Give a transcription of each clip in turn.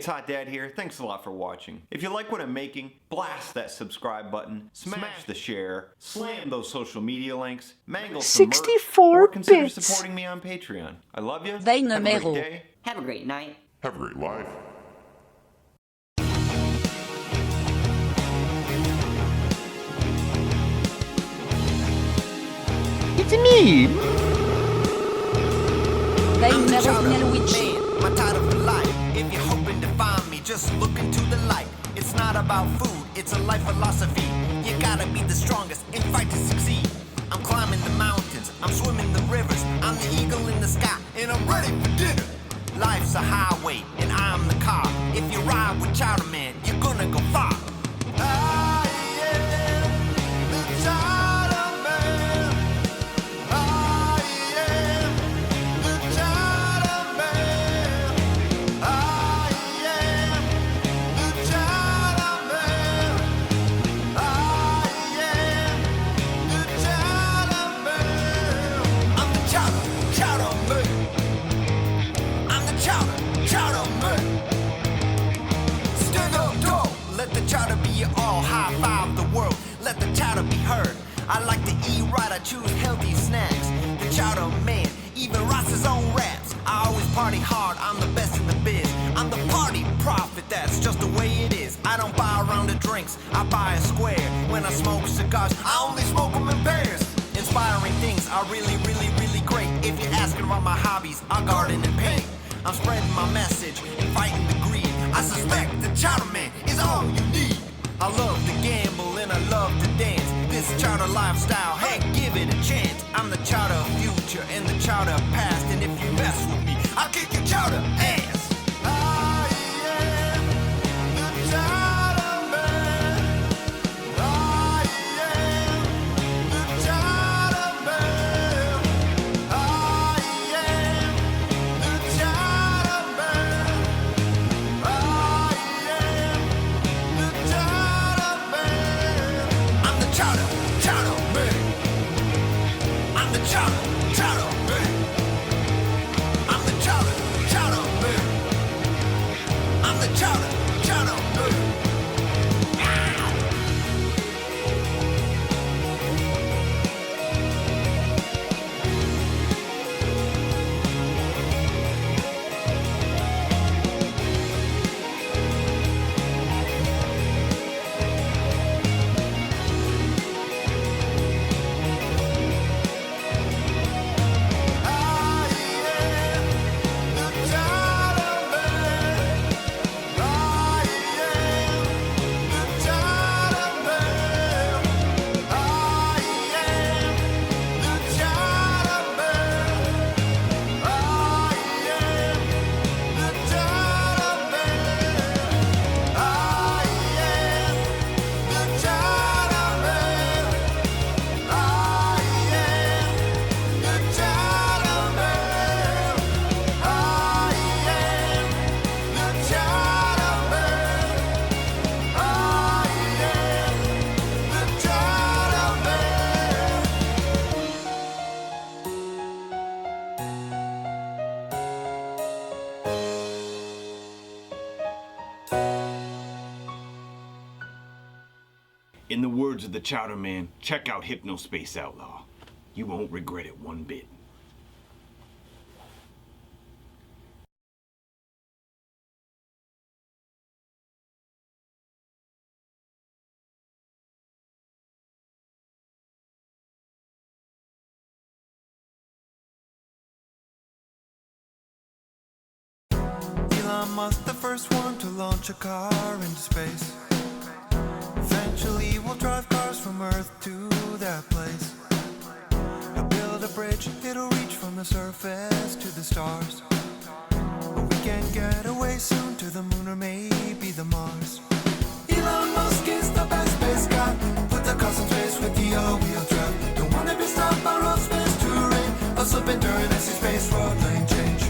it's Hot Dad here. Thanks a lot for watching. If you like what I'm making, blast that subscribe button, smash the share, slam those social media links, mangle some merch, 64 or consider bits. supporting me on Patreon. I love you. Veille Have a great numéro. day. Have a great night. Have a great life. It's me! Veille numéro signal Witch. My title for life. If you're hoping to find me, just look into the light. It's not about food, it's a life philosophy. You gotta be the strongest and fight to succeed. I'm climbing the mountains, I'm swimming the rivers. I'm the eagle in the sky, and I'm ready for dinner. Life's a highway, and I'm the car. If you ride with Chowder Man, you're gonna go far. I am the Chowder Man. I am the Chowder Man. I am the Chowder Man. I am the Chowder Man. I'm the Chowder Man. I'm the Chowder Man. Stand up tall, let the chowder be your all. High five the world, let the chowder be heard. I like to eat right, I choose healthy snacks. The Chowder Man even writes his own raps. I always party hard, I'm the best in the biz. I'm the party prophet, that's just the way it is. I don't buy a round of drinks, I buy a square. When I smoke cigars, I only smoke them in pairs. Inspiring things are really, really, really great. If you're asking about my hobbies, I garden and paint. I'm spreading my message and fighting the greed. I suspect the Chowder Man is all you need. I love to gamble and I love to dance. This chowder lifestyle, hey, give it a chance. I'm the chowder future and the chowder past. And if you mess with me, I'll kick your chowder ass. I am the Chowder Man. I am the Chowder Man. I am the Chowder Man. I am the Chowder Man. I'm the Chowder Man. I'm the Chowder Man. I'm the Chowder Man. I'm the Chowder Man. In the words of the Chowder Man, check out Hypnospace Outlaw. You won't regret it one bit. Elon Musk, the first one to launch a car into space. Eventually we'll drive cars from Earth to that place. He'll build a bridge, it'll reach from the surface to the stars. But we can get away soon to the moon or maybe the Mars. Elon Musk is the best space guy. Put the cars in space with the all-wheel drive. Don't wanna be stopped by road space touring. Or slipping during icy space road lane change.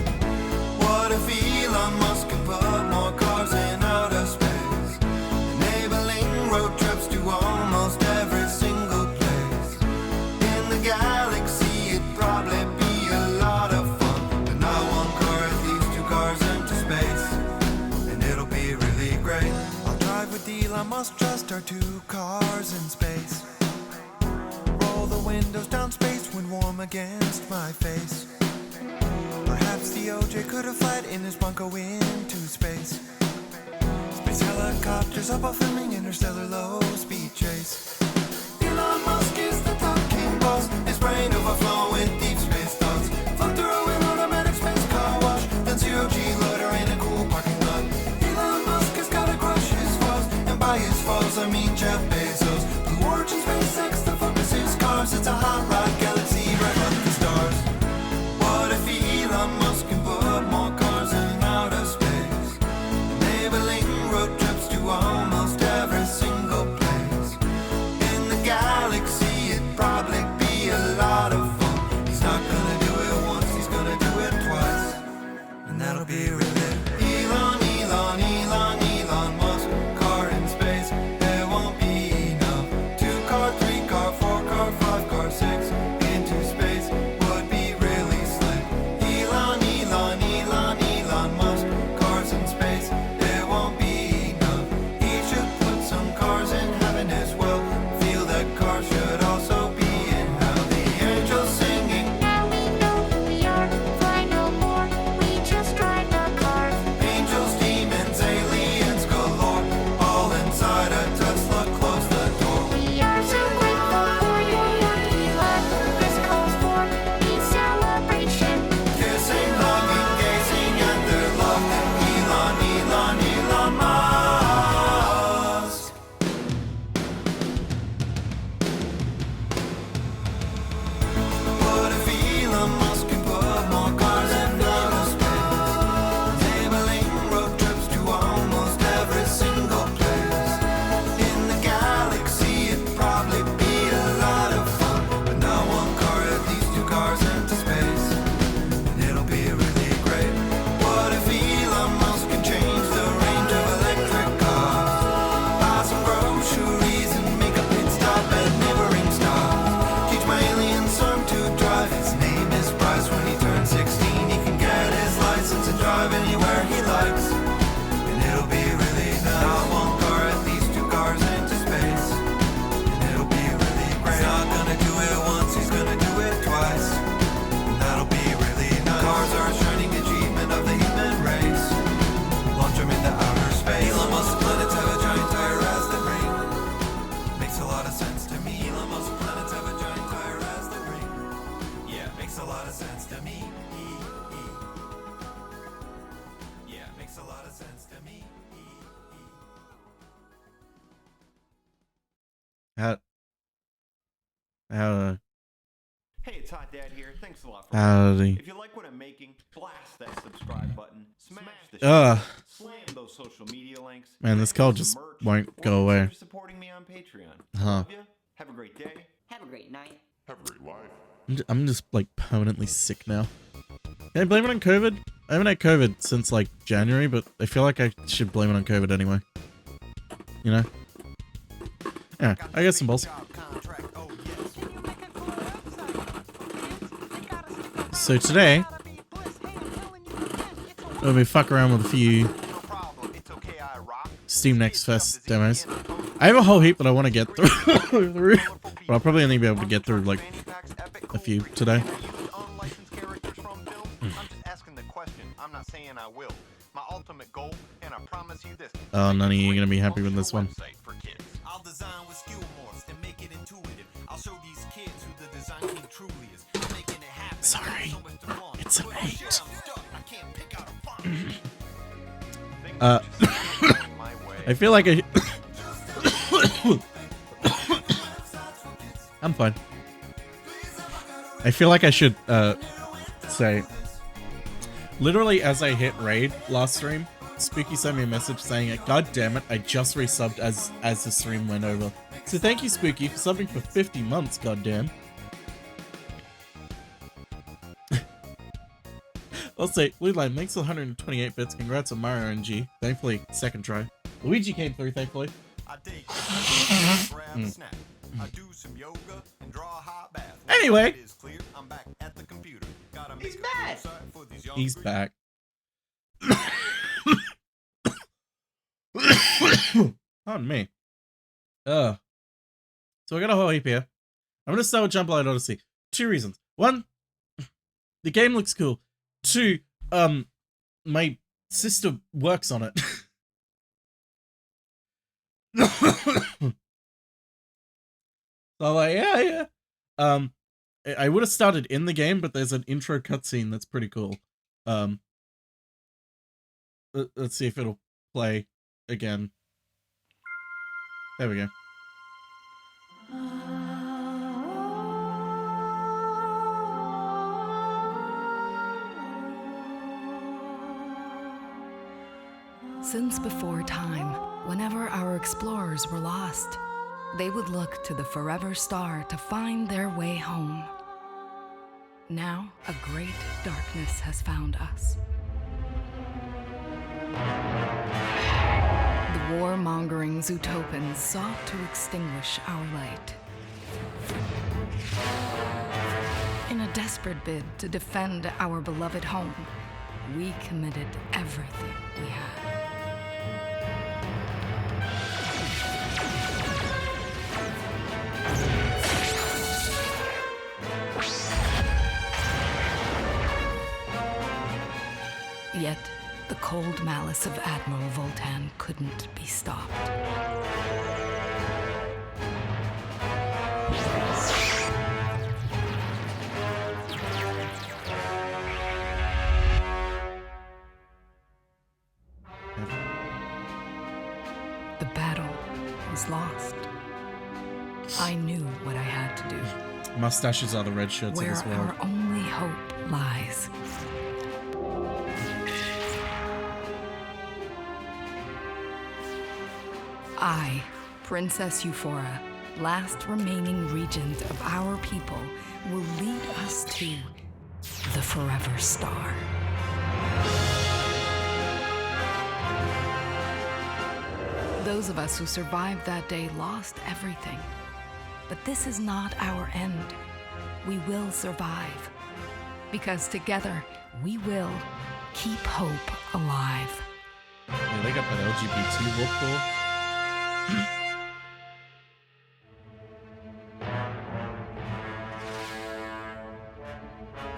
What if Elon Musk can put more cars in outer space, enabling road trips to almost every single place in the galaxy? It'd probably be a lot of fun, but not one car, at least two cars into space, and it'll Elon Musk just our 2 cars in space. Roll the windows down, space wind warm against my face. Perhaps the OJ could have fled in his Bronco into space. Space helicopters up while filming interstellar low speed chase. Elon Musk is the talking boss, his brain overflowing deep space thoughts. Float through an automatic space car wash, then zero-G loader in a cool parking lot. Elon Musk has gotta crush his foes, and by his foes I mean Jeff Bezos. Blue Origin, SpaceX, the focus is cars. It's a hot rod galaxy right up the stars. What if Elon Musk can put more cars in outer space, enabling road trips to almost every single place in the galaxy? It'd probably be a lot of fun. He's not gonna do it once, he's gonna do it twice, and that'll be really Elon Musk, car in space. There won't be enough. 2 car, 3 car, 4 car, 5 car, 6 into space would be really slick. Elon Musk, cars in space. There won't be enough. He should put some cars in heaven as well. Feel that cars should also be in hell. The angels singing. Now we know who we are. Fly no more. We just drive the cars. Angels, demons, aliens galore, all inside a Tesla. Close the door. We are so grateful for your work. We love this calls for a celebration. Kissing, hugging, gazing at their love. Elon Musk. What if Elon Musk could put more cars in outer space, enabling road trips to almost every single place in the galaxy? It'd probably be a lot of fun, but not 1 car, at least 2 cars into space, and it'll be really great. What if Elon Musk can change the range of electric cars, buy some groceries and make a pit stop at neighboring stars, teach my alien son to drive. His name is Bryce. When he turns 16 he can get his license and drive anywhere he likes, and it'll be really nice. Not 1 car, at least 2 cars into space, and it'll be really great. He's not gonna do it once, he's gonna do it twice, and that'll be really nice. Cars are a shining achievement of the human race. Launch them into outer space. Elon Musk planets have a giant tire as the ring. Makes a lot of sense to me. Elon Musk planets have a giant tire as the ring. Yeah, makes a lot of sense to me. Yeah, makes a lot of sense to me. How Hey, it's Hot Dad here. Thanks a lot for howdy. watching. If you like what I'm making, blast that subscribe button, smash the Ugh. share, slam those social media links. Man, this check call out some just merch, won't or go away. consider supporting me on Patreon. Huh. Love ya. Have a great day. Have a great night. I'm just like permanently sick now. Can I blame it on COVID? I haven't had COVID since like January, but I feel like I should blame it on COVID anyway. You know? Yeah, I got some balls. So today, we'll be fuck around with a few Steam Next Fest demos. I have a whole heap that I want to get through, but I'll probably only be able to get through like a few today. Oh, none of you are gonna be happy with this one. I'll design with skill morphs and make it intuitive. I'll show these kids who the design king truly is. Making it happen. Sorry, So much to fun. it's an But oh shit, 8. I'm stuck. I can't pick out a font. I feel like I'm fine. I feel like I should say, literally as I hit raid last stream, Spooky sent me a message saying, "God damn it, I just resubbed as the stream went over." So thank you, Spooky, for subbing for 50 months. Goddamn. I'll say, Blue Line, thanks for 128 bits. Congrats on Mario NG. Thankfully, second try. Luigi came through, thankfully. I dig. Grab a snack. I do some yoga and draw a hot bath. Anyway. It is clear. I'm back at the computer. Gotta He's make a back. website for these young He's freaks. back. Pardon me. So I got a whole heap here. I'm gonna start with Jumplight Odyssey. 2 reasons. 1, the game looks cool. 2, my sister works on it. So I'm like, yeah. I would have started in the game, but there's an intro cutscene that's pretty cool. Let's see if it'll play again. There we go. Since before time, whenever our explorers were lost, they would look to the forever star to find their way home. Now, a great darkness has found us. The warmongering Zootopans sought to extinguish our light. In a desperate bid to defend our beloved home, we committed everything we had. Yet, the cold malice of Admiral Voltan couldn't be stopped. The battle was lost. I knew what I had to do. Mustaches are the red shirts of Where this world. our only hope lies. I, Princess Euphora, last remaining regent of our people, will lead us to the Forever Star. Those of us who survived that day lost everything. But this is not our end. We will survive. Because together, we will keep hope alive. Yeah, they got that LGBT look though.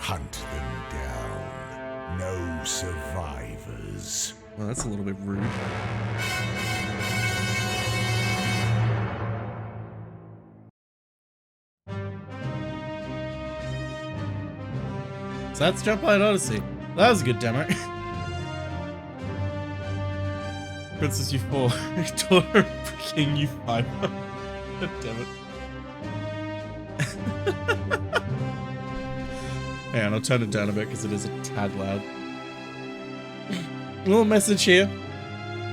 Hunt them down. No survivors. Well, that's a little bit rude. So that's Jumplight Odyssey. That was a good demo. Princess U4, daughter of King U5. God damn it. Hang on, I'll turn it down a bit because it is a tad loud. Little message here.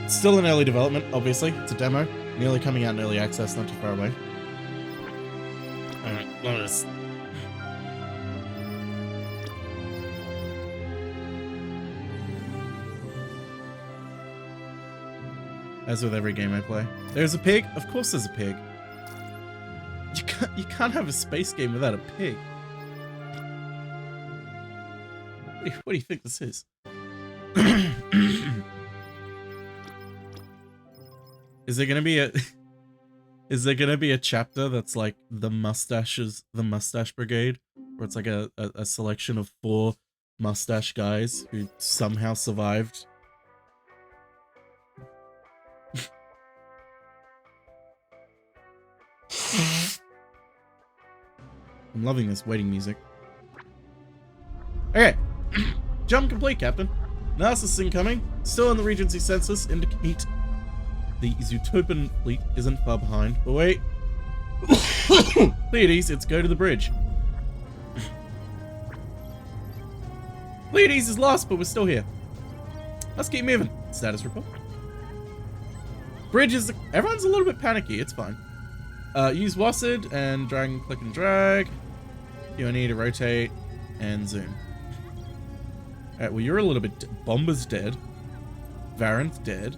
Still in early development, obviously. It's a demo. Nearly coming out in early access, not too far away. Alright, let me just... As with every game I play. There's a pig? Of course there's a pig. You can't have a space game without a pig. What do you think this is? Is there gonna be a chapter that's like the Mustache Brigade? Where it's like a selection of 4 mustache guys who somehow survived? I'm loving this waiting music. Okay. Jump complete, Captain. Narcissus incoming. Still in the Regency census. Indicate the Zootopan fleet isn't far behind. But wait. Pleiades, it's go to the bridge. Pleiades is lost, but we're still here. Let's keep moving. Status report. Bridge is... Everyone's a little bit panicky. It's fine. Use WASD and drag and click and drag. You need to rotate and zoom. Alright, well you're a little bit... Bomber's dead. Varen's dead.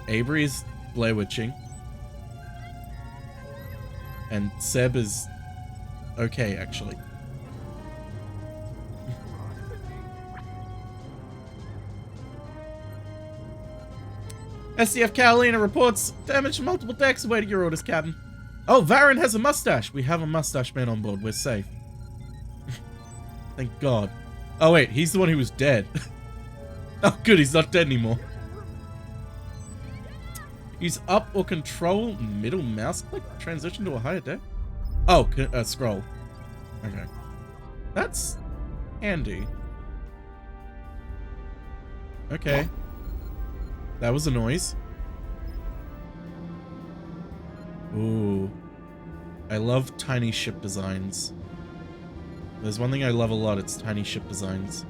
Avery's Blair Witching. And Seb is... okay, actually. SDF Carolina reports damage to multiple decks. Awaiting your orders, Captain. Oh, Varen has a mustache. We have a mustache man on board. We're safe. Thank God. Oh, wait. He's the one who was dead. Oh, good. He's not dead anymore. Use up or control middle mouse click to transition to a higher deck. Oh, scroll. Okay. That's handy. Okay. That was a noise. Ooh. I love tiny ship designs. There's one thing I love a lot, it's tiny ship designs.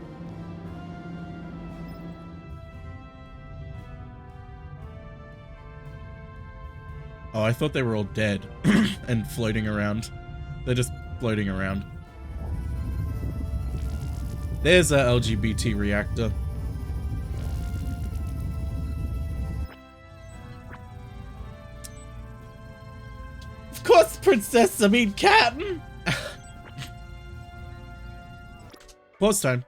Oh, I thought they were all dead and floating around. They're just floating around. There's a LGBT reactor. Of course, Princess, I mean, Captain! Pause time.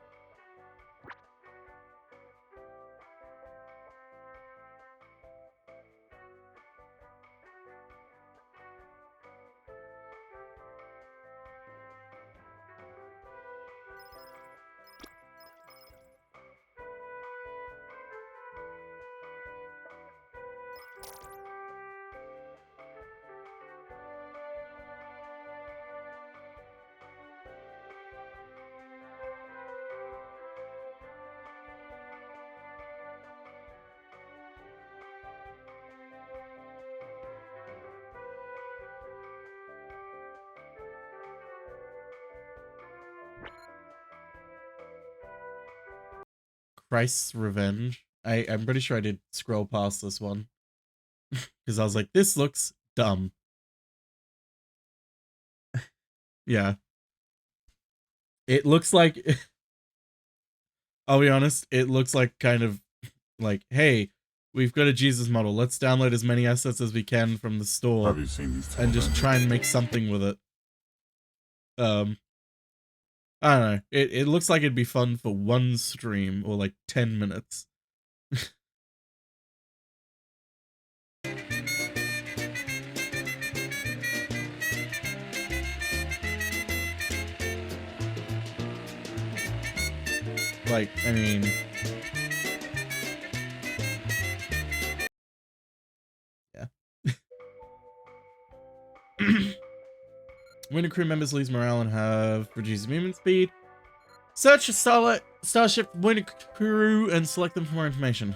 Christ's Revenge. I'm pretty sure I did scroll past this one. Because I was like, this looks dumb. Yeah. It looks like... I'll be honest, it looks like kind of like, hey, we've got a Jesus model. Let's download as many assets as we can from the store. Have you seen these and just try and make something with it. I don't know. It looks like it'd be fun for one stream or like 10 minutes. Like, I mean... Yeah. When do crew members lose morale and have reduced movement speed? Search a starship winter crew and select them for more information.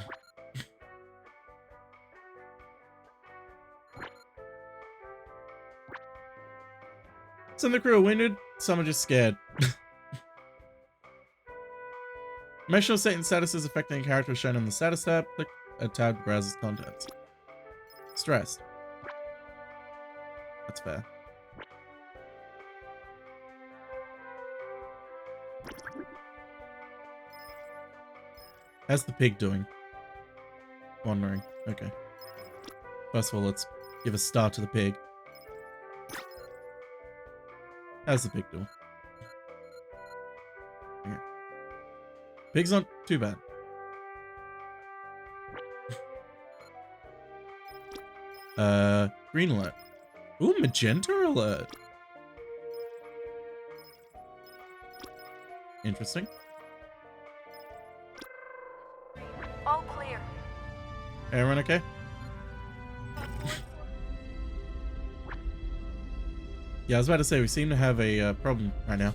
Some of the crew are winded, some are just scared. Emotional state and statuses affecting a character shown on the status tab. Click a tab to browse its contents. Stressed. That's fair. How's the pig doing? Wandering. Okay. First of all, let's give a star to the pig. How's the pig doing? Okay. Pig's not too bad. Green alert. Ooh, magenta alert. Interesting. All clear. Everyone okay? Yeah, I was about to say, we seem to have a problem right now.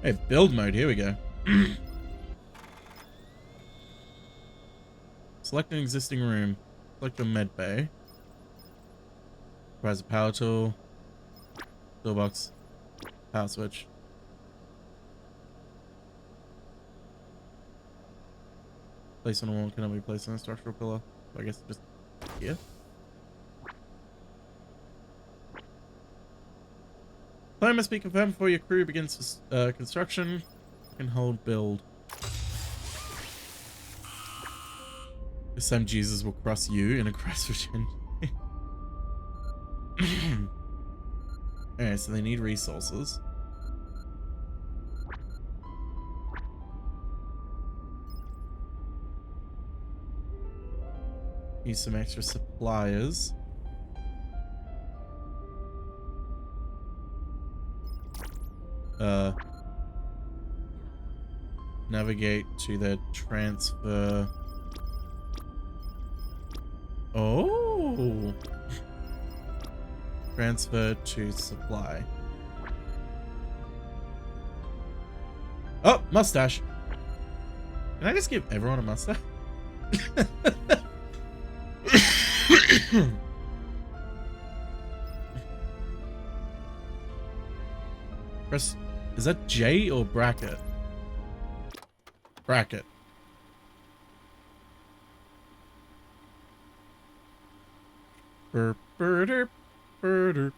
Hey, build mode, here we go. Select an existing room. Select a med bay. Requires a power tool. Toolbox. Power switch. Place on a wall cannot be placed on a structural pillar. So I guess just here. Plan must be confirmed before your crew begins construction. You can hold build. This time Jesus will cross you in a cross vision. Alright, so they need resources. Use some extra suppliers. Navigate to the transfer. Oh! Transfer to supply. Oh, mustache. Can I just give everyone a mustache? Press. Is that J or bracket? Bracket. Burp, burder, burder.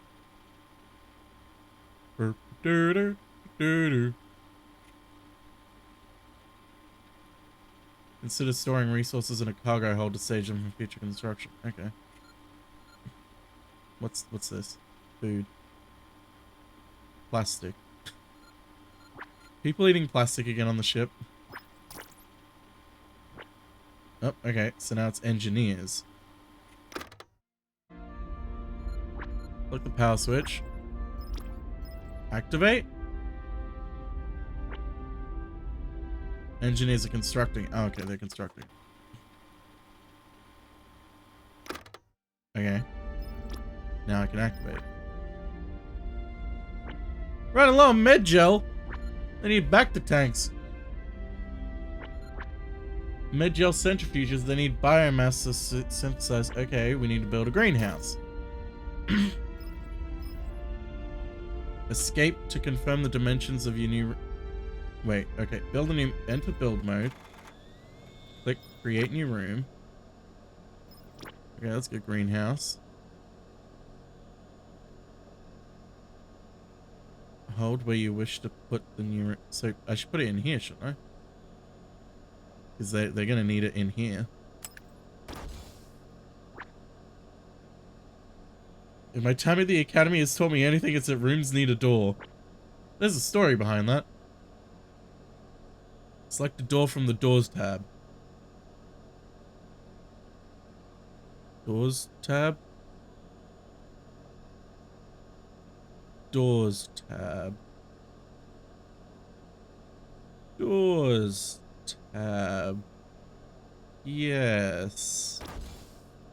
Burp, durder, durder. Consider storing resources in a cargo hold to stage them for future construction. Okay. What's this? Food. Plastic. People eating plastic again on the ship. Oh, okay. So now it's engineers. Click the power switch. Activate. Engineers are constructing. Oh, okay, they're constructing. Okay. Now I can activate. Running low on med gel. I need back to tanks. Med gel centrifuges. They need biomass to synthesize. Okay, we need to build a greenhouse. Escape to confirm the dimensions of your new. Wait, okay. Build a new. Enter build mode. Click create new room. Okay, let's go greenhouse. Hold where you wish to put the new room. So I should put it in here, shouldn't I? Because they're gonna need it in here. If my time at the academy has taught me anything, it's that rooms need a door. There's a story behind that. Select the door from the Doors tab. Doors tab? Doors tab. Doors tab. Yes.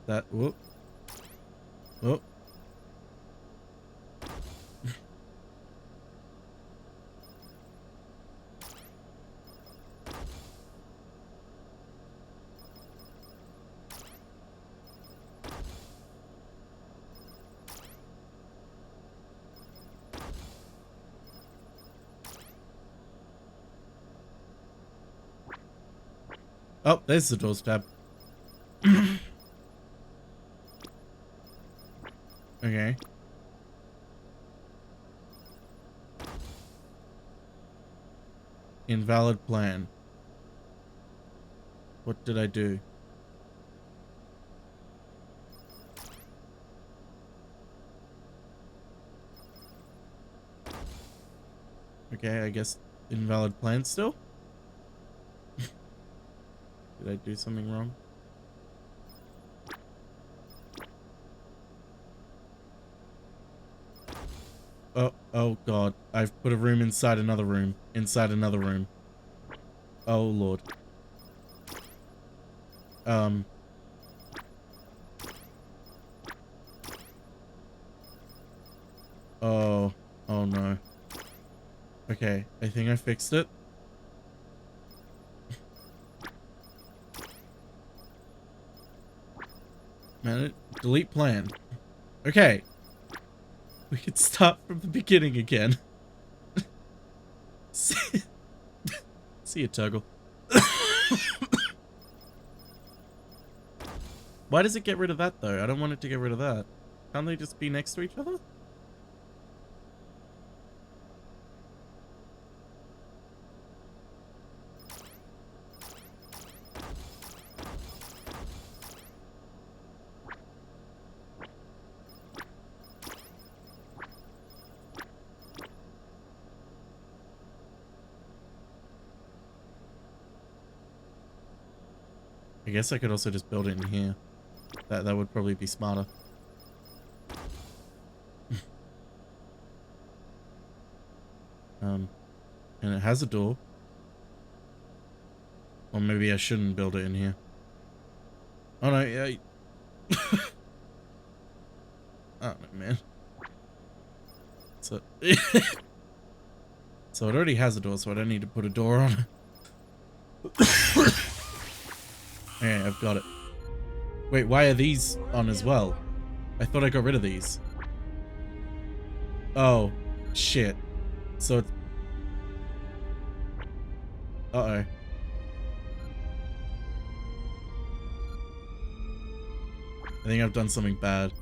That, whoop. Whoop. Oh, there's the doors tab. Okay. Invalid plan. What did I do? Okay, I guess invalid plan still? Did I do something wrong? Oh god. I've put a room inside another room. Inside another room. Oh lord. Oh no. Okay, I think I fixed it. Man, delete plan. Okay. We can start from the beginning again. See you, Tuggle. Why does it get rid of that, though? I don't want it to get rid of that. Can't they just be next to each other? I guess I could also just build it in here. That would probably be smarter. And it has a door. Or maybe I shouldn't build it in here. Oh no, yeah. Oh no, man. So, so it already has a door, so I don't need to put a door on it. Okay, I've got it. Wait, why are these on as well? I thought I got rid of these. Oh, shit. So it's... Uh-oh. I think I've done something bad.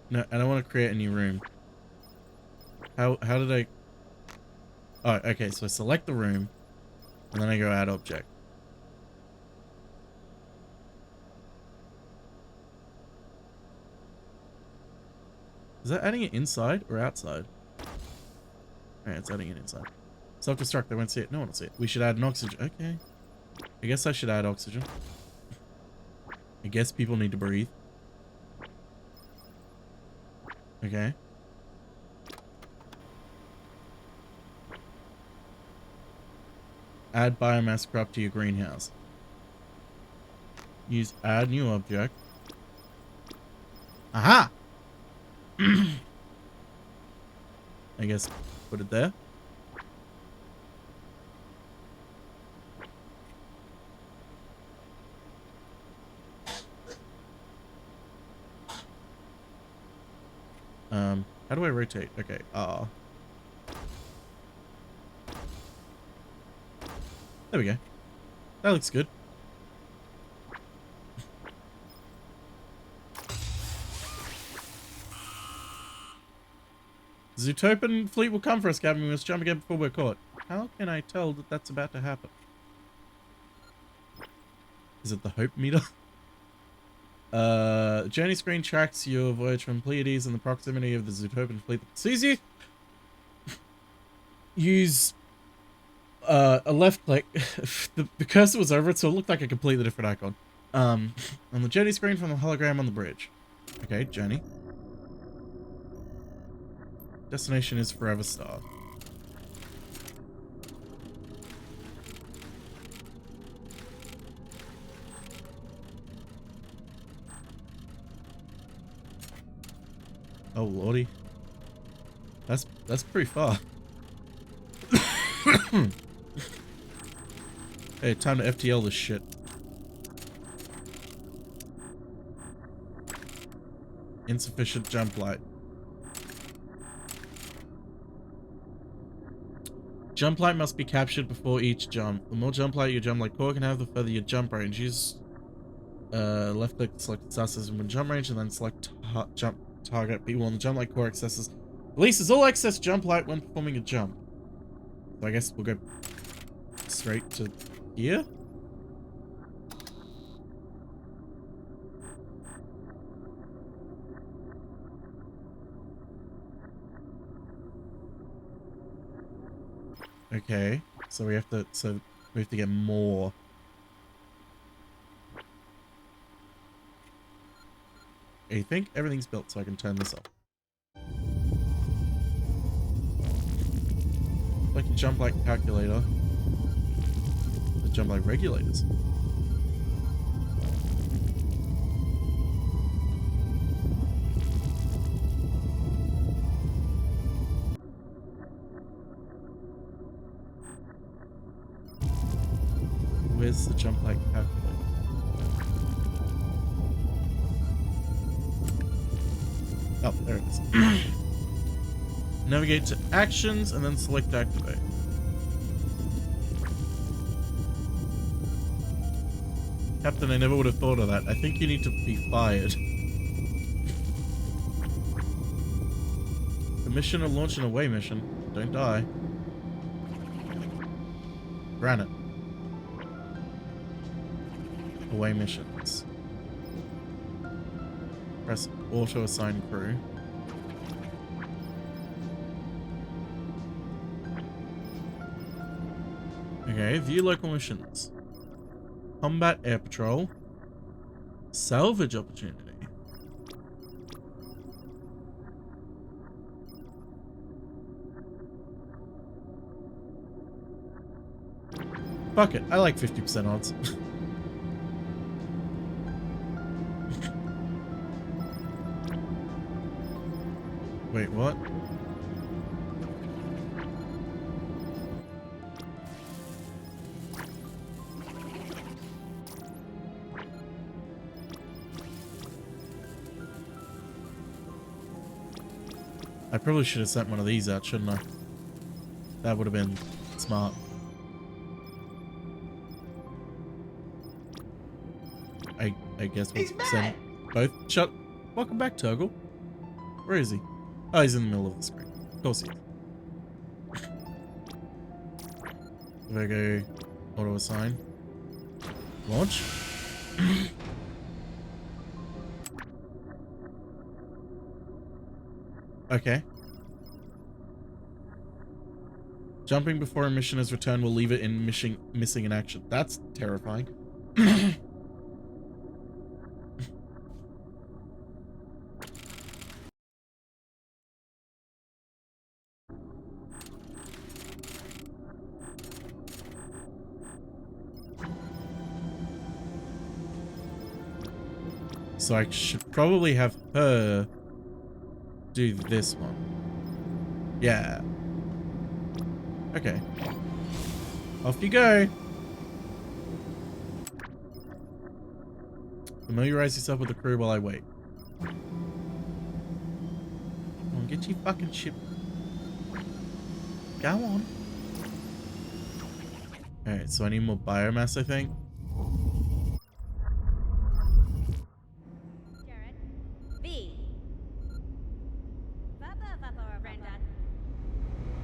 No, I don't want to create a new room. How did I... Oh, okay, so I select the room, and then I go add object. Is that adding it inside or outside? Alright, it's adding it inside. Self-destruct, they won't see it. No one will see it. We should add an oxygen. Okay. I guess I should add oxygen. I guess people need to breathe. Okay. Add biomass crop to your greenhouse. Use add new object. Aha! I guess put it there. How do I rotate? Okay, there we go. That looks good. Zootopian fleet will come for us, Gavin. We must jump again before we're caught. How can I tell that that's about to happen? Is it the hope meter? Journey screen tracks your voyage from Pleiades and the proximity of the Zootopian fleet that sees you. Use a left click. The cursor was over it, so it looked like a completely different icon. On the journey screen from the hologram on the bridge. Okay, journey. Destination is Forever Star. Oh lordy. That's pretty far. Hey, time to FTL this shit. Insufficient jump light. Jump light must be captured before each jump. The more jump light your jump light core can have, the further your jump range. Use left click to select successes when jump range, and then select jump target people on the jump light core accesses. Releases all excess jump light when performing a jump. So I guess we'll go straight to here. Okay, so we have to get more. I think everything's built, so I can turn this off. Like a jump light calculator. The jump light regulators. Where's the jump light calculator? Oh, there it is. Navigate to actions and then select activate. Captain, I never would have thought of that. I think you need to be fired. The mission or launch an away mission. Don't die. Granite. Away missions. Press auto assign crew. Okay, view local missions. Combat air patrol. Salvage opportunity. Fuck it, I like 50% odds. Wait, what? I probably should have sent one of these out, shouldn't I? That would have been smart. I guess we'll send both. Shut. Welcome back, Turgle. Where is he? Oh, he's in the middle of the screen. Of course he is. If I go auto assign. Launch. Okay. Jumping before a mission is returned will leave it in missing in action. That's terrifying. So I should probably have her do this one. Yeah. Okay. Off you go. Familiarize yourself with the crew while I wait. Come on, get your fucking ship. Go on. Alright, so I need more biomass, I think.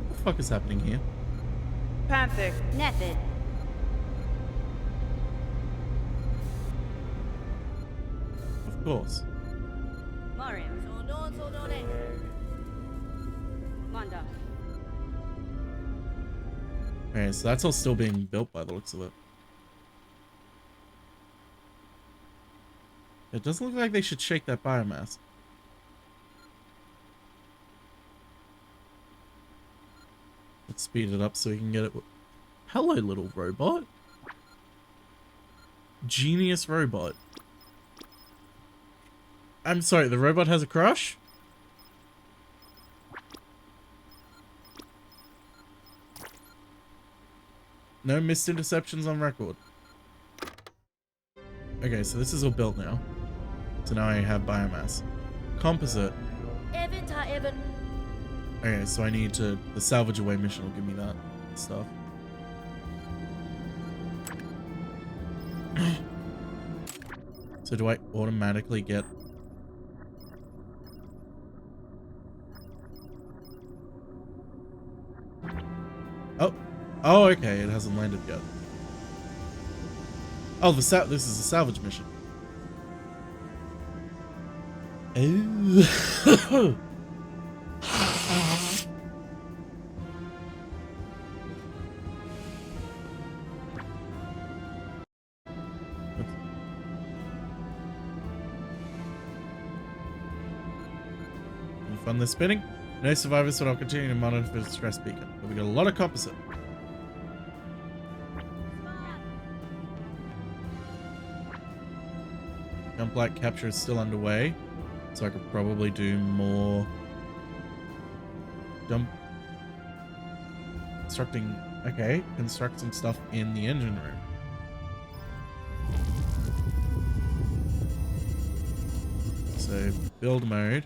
What the fuck is happening here? Panther. Method. Of course. Okay, so that's all still being built by the looks of it. It doesn't look like they should shake that biomass. Let's speed it up so we can get it. Hello, little robot. Genius robot. I'm sorry, the robot has a crush? No missed interceptions on record. Okay, so this is all built now. So now I have biomass. Composite. Okay, so I need to... The salvage away mission will give me that stuff. So do I automatically get... Oh! Oh, okay, it hasn't landed yet. Oh, this is a salvage mission. Oh. Fun this spinning. No survivors, but I'll continue to monitor for the stress beacon. But we got a lot of composite. Jumplight capture is still underway, so I could probably do more constructing. Okay, construct some stuff in the engine room. So build mode,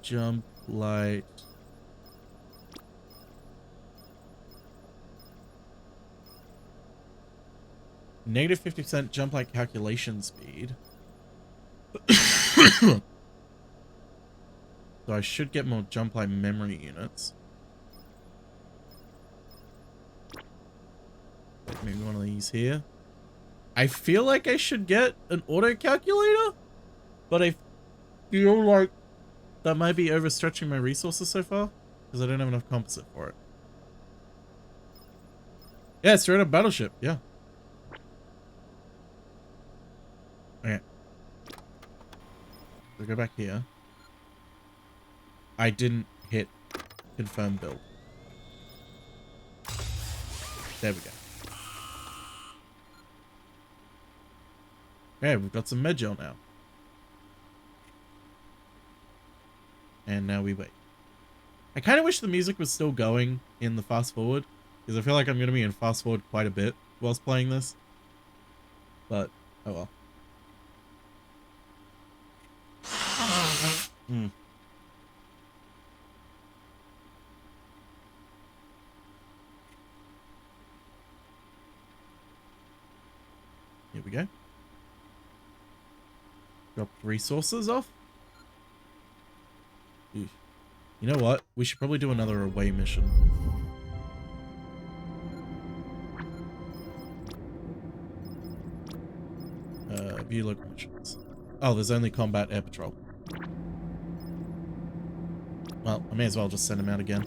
jump light. Negative 50% jump light calculation speed. So I should get more jump light memory units. Maybe one of these here. I feel like I should get an auto calculator, but I feel like that might be overstretching my resources so far because I don't have enough composite for it. Yeah, straight up battleship. Yeah. Okay. So go back here. I didn't hit confirm build. There we go. Okay, we've got some medgel now. And now we wait. I kind of wish the music was still going in the fast forward, because I feel like I'm going to be in fast forward quite a bit whilst playing this. But, oh well. Here we go. Drop resources off. Ew. You know what? We should probably do another away mission. View local missions. Oh, there's only combat air patrol. Well, I may as well just send him out again.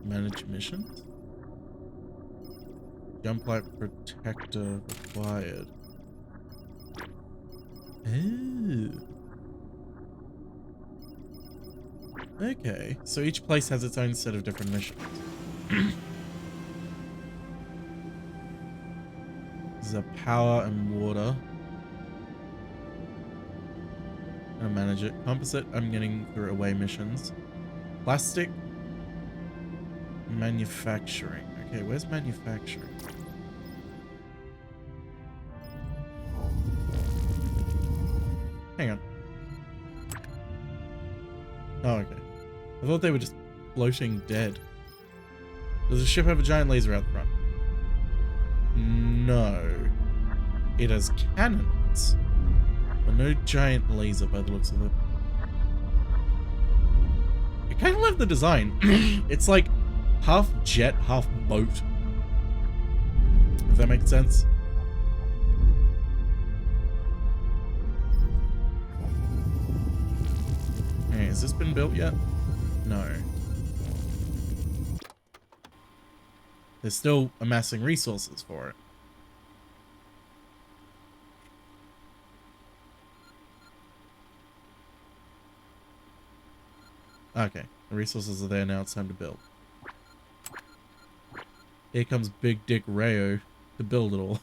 Manage missions? Jumplight protector required. Oh. Okay, so each place has its own set of different missions. There's a power and water. I'll manage it. Composite, I'm getting through away missions. Plastic. Manufacturing. Okay, where's manufacturing? Hang on. Oh, okay. I thought they were just floating dead. Does the ship have a giant laser out front? No. It has cannons. But no giant laser by the looks of it. I kind of love the design. It's like half jet, half boat. If that makes sense. Hey, has this been built yet? No. They're still amassing resources for it. Okay, the resources are there now, it's time to build. Here comes Big Dick Rayo to build it all.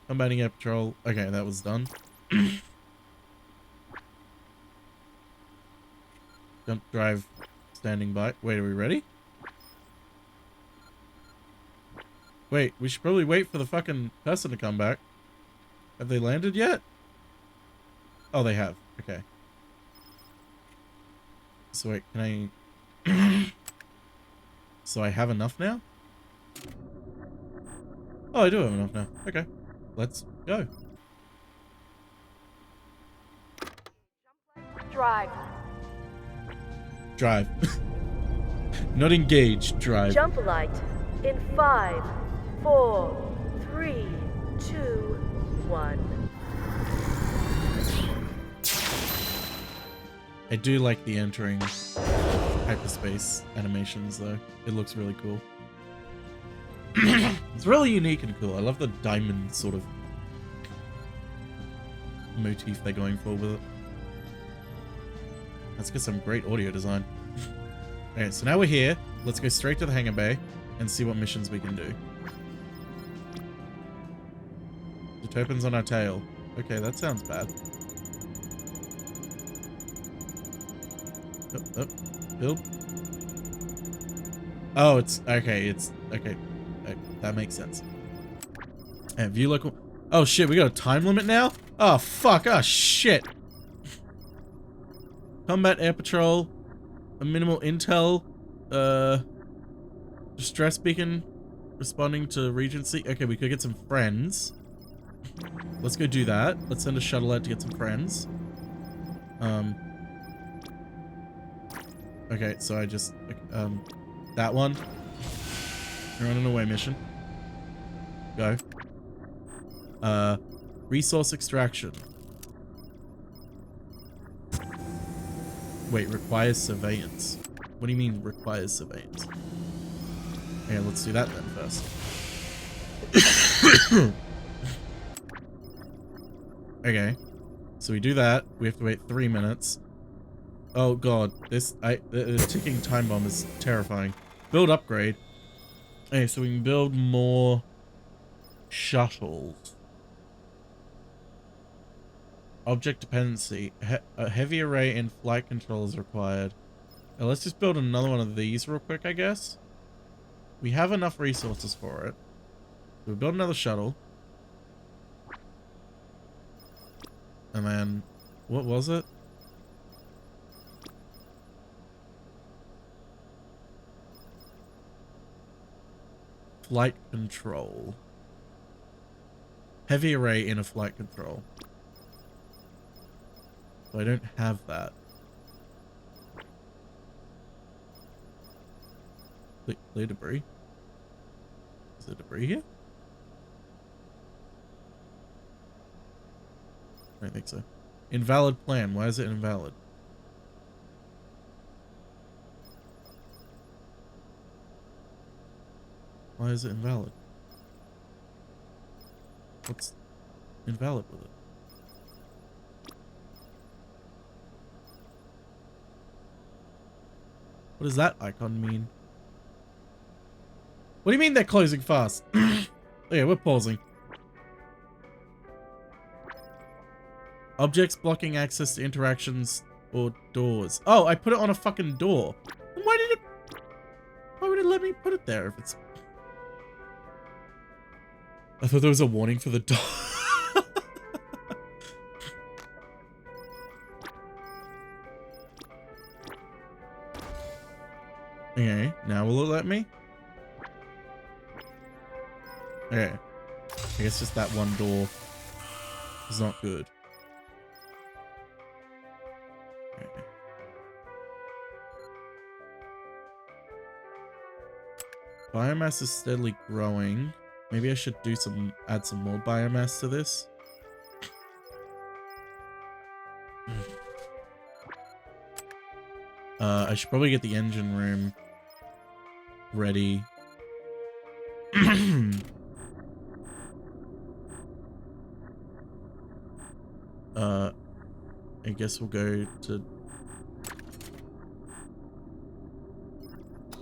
Combating air patrol. Okay, that was done. Jump drive standing by. Wait, are we ready? Wait, we should probably wait for the fucking person to come back. Have they landed yet? Oh, they have. Okay. So wait, can I... So I have enough now? Oh, I do have enough now. Okay. Let's go. Drive. Drive. Not engage, drive. Jumplight in 5, 4, 3, 2, 1. I do like the entering hyperspace animations though. It looks really cool. It's really unique and cool. I love the diamond sort of motif they're going for with it. Let's get some great audio design. Okay, so now we're here. Let's go straight to the hangar bay and see what missions we can do. The topens on our tail. Okay, that sounds bad. Build. Oh, it's okay. It's okay. That makes sense. And view local. Oh shit, we got a time limit now? Oh fuck. Oh shit. Combat air patrol. A minimal intel. Distress beacon. Responding to Regency. Okay, we could get some friends. Let's go do that. Let's send a shuttle out to get some friends. Okay, so I just, that one. You're on an away mission. Go. Resource extraction. Wait, requires surveillance. What do you mean requires surveillance? Okay, let's do that then first. Okay. So we do that. We have to wait 3 minutes. Oh god, the ticking time bomb is terrifying. Build upgrade. Okay, so we can build more shuttles. Object dependency. A heavy array and flight control is required. Now let's just build another one of these real quick, I guess. We have enough resources for it. We'll build another shuttle. And then, what was it? Flight control. Heavy array in a flight control. So I don't have that. Clear debris. Is there debris here? I don't think so. Invalid plan. Why is it invalid? Why is it invalid? What's invalid with it? What does that icon mean? What do you mean they're closing fast? Yeah, we're pausing. Objects blocking access to interactions or doors. Oh, I put it on a fucking door. Why would it let me put it there if it's... I thought there was a warning for the door. Okay, now will it let me? Okay. I guess just that one door is not good. Okay. Biomass is steadily growing. Maybe I should do add some more biomass to this. I should probably get the engine room ready. I guess we'll go to...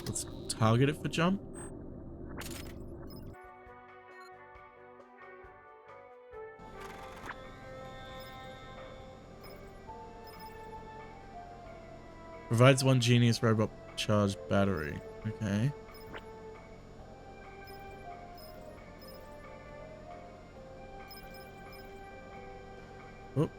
Let's target it for jump. Provides one genius robot charged battery. Okay. Oh,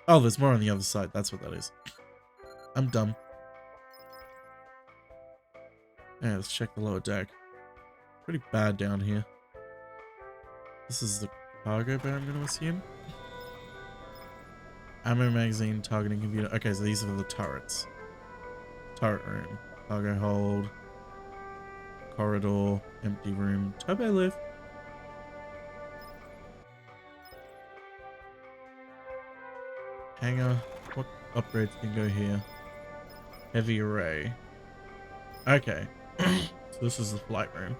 oh, there's more on the other side. That's what that is. I'm dumb. Yeah, let's check the lower deck. Pretty bad down here. This is the cargo bay, I'm going to assume. Ammo magazine, targeting computer. Okay, so these are the turrets. Turret room. Cargo hold. Corridor. Empty room. Turbo lift. Hangar. What upgrades can go here? Heavy array. Okay. So this is the flight room.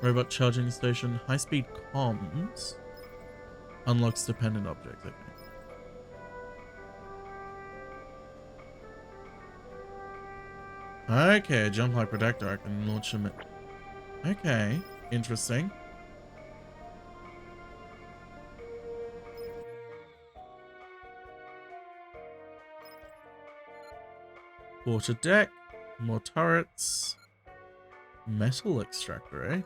Robot charging station. High-speed comms. Unlocks dependent objects. Okay. Okay, Jumplight Protector. I can launch him. Okay, interesting. Quarter deck. More turrets. Metal extractor, eh?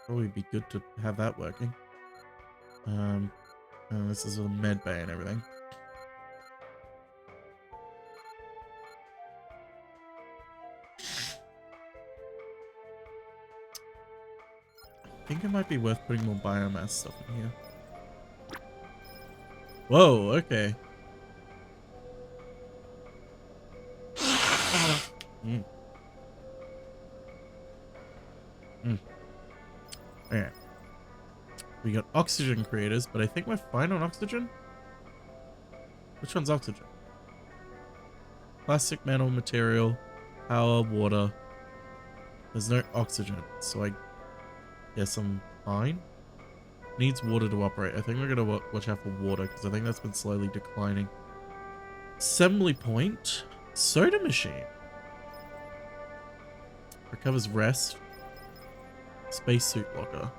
Probably be good to have that working. This is a med bay and everything. I think it might be worth putting more biomass stuff in here. Whoa, okay. Mm. Mm. Okay. We got oxygen creators, but I think we're fine on oxygen. Which one's oxygen? Plastic, metal, material, power, water. There's no oxygen, so I guess I'm fine. Needs water to operate. I think we're gonna watch out for water, because I think that's been slowly declining. Assembly point. Soda machine. Recovers rest. Spacesuit locker.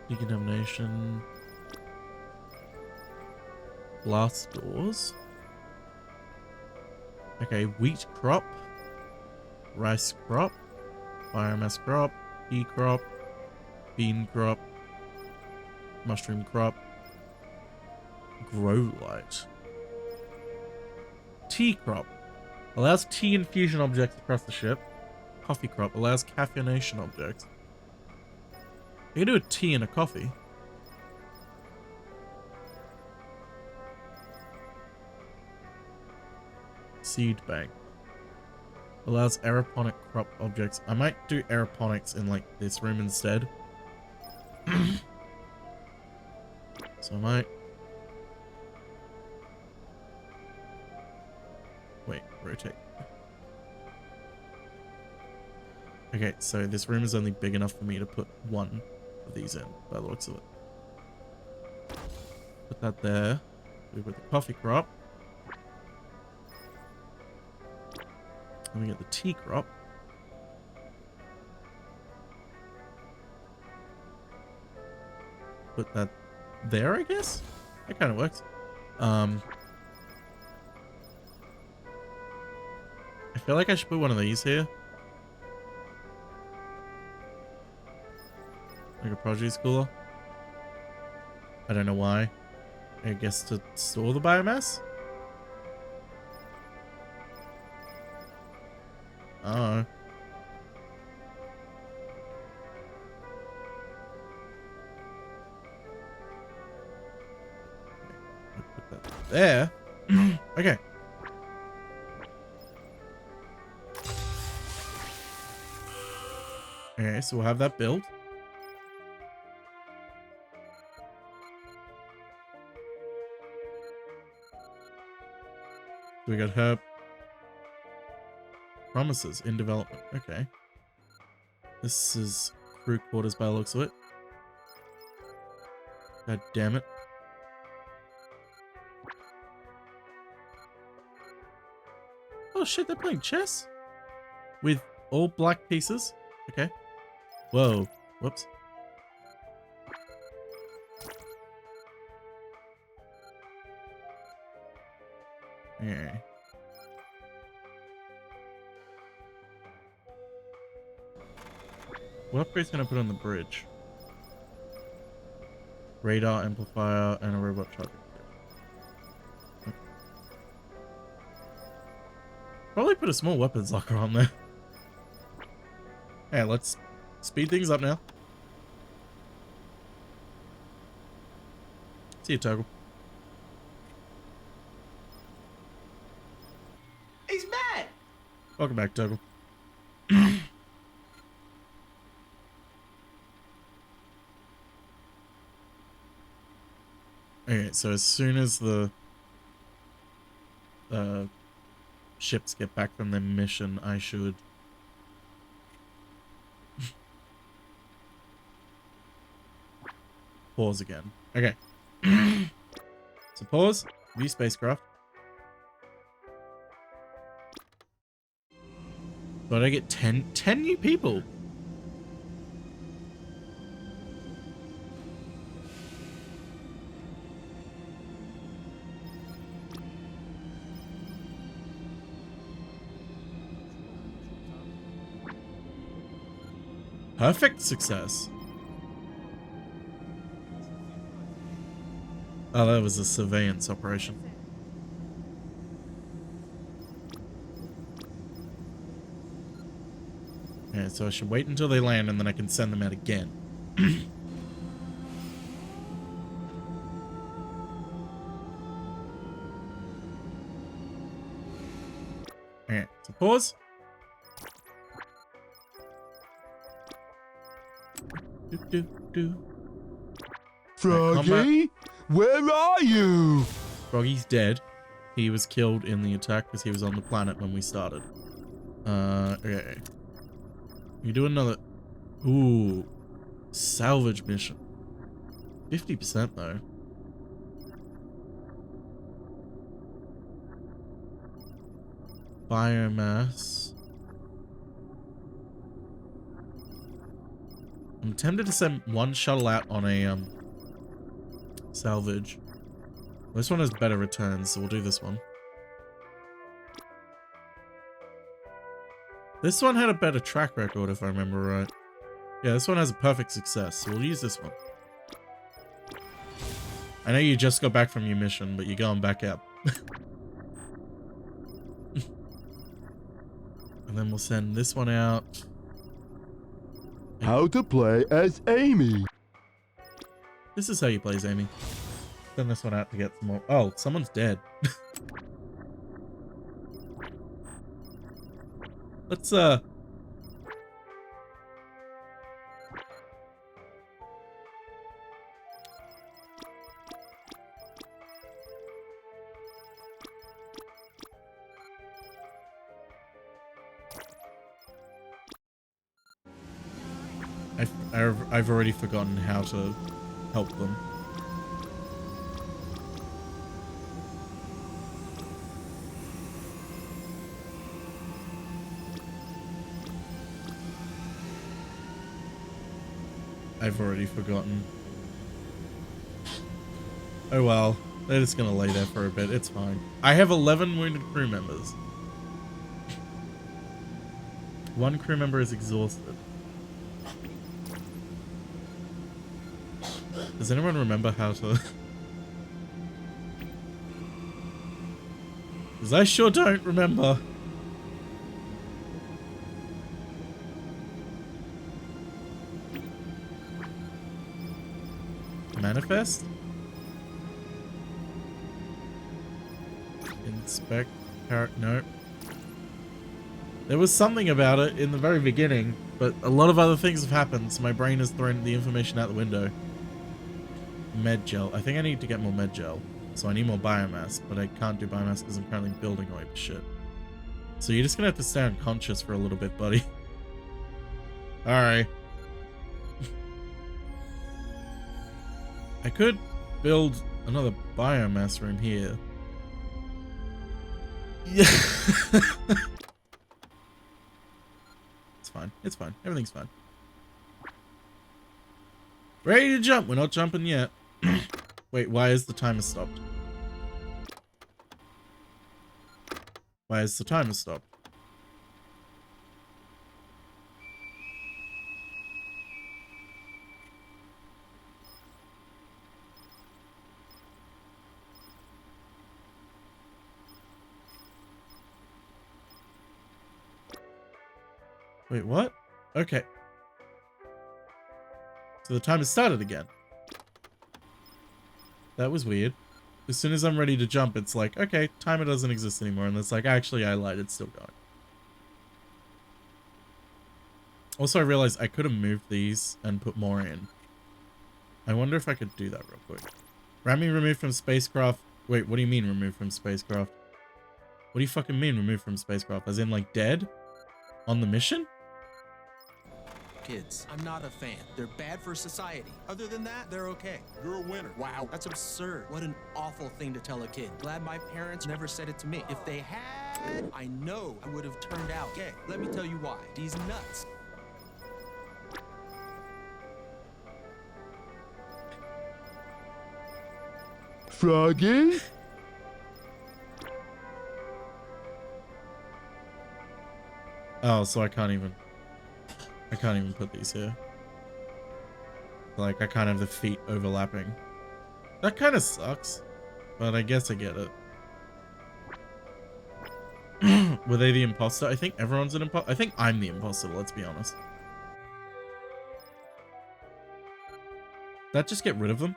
Decontamination. Glass doors. Okay, wheat crop. Rice crop. Biomass crop. Pea crop. Bean crop. Mushroom crop. Grow light. Tea crop. Allows tea infusion objects across the ship. Coffee crop. Allows caffeination objects. You can do a tea and a coffee. Seed bank. Allows aeroponic crop objects. I might do aeroponics in like this room instead. So I might... Wait, rotate. Okay, so this room is only big enough for me to put one of these in, by the looks of it. Put that there. We put the coffee crop. And we get the tea crop. Put that there, I guess? That kind of works. I feel like I should put one of these here. Like a produce cooler. I don't know why. I guess to store the biomass? Oh. Put that there. Okay. Okay, so we'll have that built. We got her promises in development. Okay. This is crew quarters by the looks of it. God damn it. Oh shit, they're playing chess? With all black pieces? Okay. Whoa. Whoops. Okay. What upgrades can I put on the bridge? Radar amplifier and a robot charger. Okay. Probably put a small weapons locker on there. Hey, let's speed things up now. See you, Toggle. He's mad! Welcome back, Toggle. Okay, so as soon as the ships get back from their mission, I should pause again. Okay. So pause, view spacecraft. But I get 10 new people. Perfect success. Oh, that was a surveillance operation. Okay, Okay, so I should wait until they land and then I can send them out again. Okay, so pause. Froggy, where are you? Froggy's dead. He was killed in the attack because he was on the planet when we started. Okay. You do another... Ooh. Salvage mission. 50% though. Biomass. I'm tempted to send one shuttle out on a salvage. This one has better returns, so we'll do this one. This one had a better track record, if I remember right. Yeah, this one has a perfect success, so we'll use this one. I know you just got back from your mission, but you're going back out. And then we'll send this one out. How to play as Amy. This is how you play as Amy. Send this one out to get some more. Oh, someone's dead. Let's I've already forgotten how to help them. I've already forgotten. Oh well, they're just gonna lay there for a bit, it's fine. I have 11 wounded crew members. One crew member is exhausted. Does anyone remember how to... Because I sure don't remember. Manifest? Inspect... No. There was something about it in the very beginning, but a lot of other things have happened, so my brain has thrown the information out the window. Med gel. I think I need to get more med gel. So I need more biomass, but I can't do biomass because I'm currently building all my shit. So you're just gonna have to stay unconscious for a little bit, buddy. Alright. I could build another biomass room here. Yeah. It's fine. It's fine. Everything's fine. Ready to jump. We're not jumping yet. Wait, why is the timer stopped? Why is the timer stopped? Wait, what? Okay. So the timer started again. That was weird. As soon as I'm ready to jump, it's like, okay, timer doesn't exist anymore. And it's like, actually, I lied. It's still going. Also, I realized I could have moved these and put more in. I wonder if I could do that real quick. Ramming removed from spacecraft. Wait, what do you mean removed from spacecraft? What do you fucking mean removed from spacecraft? As in, like, dead? On the mission? Kids, I'm not a fan. They're bad for society. Other than that, they're okay. You're a winner. Wow, that's absurd. What an awful thing to tell a kid. Glad my parents never said it to me. If they had, I know I would have turned out gay. Let me tell you why. These nuts. Froggy? Oh, so I can't even put these here. Like, I can't have the feet overlapping. That kind of sucks, but I guess I get it. Were they the imposter? I think everyone's an imposter. I think I'm the imposter, let's be honest. That just get rid of them?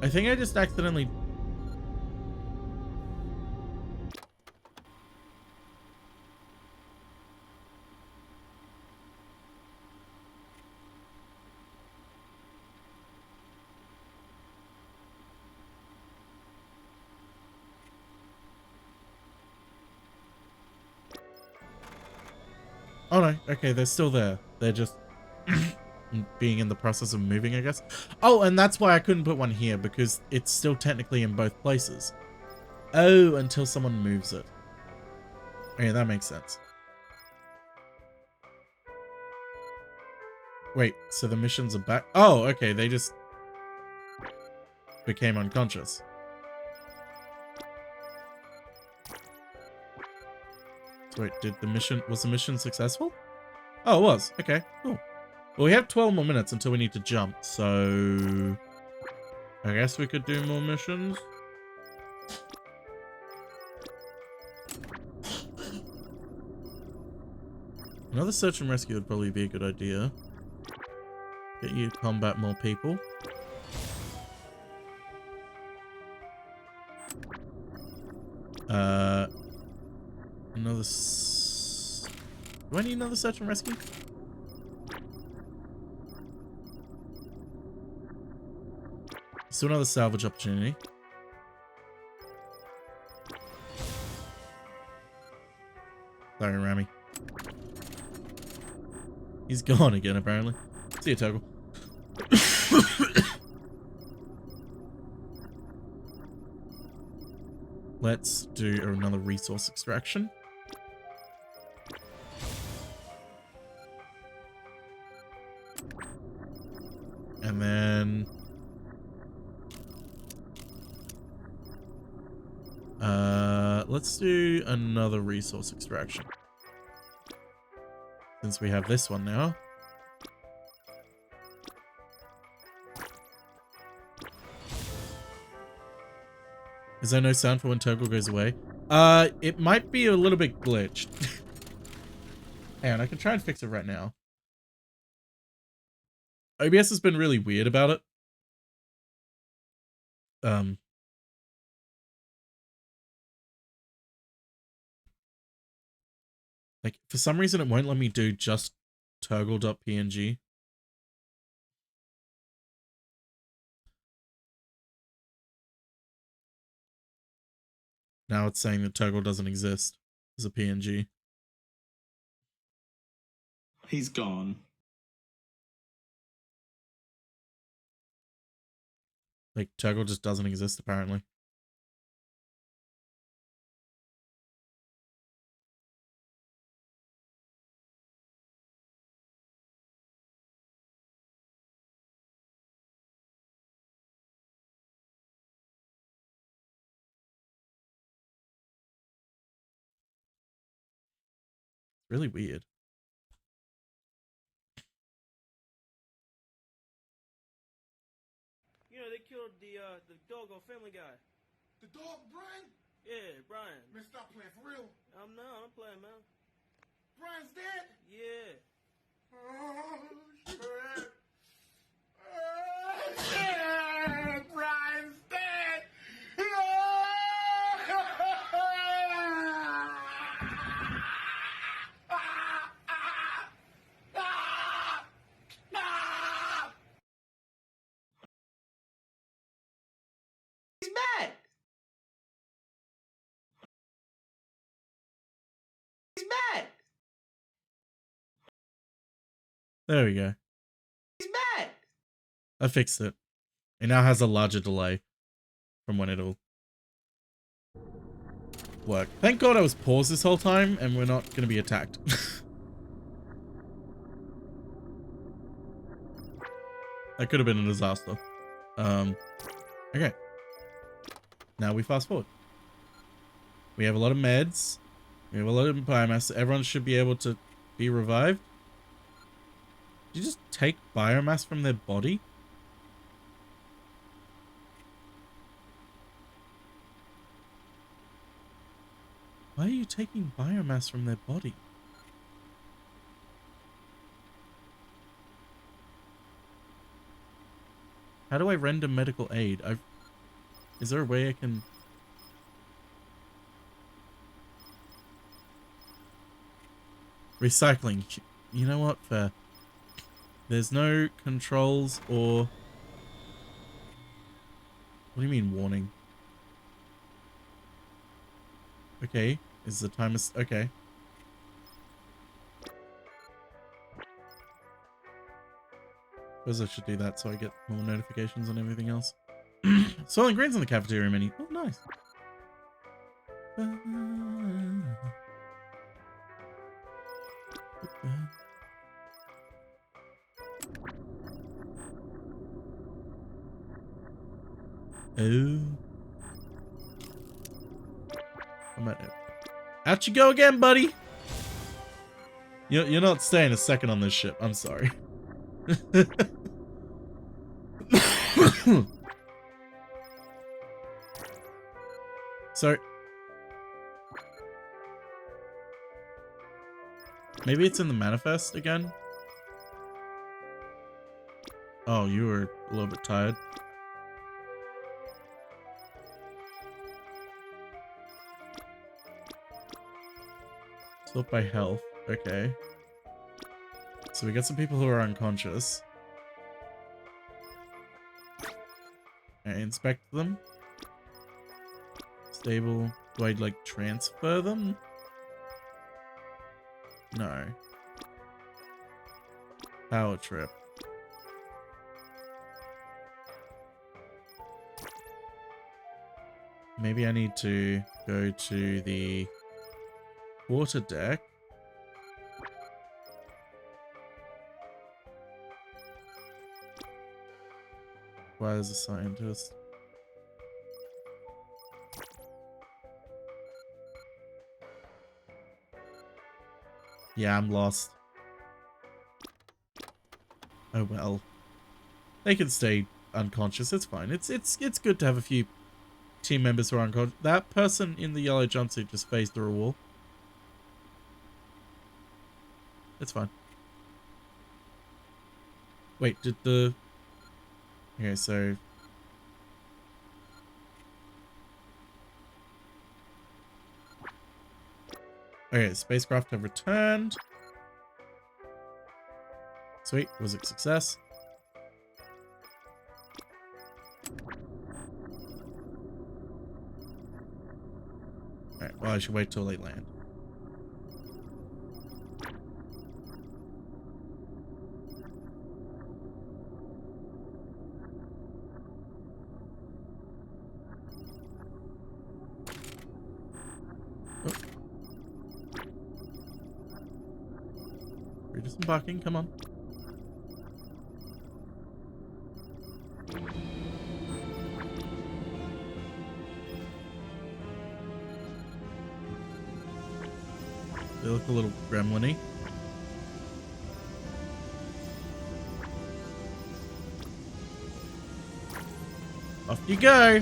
I think I just accidentally... Oh no, okay, they're still there. They're just being in the process of moving, I guess. Oh, and that's why I couldn't put one here, because it's still technically in both places. Oh, until someone moves it. Okay, that makes sense. Wait, so the missions are back? Oh, okay, they just became unconscious. So wait, was the mission successful? Oh, it was. Okay, cool. Well, we have 12 more minutes until we need to jump, so I guess we could do more missions. Another search and rescue would probably be a good idea. Get you to combat more people. Another... Do I need another search and rescue? Still another salvage opportunity. Sorry, Rami. He's gone again, apparently. See you, Toggle. Let's do another resource extraction. And then... let's do another resource extraction. Since we have this one now. Is there no sound for when Toggle goes away? It might be a little bit glitched. And I can try and fix it right now. OBS has been really weird about it. Like, for some reason, it won't let me do just toggle.png. Now it's saying that Toggle doesn't exist as a PNG. He's gone. Like, Toggle just doesn't exist, apparently. Really weird. You know, they killed the dog on Family Guy. The dog, Brian? Yeah, Brian. Man, stop playing for real. I'm playing, man. Brian's dead? Yeah. Oh, shit. Oh, shit. Brian's dead. He's back. He's back. There we go. He's back. I fixed it. It now has a larger delay from when it'll work. Thank God I was paused this whole time and we're not going to be attacked. That could have been a disaster. Okay. Now we fast forward. We have a lot of meds. We have a lot of biomass. Everyone should be able to be revived. Did you just take biomass from their body? Why are you taking biomass from their body? How do I render medical aid? Is there a way I can... Recycling. You know what? Fair. There's no controls or... What do you mean, warning? Okay. Is the timer... Okay. Suppose I should do that so I get more notifications on everything else. Swirling greens in the cafeteria menu. Oh, nice. Oh. I'm at it. Out you go again, buddy. You're not staying a second on this ship. I'm sorry. So maybe it's in the manifest again. Oh, you were a little bit tired. Sort by health. Okay. So we got some people who are unconscious. Okay, inspect them. Stable. Do I, like, transfer them? No. Power trip. Maybe I need to go to the quarter deck. Why is a scientist? Yeah, I'm lost. Oh well. They can stay unconscious, it's fine. It's good to have a few team members who are unconscious. That person in the yellow jumpsuit just phased through a wall. It's fine. Wait, did the... Okay, so... Okay, spacecraft have returned. Sweet, was it a success? Alright, well I should wait till they land. We're disembarking, come on. They look a little gremlin-y. Off you go!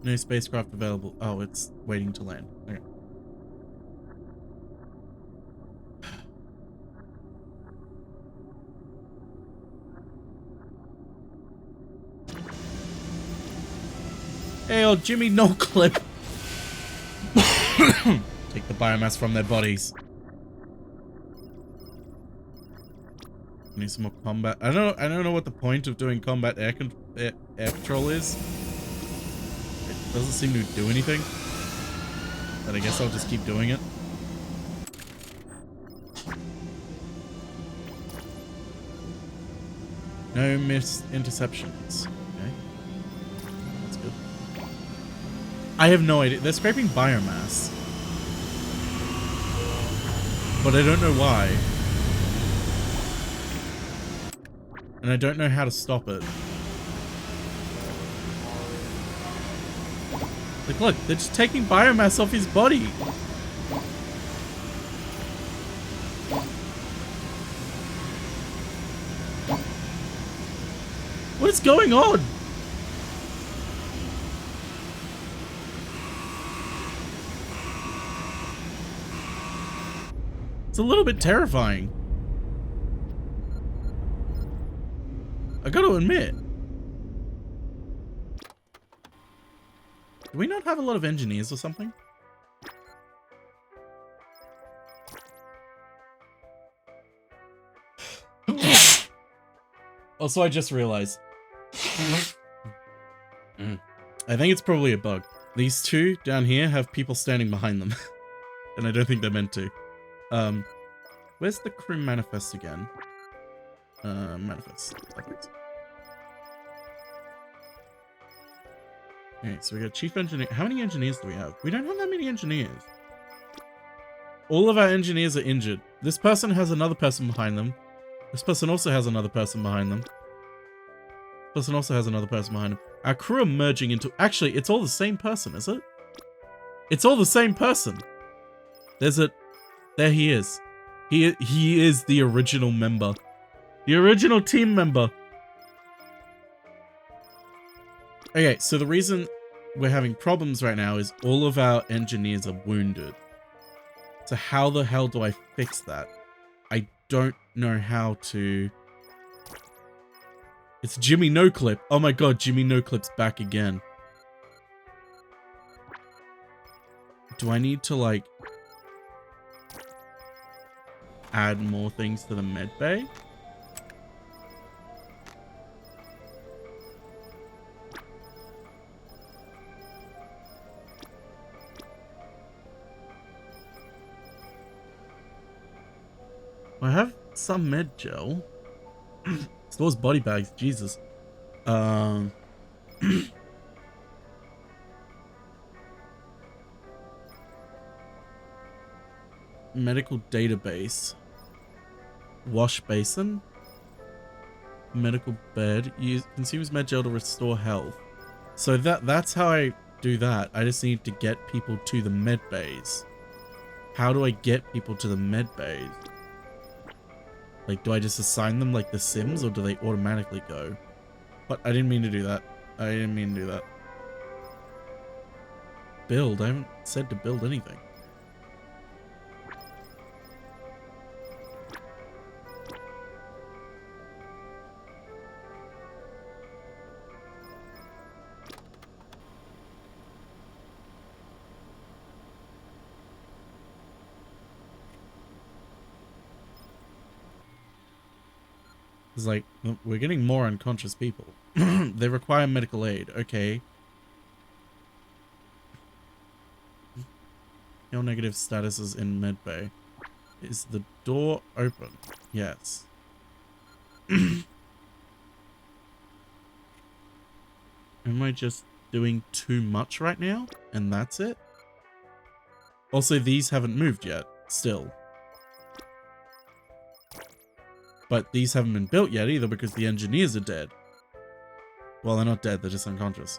No spacecraft available. Oh, it's waiting to land. Okay. Hey, old Jimmy, no clip. Take the biomass from their bodies. Need some more combat. I don't know what the point of doing combat air patrol is. It doesn't seem to do anything. But I guess I'll just keep doing it. No missed interceptions. Okay. That's good. I have no idea. They're scraping biomass. But I don't know why. And I don't know how to stop it. Like, look, they're just taking biomass off his body. What is going on? It's a little bit terrifying. I gotta admit. Do we not have a lot of engineers or something? Also, I just realized. I think it's probably a bug. These two down here have people standing behind them. And I don't think they're meant to. Where's the crew manifest again? Manifest. Perfect. Okay, so we got chief engineer. How many engineers do we have? We don't have that many engineers. All of our engineers are injured. This person has another person behind them. This person also has another person behind them. This person also has another person behind them. Our crew are merging into... Actually, it's all the same person, is it? It's all the same person. There's a... There he is. He is the original member. The original team member. Okay, so the reason we're having problems right now is all of our engineers are wounded. So how the hell do I fix that? I don't know how to... It's Jimmy No Clip. Oh my god, Jimmy No Clip's back again. Do I need to, like, add more things to the med bay? I have some med gel. Stores body bags, Jesus. Medical database. Wash basin. Medical bed. Consumes med gel to restore health. So that's how I do that. I just need to get people to the med bays. How do I get people to the med bays? Like, do I just assign them like The Sims, or do they automatically go? But I didn't mean to do that. I didn't mean to do that. Build? I haven't said to build anything. It's like, we're getting more unconscious people. They require medical aid. Okay. Your negative statuses in medbay. Is the door open? Yes. Am I just doing too much right now? And that's it? Also, these haven't moved yet. Still. But these haven't been built yet either because the engineers are dead. Well, they're not dead, they're just unconscious.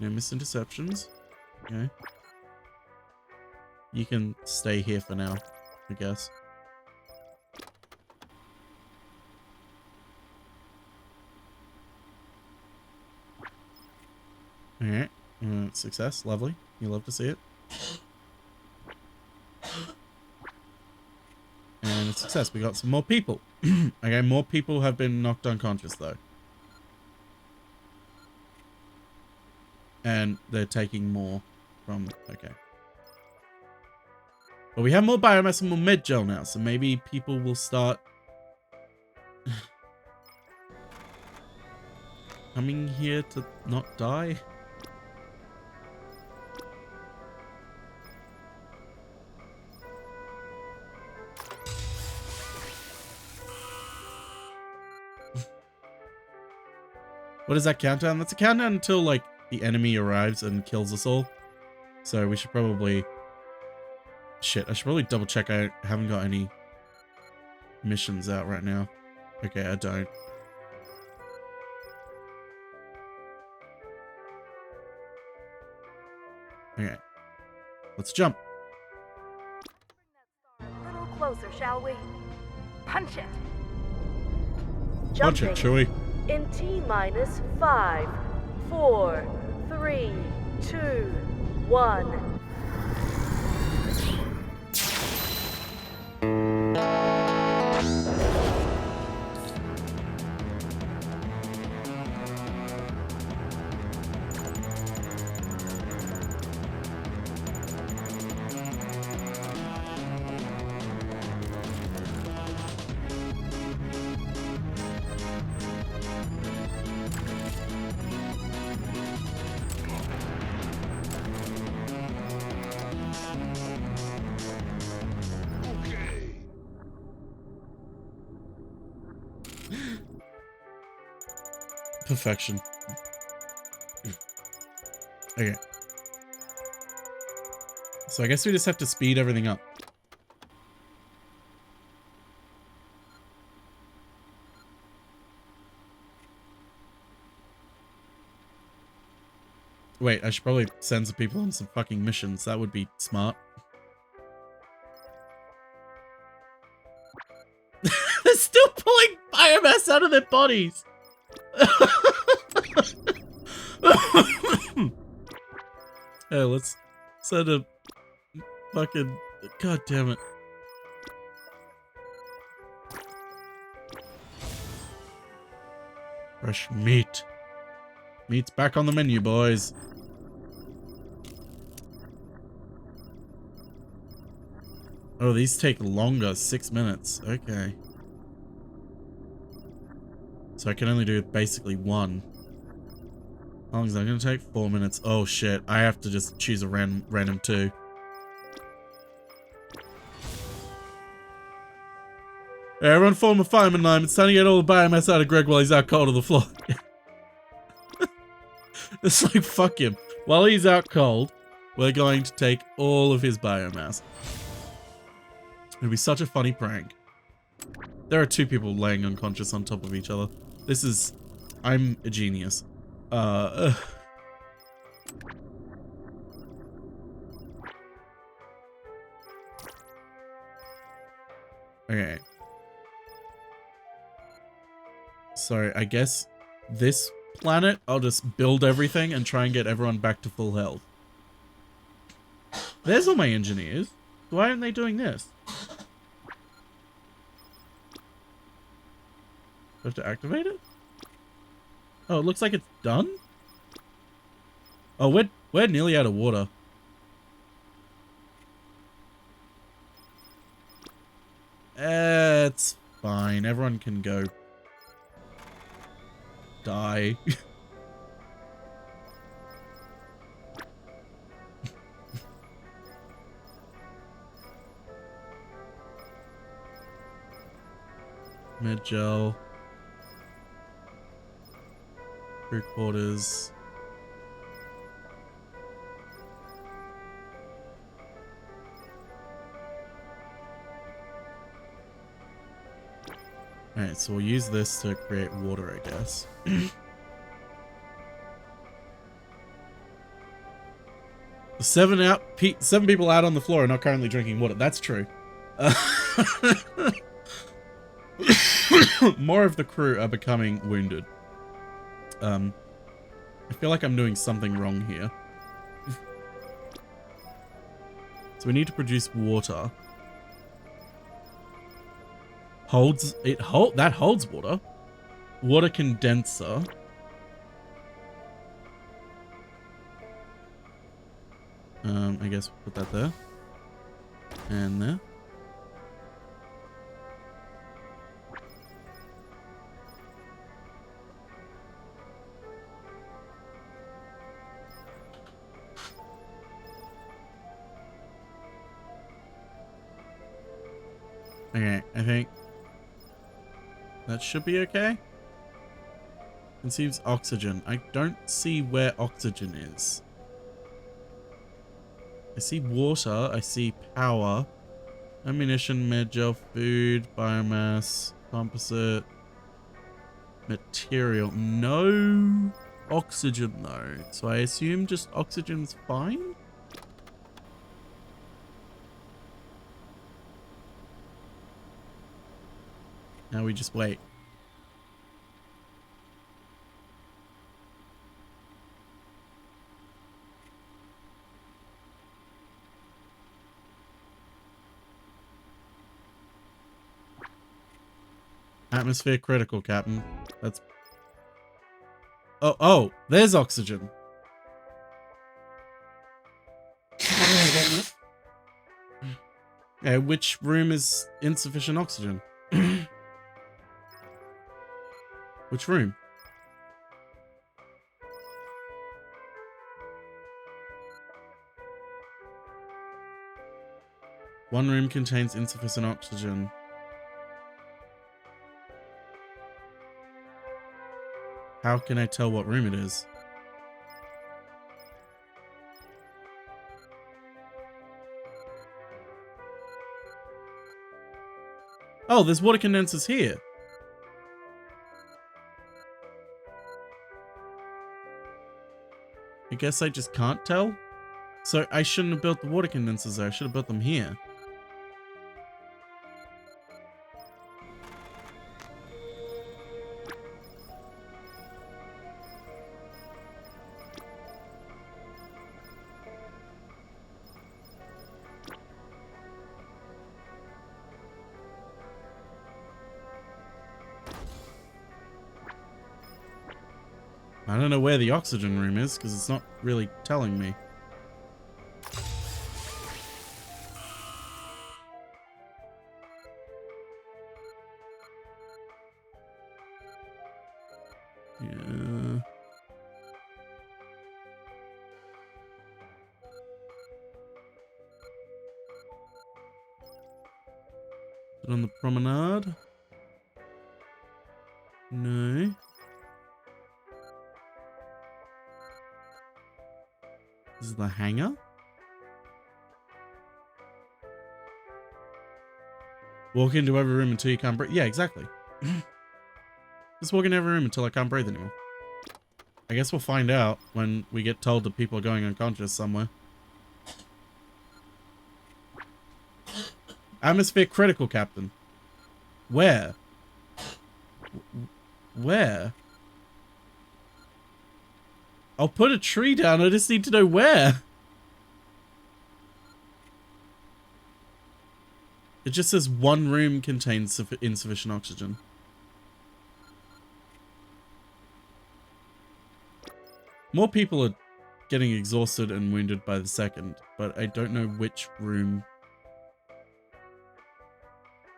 No misinterceptions. Okay. You can stay here for now, I guess. Alright. Success. Lovely. You love to see it. And a success. We got some more people. Okay, more people have been knocked unconscious though. And they're taking more from... Okay. But we have more biomass and more med gel now, so maybe people will start... coming here to not die? What is that countdown? That's a countdown until, like, the enemy arrives and kills us all. So we should probably... Shit, I should probably double check I haven't got any missions out right now. Okay, I don't. Okay. Let's jump. A little closer, shall we? Punch it. Bunch of chewy. In T minus 5, 4, 3, 2, 1. Perfection. Okay. So I guess we just have to speed everything up. Wait, I should probably send some people on some fucking missions. That would be smart. They're still pulling biomass out of their bodies! Hey, let's send a fucking... God damn it. Fresh meat. Meat's back on the menu, boys. Oh, these take longer. 6 minutes. Okay. So I can only do basically one. How long is that going to take? 4 minutes. Oh shit. I have to just choose a random two. Hey, everyone form a fireman line. It's time to get all the biomass out of Greg while he's out cold on the floor. It's like, fuck him. While he's out cold, we're going to take all of his biomass. It'll be such a funny prank. There are two people laying unconscious on top of each other. This is... I'm a genius. Okay. So, I guess this planet, I'll just build everything and try and get everyone back to full health. There's all my engineers. Why aren't they doing this? Do I have to activate it? Oh, it looks like it's done? Oh, we're nearly out of water. It's fine. Everyone can go die. Mid-gel. 3/4. Alright, so we'll use this to create water, I guess. Seven people out on the floor are not currently drinking water. That's true. More of the crew are becoming wounded. I feel like I'm doing something wrong here. So we need to produce water. That holds water. Water condenser. I guess we'll put that there. And there. Okay, I think that should be okay. Conceives oxygen. I don't see where oxygen is. I see water. I see power. Ammunition, med-gel, food, biomass, composite, material. No oxygen though. So I assume just oxygen's fine? Now we just wait. Atmosphere critical, Captain. That's... Oh, there's oxygen. Yeah, which room is insufficient oxygen? Which room? One room contains insufficient oxygen. How can I tell what room it is? Oh, there's water condensers here. I guess I just can't tell. So I shouldn't have built the water condensers there. I should have built them here. I don't know where the oxygen room is because it's not really telling me. Yeah. Is it on the promenade? No. This is the hangar? Walk into every room until you can't breathe. Yeah, exactly. Just walk into every room until I can't breathe anymore. I guess we'll find out when we get told that people are going unconscious somewhere. Atmosphere critical, Captain. Where? Where? I'll put a tree down, I just need to know where. It just says one room contains insufficient oxygen. More people are getting exhausted and wounded by the second, but I don't know which room.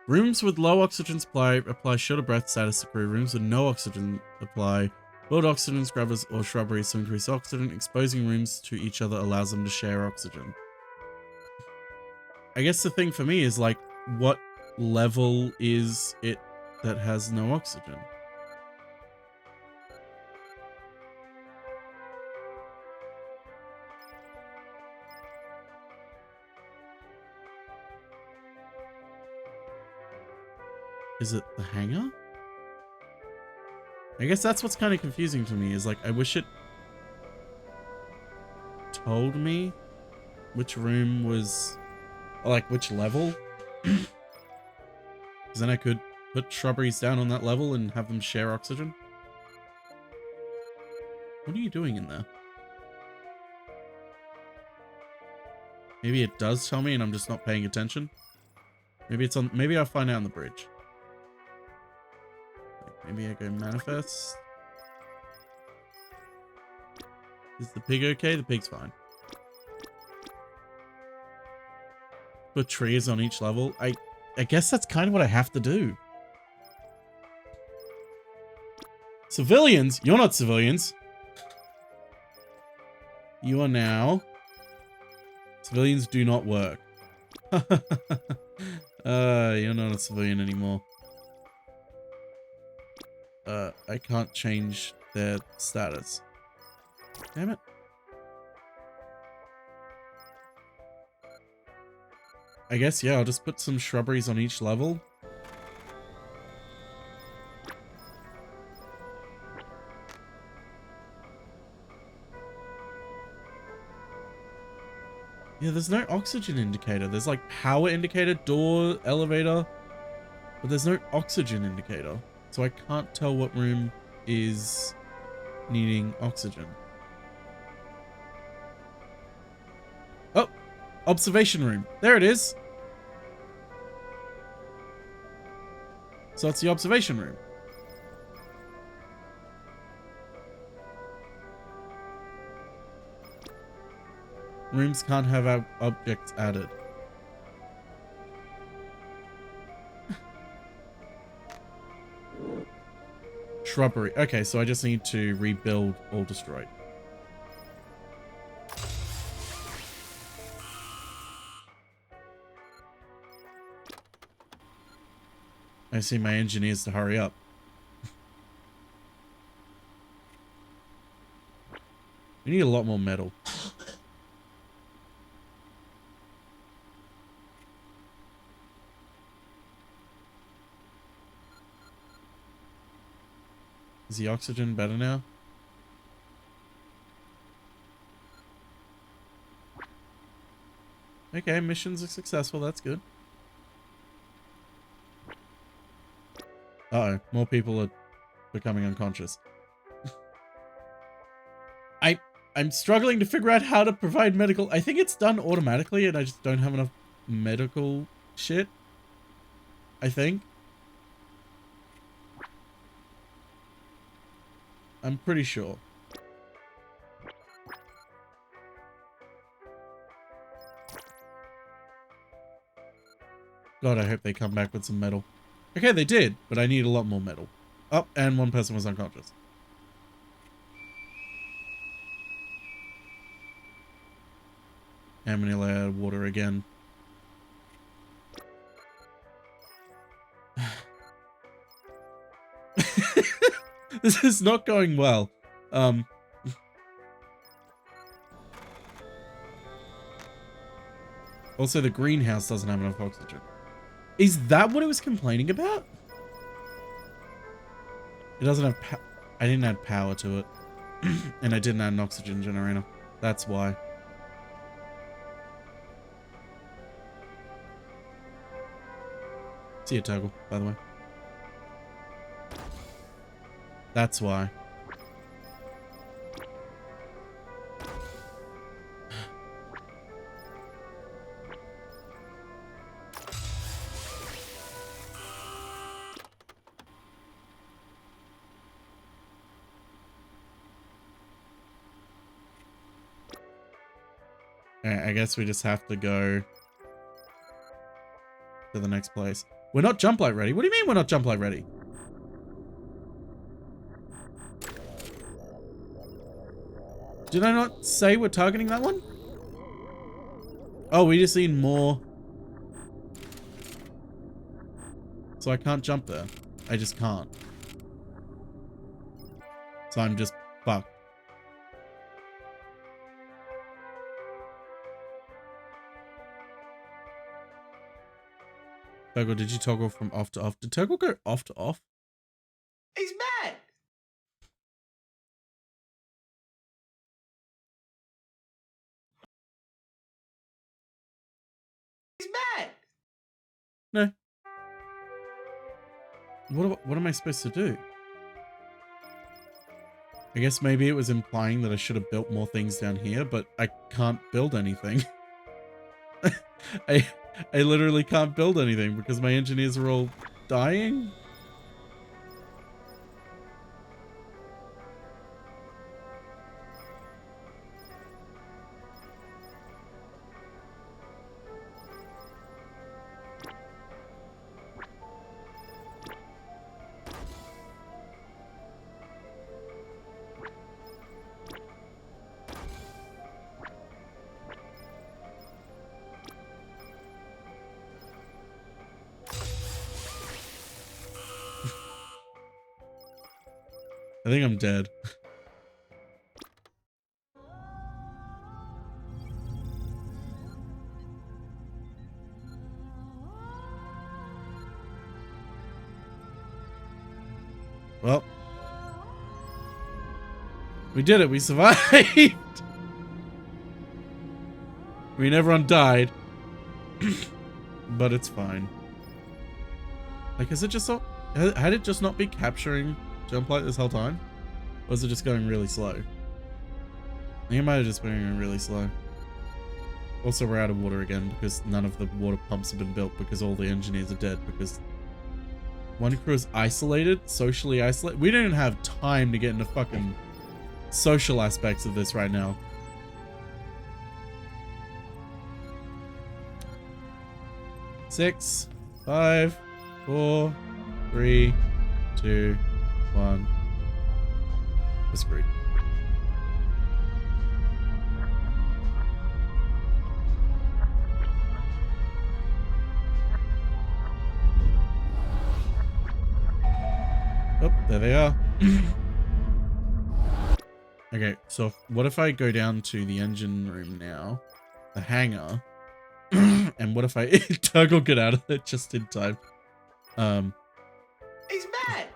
Rooms with low oxygen supply apply shorter breath status to crew. Rooms with no oxygen apply build oxygen scrubbers or shrubberies to increase oxygen. Exposing rooms to each other allows them to share oxygen. I guess the thing for me is like, what level is it that has no oxygen? Is it the hangar? I guess that's what's kind of confusing to me, is like, I wish it told me which room was, or like which level. Because then I could put shrubberies down on that level and have them share oxygen. What are you doing in there? Maybe it does tell me and I'm just not paying attention. Maybe it's on, maybe I'll find out on the bridge. Maybe I go manifest. Is the pig okay? The pig's fine. Put trees on each level. I guess that's kind of what I have to do. Civilians? You're not civilians. You are now. Civilians do not work. You're not a civilian anymore. I can't change their status. Damn it. I guess, yeah, I'll just put some shrubberies on each level. Yeah, there's no oxygen indicator. There's like power indicator, door, elevator, but there's no oxygen indicator. So I can't tell what room is needing oxygen. Oh, observation room. There it is. So it's the observation room. Rooms can't have objects added. Shrubbery. Okay, so I just need to rebuild all destroyed. I see my engineers to hurry up. We need a lot more metal. Is the oxygen better now? Okay, missions are successful. That's good. Uh-oh, more people are becoming unconscious. I'm struggling to figure out how to provide medical. I think it's done automatically and I just don't have enough medical shit. I think. I'm pretty sure. God, I hope they come back with some metal. Okay, they did, but I need a lot more metal. Oh, and one person was unconscious. And vanilla water again. This is not going well. Also, the greenhouse doesn't have enough oxygen. Is that what it was complaining about? It doesn't have I didn't add power to it. And I didn't add an oxygen generator. That's why. See you, Toggle, by the way. That's why. I guess we just have to go to the next place. We're not Jumplight ready. What do you mean we're not Jumplight ready? Did I not say we're targeting that one? Oh, we just need more. So I can't jump there. I just can't. So I'm just fucked. Toggle, did you toggle from off to off? Did Toggle go off to off? He's mad. He's mad. No. What am I supposed to do? I guess maybe it was implying that I should have built more things down here, but I can't build anything. I literally can't build anything because my engineers are all dying. I think I'm dead. Well, we did it. We survived. I mean, everyone died, but it's fine. Like, is it just so? Had it just not been capturing Jumplight this whole time? Or was it just going really slow? I think it might have just been going really slow. Also, we're out of water again because none of the water pumps have been built because all the engineers are dead because One crew is isolated, socially isolated. We don't have time to get into fucking social aspects of this right now. Six, 5, 4, 3, 2, 1. We're screwed. Oh, there they are. Okay, so what if I go down to the engine room now? The hangar. And what if I... Doug will get out of it just in time. He's mad.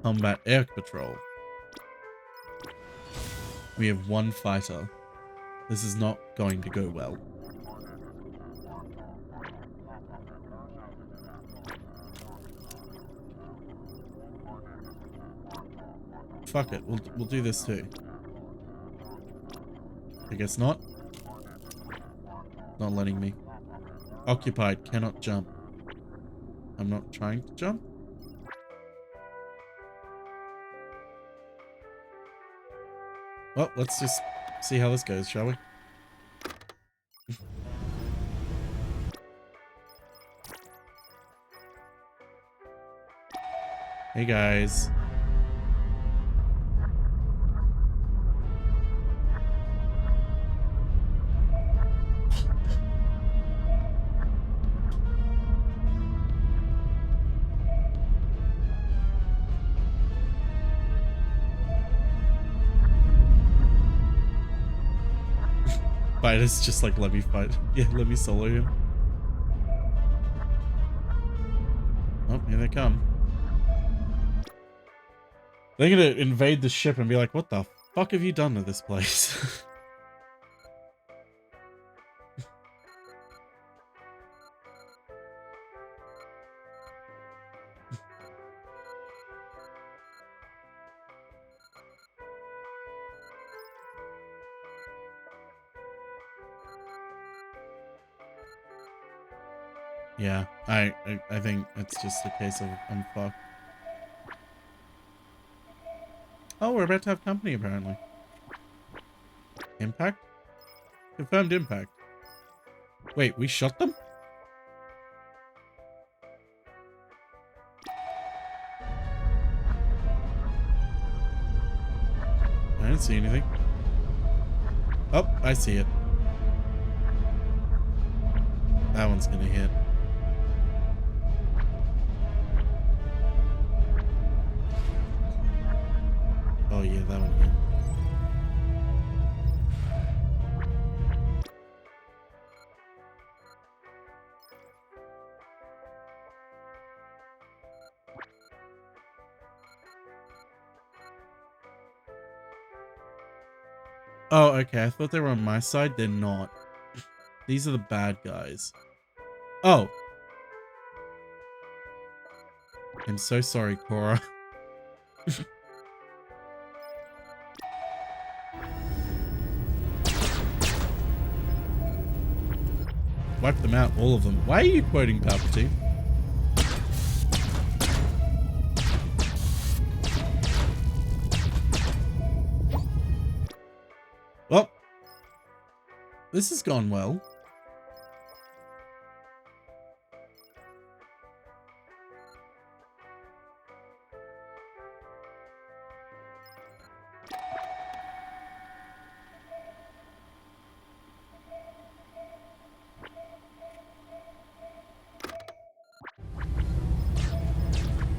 Combat air patrol. We have 1 fighter. This is not going to go well. Fuck it, we'll do this too. I guess not. Not letting me. Occupied, cannot jump. I'm not trying to jump. Well, let's just see how this goes, shall we? Hey guys. Fighters just like, let me fight. Yeah, let me solo him. Oh, here they come. They're gonna invade the ship and be like, what the fuck have you done to this place? Yeah, I think it's just a case of I'm fucked. Oh, we're about to have company apparently. Impact? Confirmed impact. Wait, we shot them? I didn't see anything. Oh, I see it. That one's gonna hit. Oh yeah, that one hit. Oh, okay. I thought they were on my side. They're not. These are the bad guys. Oh. I'm so sorry, Cora. Wipe them out, all of them. Why are you quoting Palpatine? Well, this has gone well.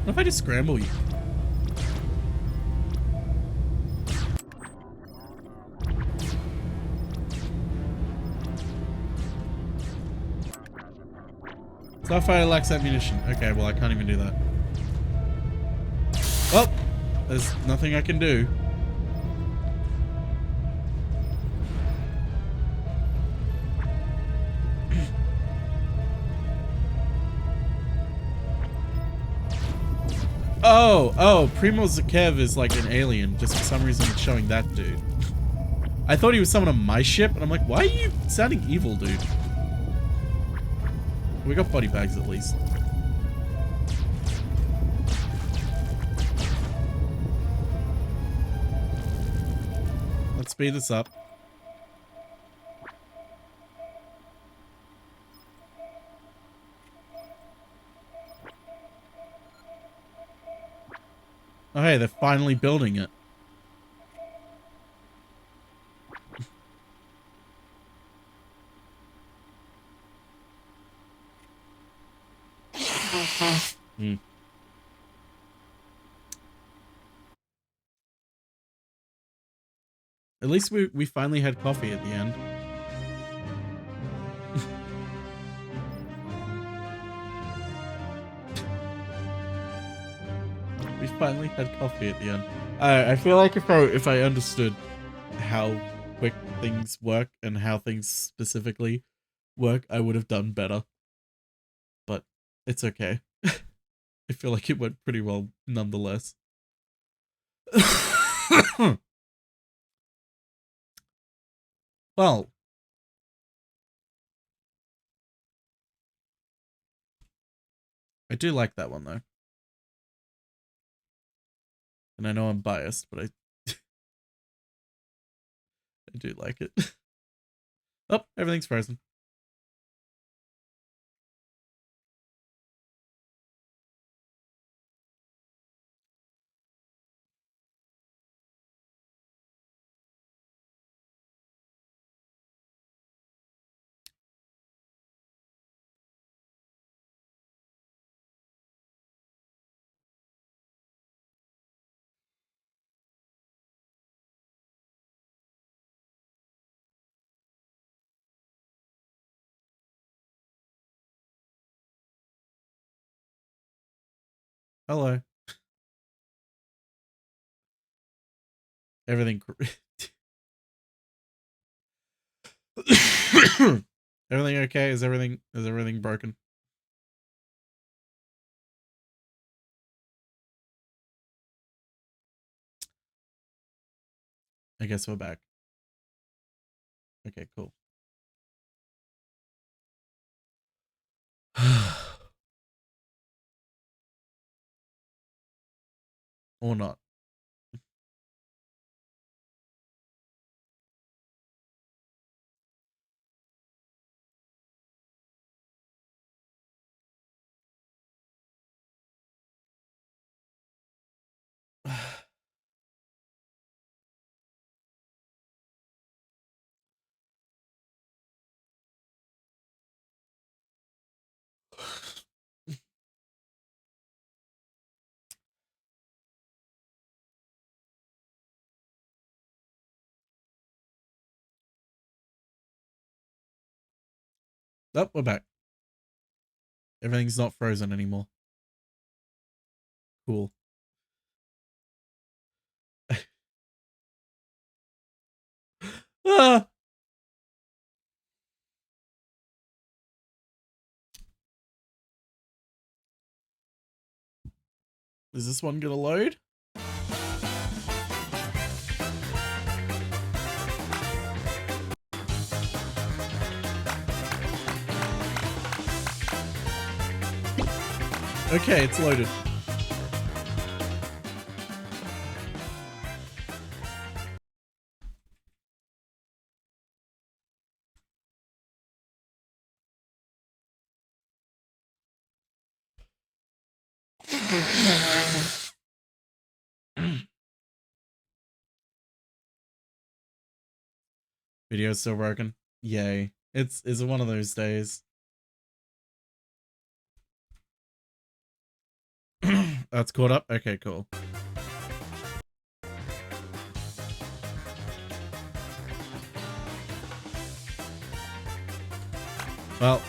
What if I just scramble you? Starfighter lacks ammunition. Okay, well I can't even do that. Well, there's nothing I can do. Oh, Primo Zakev is like an alien. Just for some reason it's showing that dude. I thought he was someone on my ship, and I'm like, why are you sounding evil, dude? We got 40 bags at least. Let's speed this up. Oh, hey, they're finally building it. At least we finally had coffee at the end. We finally had coffee at the end. I feel like if I understood how quick things work and how things specifically work, I would have done better. But it's okay. I feel like it went pretty well nonetheless. Well, I do like that one though. And I know I'm biased, but I do like it. Oh, everything's frozen. Hello. Everything. Everything okay? Is everything broken? I guess we're back. Okay, cool. Or not. Oh, we're back. Everything's not frozen anymore. Cool. Ah! Is this one gonna load? Okay, it's loaded. Video's still broken. Yay. It's one of those days. That's caught up? Okay, cool. Well.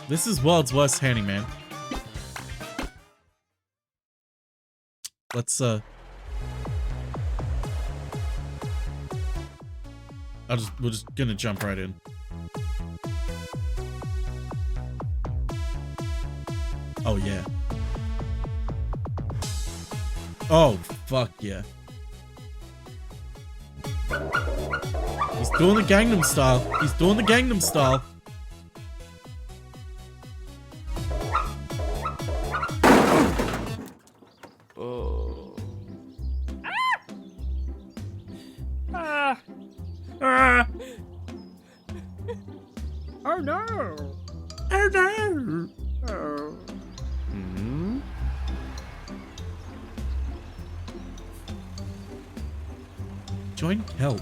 This is world's worst handyman. Let's we're just gonna jump right in. Oh yeah. Oh fuck yeah. He's doing the Gangnam style. He's doing the Gangnam style. Oh. Oh no! Oh no! Oh. Join help.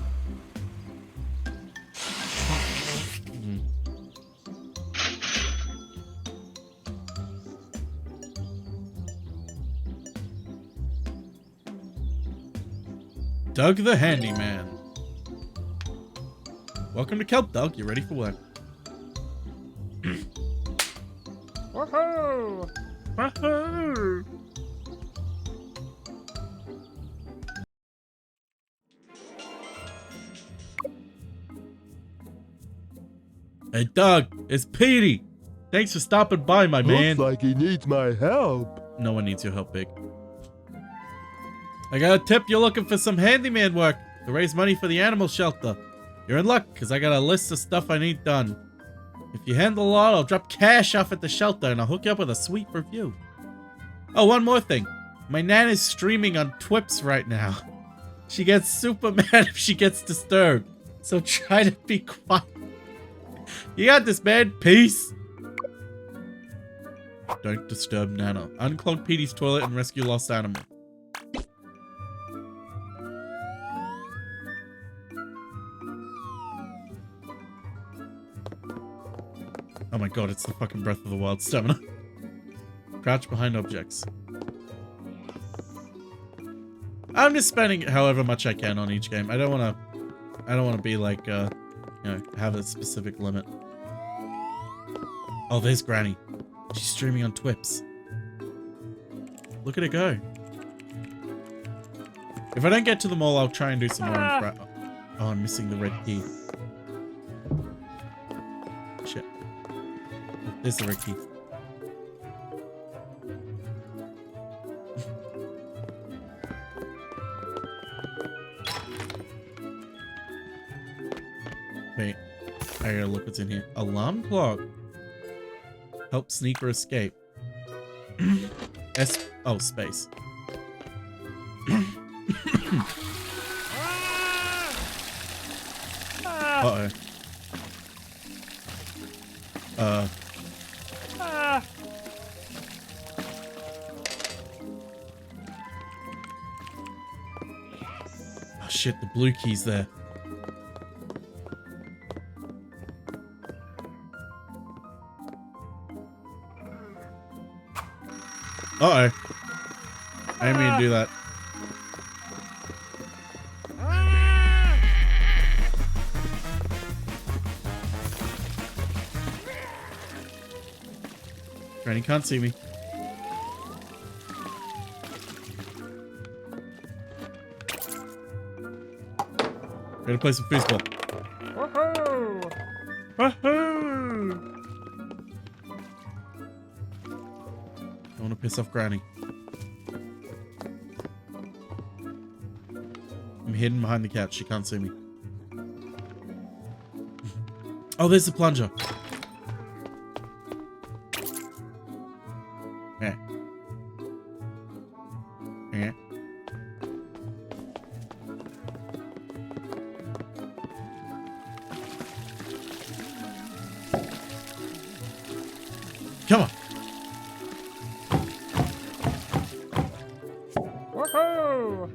Doug the Handyman. Welcome to Kelp, Doug. You ready for work? Woohoo! Woohoo! Hey, Doug, it's Petey. Thanks for stopping by, my man. Looks like he needs my help. No one needs your help, Big. I got a tip. You're looking for some handyman work to raise money for the animal shelter. You're in luck, because I got a list of stuff I need done. If you handle a lot, I'll drop cash off at the shelter, and I'll hook you up with a sweet review. Oh, one more thing. My Nan is streaming on Twips right now. She gets super mad if she gets disturbed, so try to be quiet. You got this, man. Peace. Don't disturb Nana. Unclog Petey's toilet and rescue lost animal. Oh my god, it's the fucking Breath of the Wild stamina. Crouch behind objects. I'm just spending however much I can on each game. I don't wanna be like you know, have a specific limit. Oh, there's Granny. She's streaming on Twips. Look at her go. If I don't get to them all, I'll try and do some more. Oh, I'm missing the red key. Shit. There's the red key. Wait. I gotta look what's in here. Alarm clock. Help sneaker escape. Oh, space. Uh-oh. Oh shit, the blue key's there. Uh-oh. I didn't mean to do that. Granny can't see me. Gotta play some foosball. Woohoo! Woohoo! I want to piss off Granny. I'm hidden behind the couch. She can't see me. Oh, there's the plunger. Yeah. Yeah. Come on. Woohoo!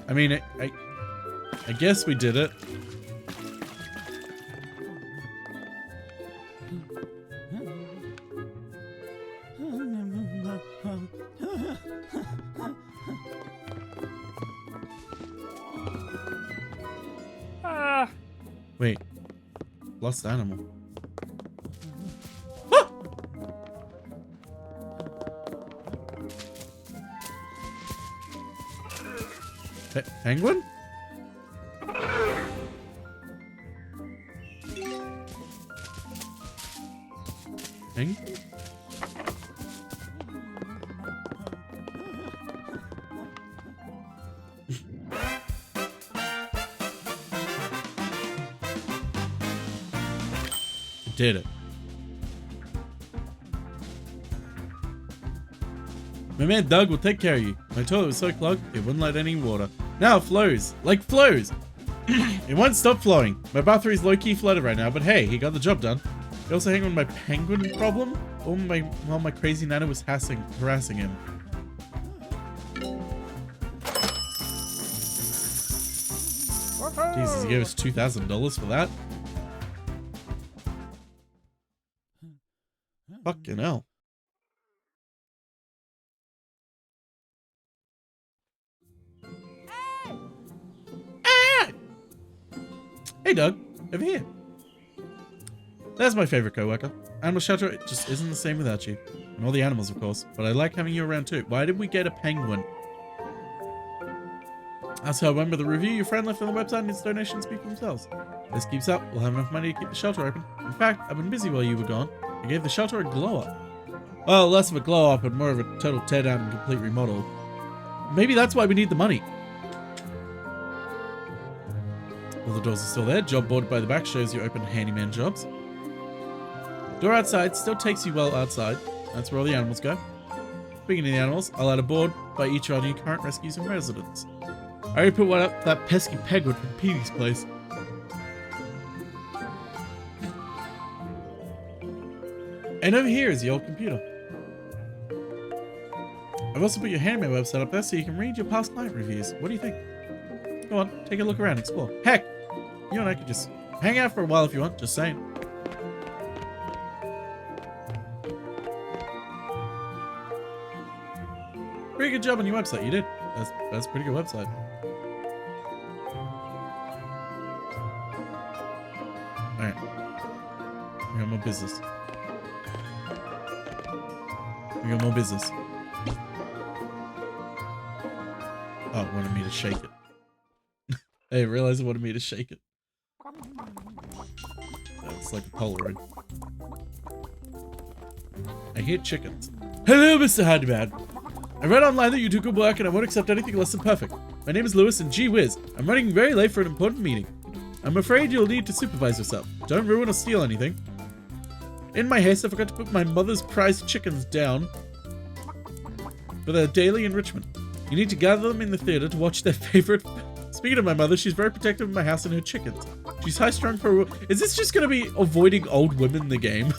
I mean, I guess we did it. Wait. Lost animal. Ah! Penguin? Penguin? did it. My man Doug will take care of you. My toilet was so clogged, it wouldn't let any water. Now it flows. Like flows. It won't stop flowing. My bathroom is low-key flooded right now, but hey, he got the job done. He also hang on my penguin problem while my crazy nana was harassing him. Jesus, he gave us $2,000 for that. Fucking hell. Hey Doug, over here. That's my favorite coworker. Animal shelter just isn't the same without you. And all the animals, of course. But I like having you around too. Why did we get a penguin? Also, remember the review your friend left on the website and his donations speak for themselves. If this keeps up, we'll have enough money to keep the shelter open. In fact, I've been busy while you were gone. I gave the shelter a glow up. Well, less of a glow up and more of a total tear down and complete remodel. Maybe that's why we need the money. All the doors are still there. Job board by the back shows you open handyman jobs. Door outside still takes you well outside. That's where all the animals go. Speaking of the animals, I'll add a board by each of our new current rescues and residents. I already put one up that pesky penguin from Petey's place. And over here is the old computer. I've also put your handyman website up there so you can read your past client reviews. What do you think? Go on, take a look around, explore. Heck, you and I could just hang out for a while if you want, just saying. Pretty good job on your website, you did. That's a pretty good website. Alright. We got more business. We got more business. Oh, it wanted me to shake it. I didn't realize it wanted me to shake it. It's like a Polaroid. I hear chickens. Hello, Mr. Handyman. I read online that you do good work and I won't accept anything less than perfect. My name is Lewis and gee whiz, I'm running very late for an important meeting. I'm afraid you'll need to supervise yourself. Don't ruin or steal anything. In my haste, I forgot to put my mother's prized chickens down for their daily enrichment. You need to gather them in the theater to watch their favorite. Speaking of my mother, she's very protective of my house and her chickens. She's high-strung for. Is this just gonna be avoiding old women in the game?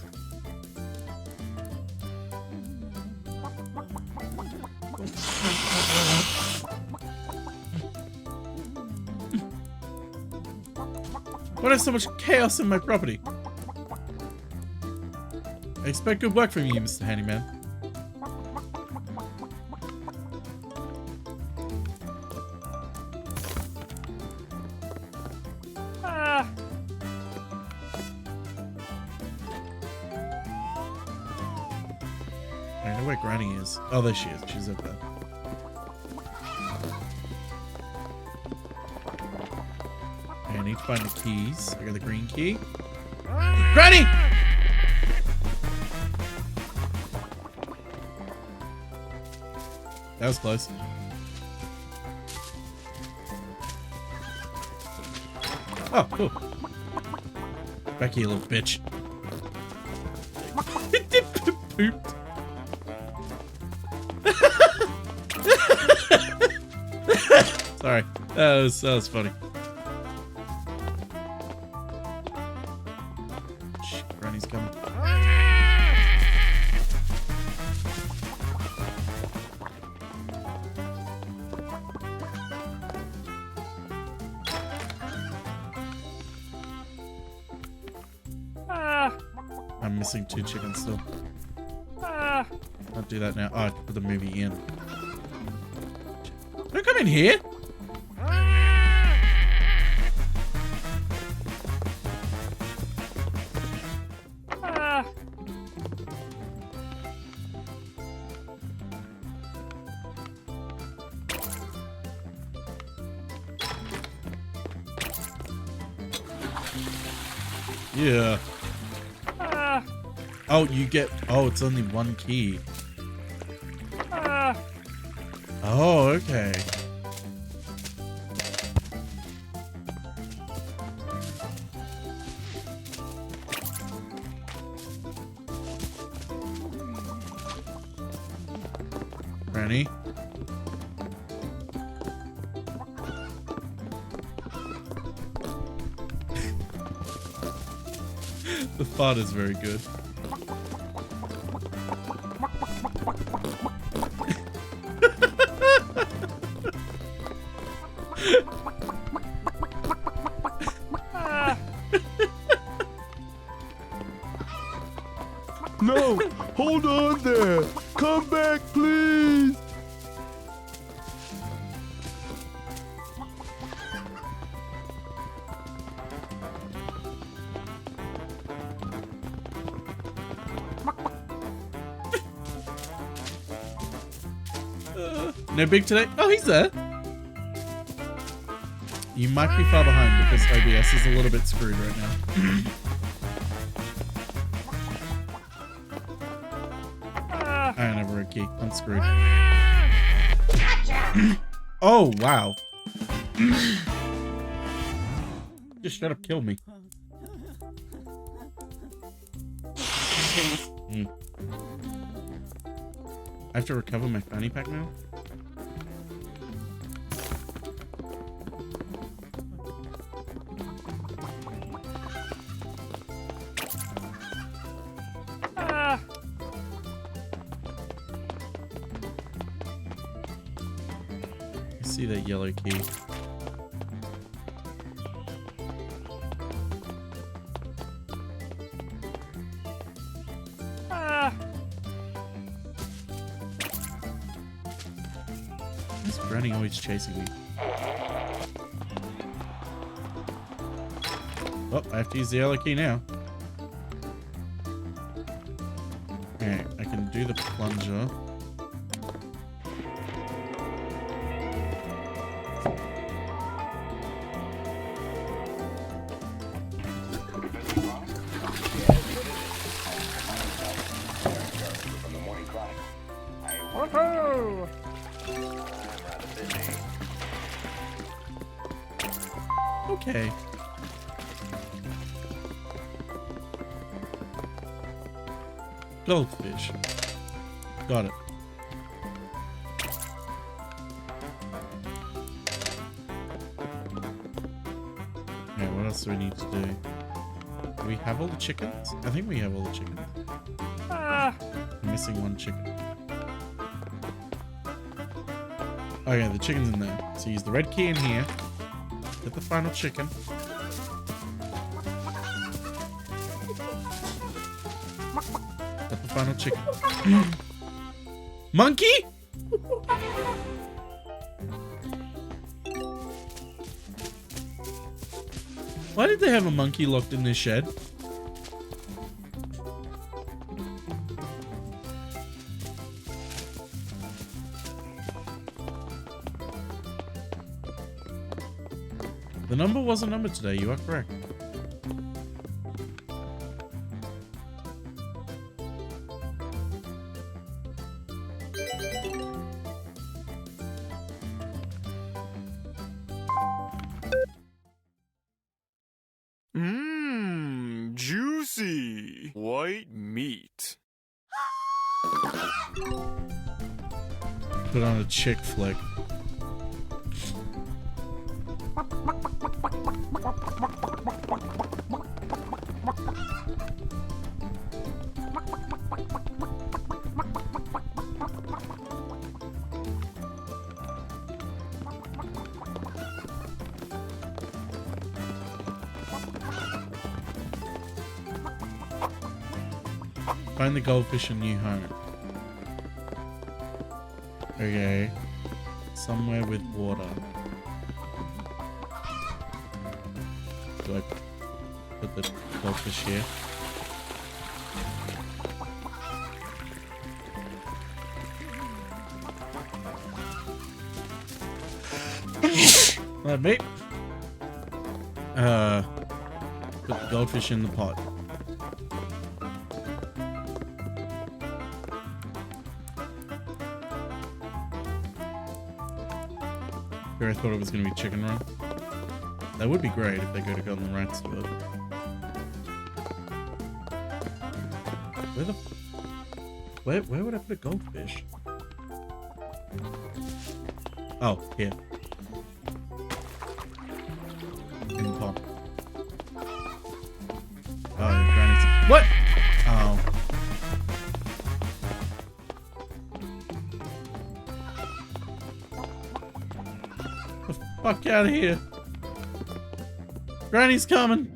Why there's so much chaos in my property? I expect good work from you, Mr. Handyman. I know where Granny is. Oh, there she is. She's up there. I need to find the keys. I got the green key. Granny! That was close. Oh, cool. Back here, little bitch. Pooped. Sorry. That was funny. Shh, Granny's coming. I'm missing 2 chickens still. I'll do that now. Oh, I put the movie in. Don't come in here! Yeah. Oh, you get. Oh, it's only 1 key. Oh, okay. Granny. The fart is very good. No, hold on there. Come back, please. No big today? Oh, he's there. You might be far behind because OBS is a little bit screwed right now. I don't have a red key. I'm screwed. Oh, wow. Just straight up killed me. I have to recover my fanny pack now? I see that yellow key. This Granny always chasing me. Oh, I have to use the yellow key now. Okay, I can do the plunger. Woohoo! Okay. Goldfish. Got it. Okay, what else do we need to do? Do we have all the chickens? I think we have all the chickens. I'm missing one chicken. Oh yeah, the chicken's in there. So use the red key in here. Get the final chicken. Get the final chicken. Monkey? Why did they have a monkey locked in this shed? The number was a number today, you are correct. Mmm, juicy white meat. Put on a chick flick. Find the goldfish a new home. Okay. Somewhere with water. Do I put the goldfish here? Alright, mate. Put the goldfish in the pot. I thought it was going to be chicken run. That would be great if they go to Golden Rats with it. Where would I put a goldfish? Oh, here. In the pond. Oh, Granny's. What? Oh. The fuck out of here. Granny's coming.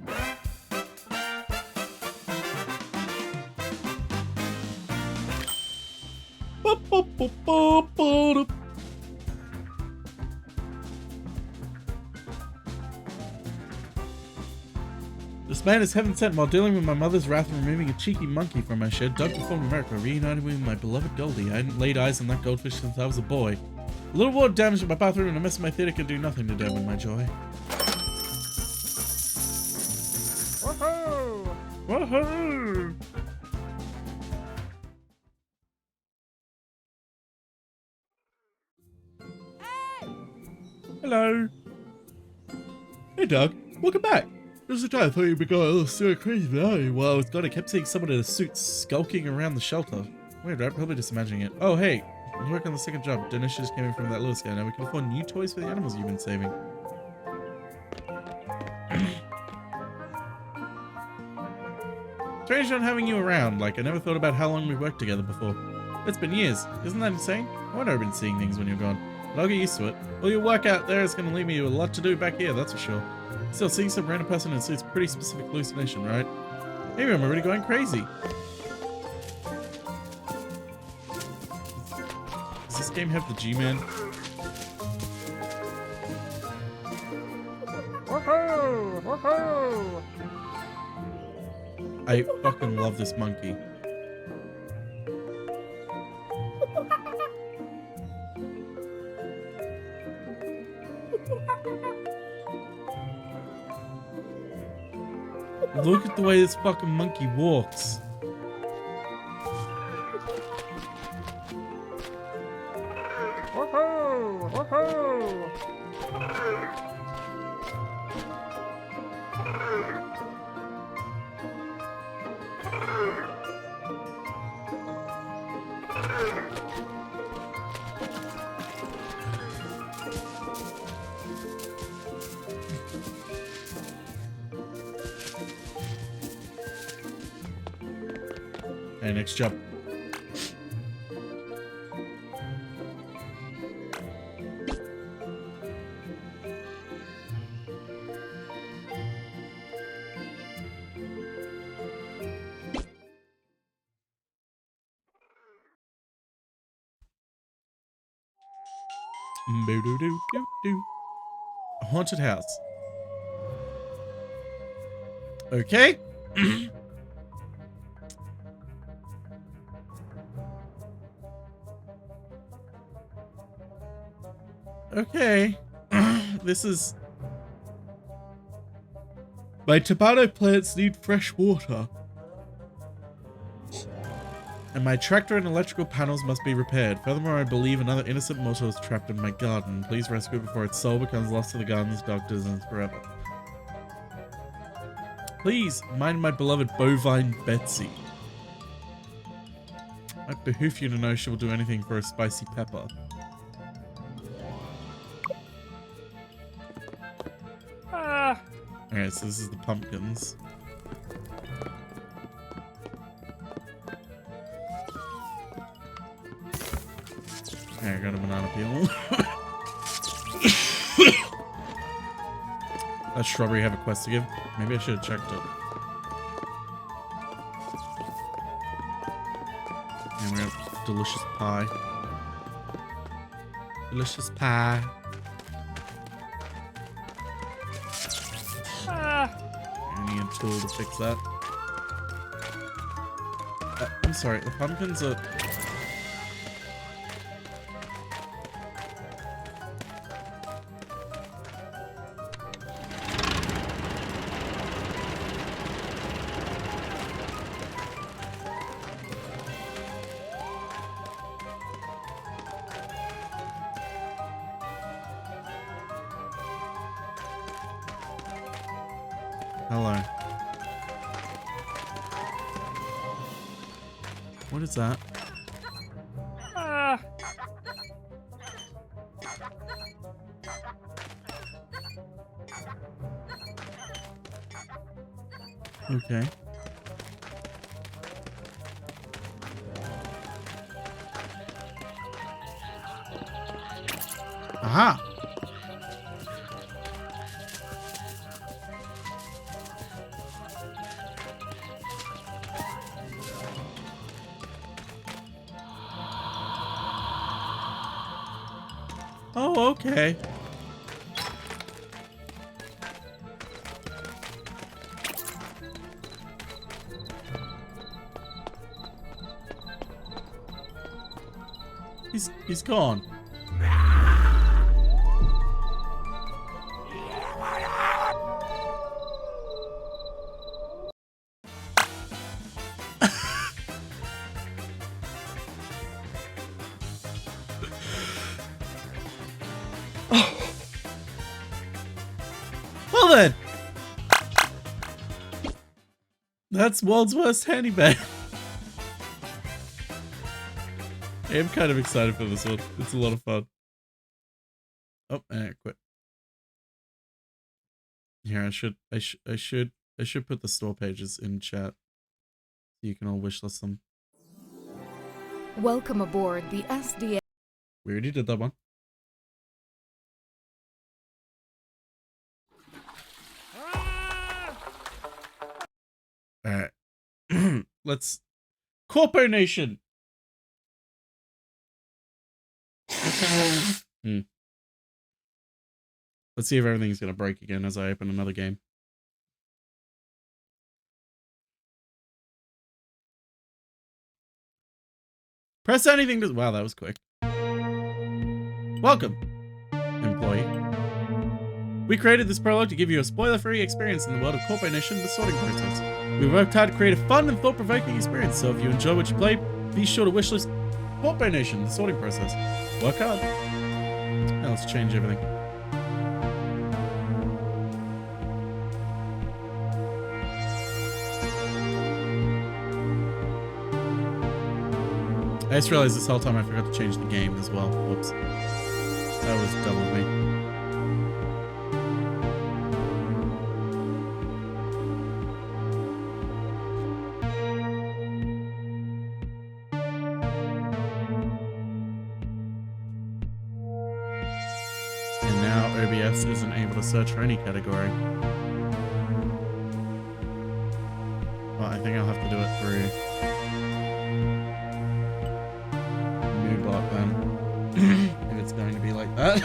This man is heaven sent. While dealing with my mother's wrath and removing a cheeky monkey from my shed, Doug performed America, reunited with my beloved Goldie. I hadn't laid eyes on that goldfish since I was a boy. A little water damage in my bathroom and a mess in my theater could do nothing to dampen my joy. Woohoo! Woohoo! Hello. Hey, Doug. Welcome back. Just the time I thought you'd be going a little stir crazy, but while I was gone, I kept seeing someone in a suit skulking around the shelter. Weird, right? Probably just imagining it. Oh, hey. I'm working on the second job. Dennis just came in from that Lewis guy. Now we can afford new toys for the animals you've been saving. Strange not having you around. Like, I never thought about how long we've worked together before. It's been years. Isn't that insane? I wonder I've been seeing things when you're gone. But I'll get used to it. All your work out there is going to leave me with a lot to do back here, that's for sure. Still, seeing some random person in a suit's a pretty specific hallucination, right? Maybe I'm already going crazy. Does this game have the G-Man? Woohoo! Woohoo! I fucking love this monkey. Look at the way this fucking monkey walks. Woohoo! Woohoo! Okay, next job. Boo-doo-doo-doo-doo. A haunted house. Okay. Okay. This is... My tomato plants need fresh water. And my tractor and electrical panels must be repaired. Furthermore, I believe another innocent mortal is trapped in my garden. Please rescue it before its soul becomes lost to the garden's doctors and forever. Please, mind my beloved bovine Betsy. Might behoove you to know she will do anything for a spicy pepper. Alright, so this is the pumpkins. Okay, I got a banana peel. Does Strawberry have a quest to give? Maybe I should have checked it. And we have delicious pie. Delicious pie. I need a tool to fix that. I'm sorry, the pumpkins are... Hello. What is that? Okay. Aha! Oh, okay. He's gone. Well then, that's world's worst handyman. I am kind of excited for this one. It's a lot of fun. Oh, and I quit. Here, I should put the store pages in chat so you can all wishlist them. Welcome aboard the SDA. We already did that one. Alright. Let's... CorpoNation! Let's see if everything's gonna break again as I open another game. Press anything to... Wow, that was quick. Welcome, employee. We created this prologue to give you a spoiler-free experience in the world of CorpoNation, the sorting process. We worked hard to create a fun and thought-provoking experience, so if you enjoy what you play, be sure to wishlist CorpoNation, the sorting process. Work hard. Now let's change everything. I just realized this whole time I forgot to change the game as well. Whoops. That was dumb of me. And now OBS isn't able to search for any category. Well, I think I'll have to do it through Moodbot then. If it's going to be like that.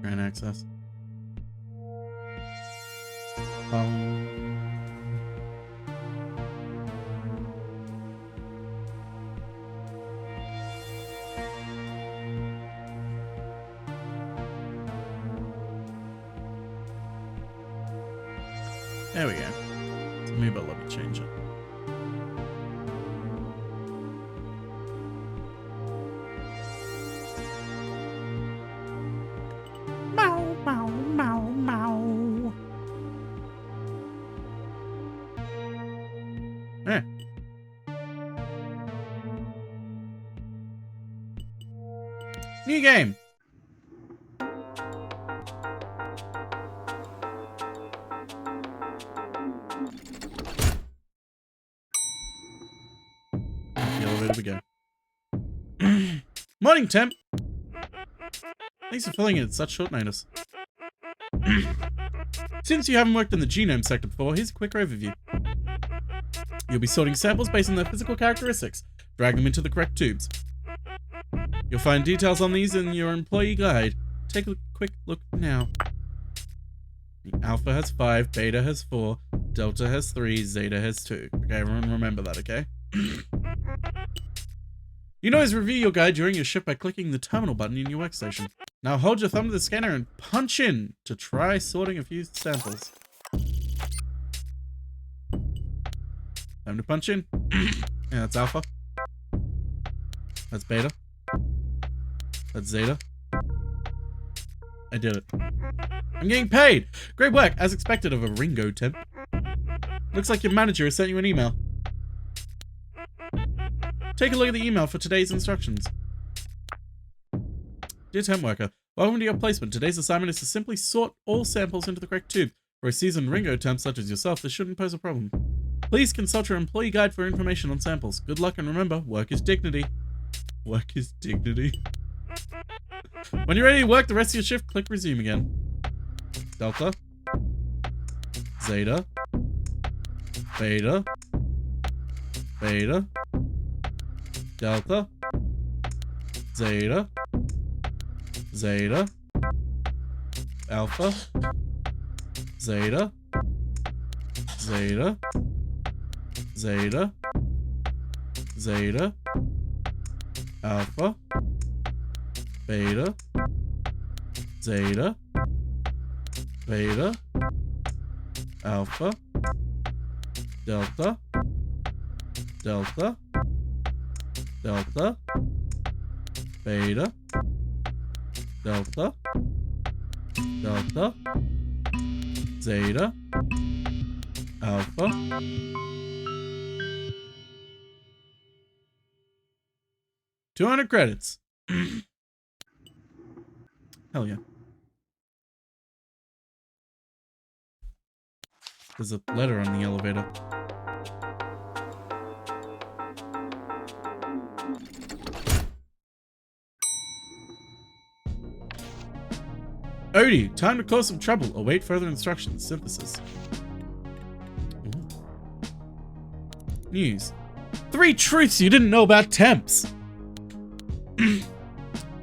Grant access. There we go. So maybe let me change it. Meow, meow, meow, meow. Eh. New game. The elevator we go. Morning, Temp. Thanks for filling in at such short notice. Since you haven't worked in the genome sector before, here's a quick overview. You'll be sorting samples based on their physical characteristics. Drag them into the correct tubes. You'll find details on these in your employee guide. Take a quick look now. Alpha has 5, Beta has 4, Delta has 3, Zeta has 2. Okay, everyone remember that, okay? You can always review your guide during your shift by clicking the terminal button in your workstation. Now hold your thumb to the scanner and punch in to try sorting a few samples. Time to punch in. Yeah, that's Alpha. That's Beta. That's Zeta. I did it. I'm getting paid! Great work, as expected of a Ringo temp. Looks like your manager has sent you an email. Take a look at the email for today's instructions. Dear temp worker, welcome to your placement. Today's assignment is to simply sort all samples into the correct tube. For a seasoned Ringo temp such as yourself, this shouldn't pose a problem. Please consult your employee guide for information on samples. Good luck and remember, work is dignity. Work is dignity. When you're ready to work the rest of your shift, click resume again. Delta. Zeta. Beta. Beta. Delta. Zeta. Zeta. Alpha. Zeta. Zeta. Zeta. Zeta. Alpha. Beta. Zeta. Beta. Alpha. Delta. Delta. Delta. Beta. Delta. Delta. Zeta. Alpha. $200 credits. Hell yeah. There's a letter on the elevator. Odie, time to cause some trouble. Await further instructions. Synthesis. Ooh. News. 3 truths you didn't know about temps.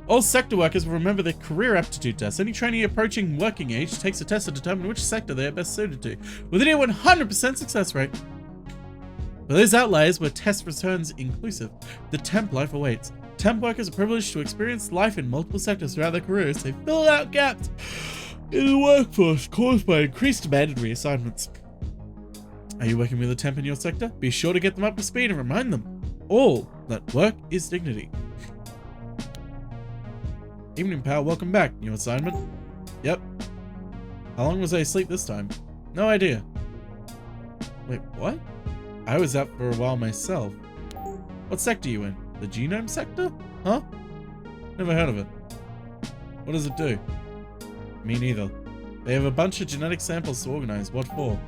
All sector workers will remember their career aptitude test. Any trainee approaching working age takes a test to determine which sector they are best suited to, with a near 100% success rate. For those outliers where test returns inclusive, the temp life awaits. Temp workers are privileged to experience life in multiple sectors throughout their careers. They fill out gaps in the workforce caused by increased demand and reassignments. Are you working with a temp in your sector? Be sure to get them up to speed and remind them all that work is dignity. Evening, pal. Welcome back. New assignment? Yep. How long was I asleep this time? No idea. Wait, what? I was out for a while myself. What sector are you in? The genome sector? Huh? Never heard of it. What does it do? Me neither. They have a bunch of genetic samples to organize. What for?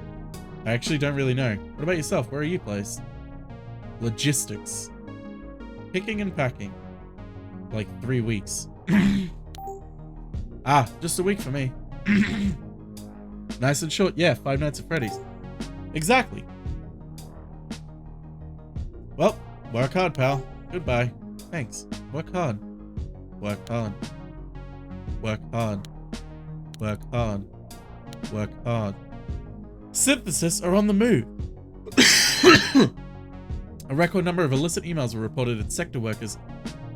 I actually don't really know. What about yourself? Where are you placed? Logistics. Picking and packing. Like 3 weeks. Ah, just a week for me. Nice and short. Yeah, 5 Nights at Freddy's. Exactly. Well, work hard, pal. Goodbye. Thanks. Work hard. Work hard. Work hard. Work hard. Work hard. Synthesis are on the move. A record number of illicit emails were reported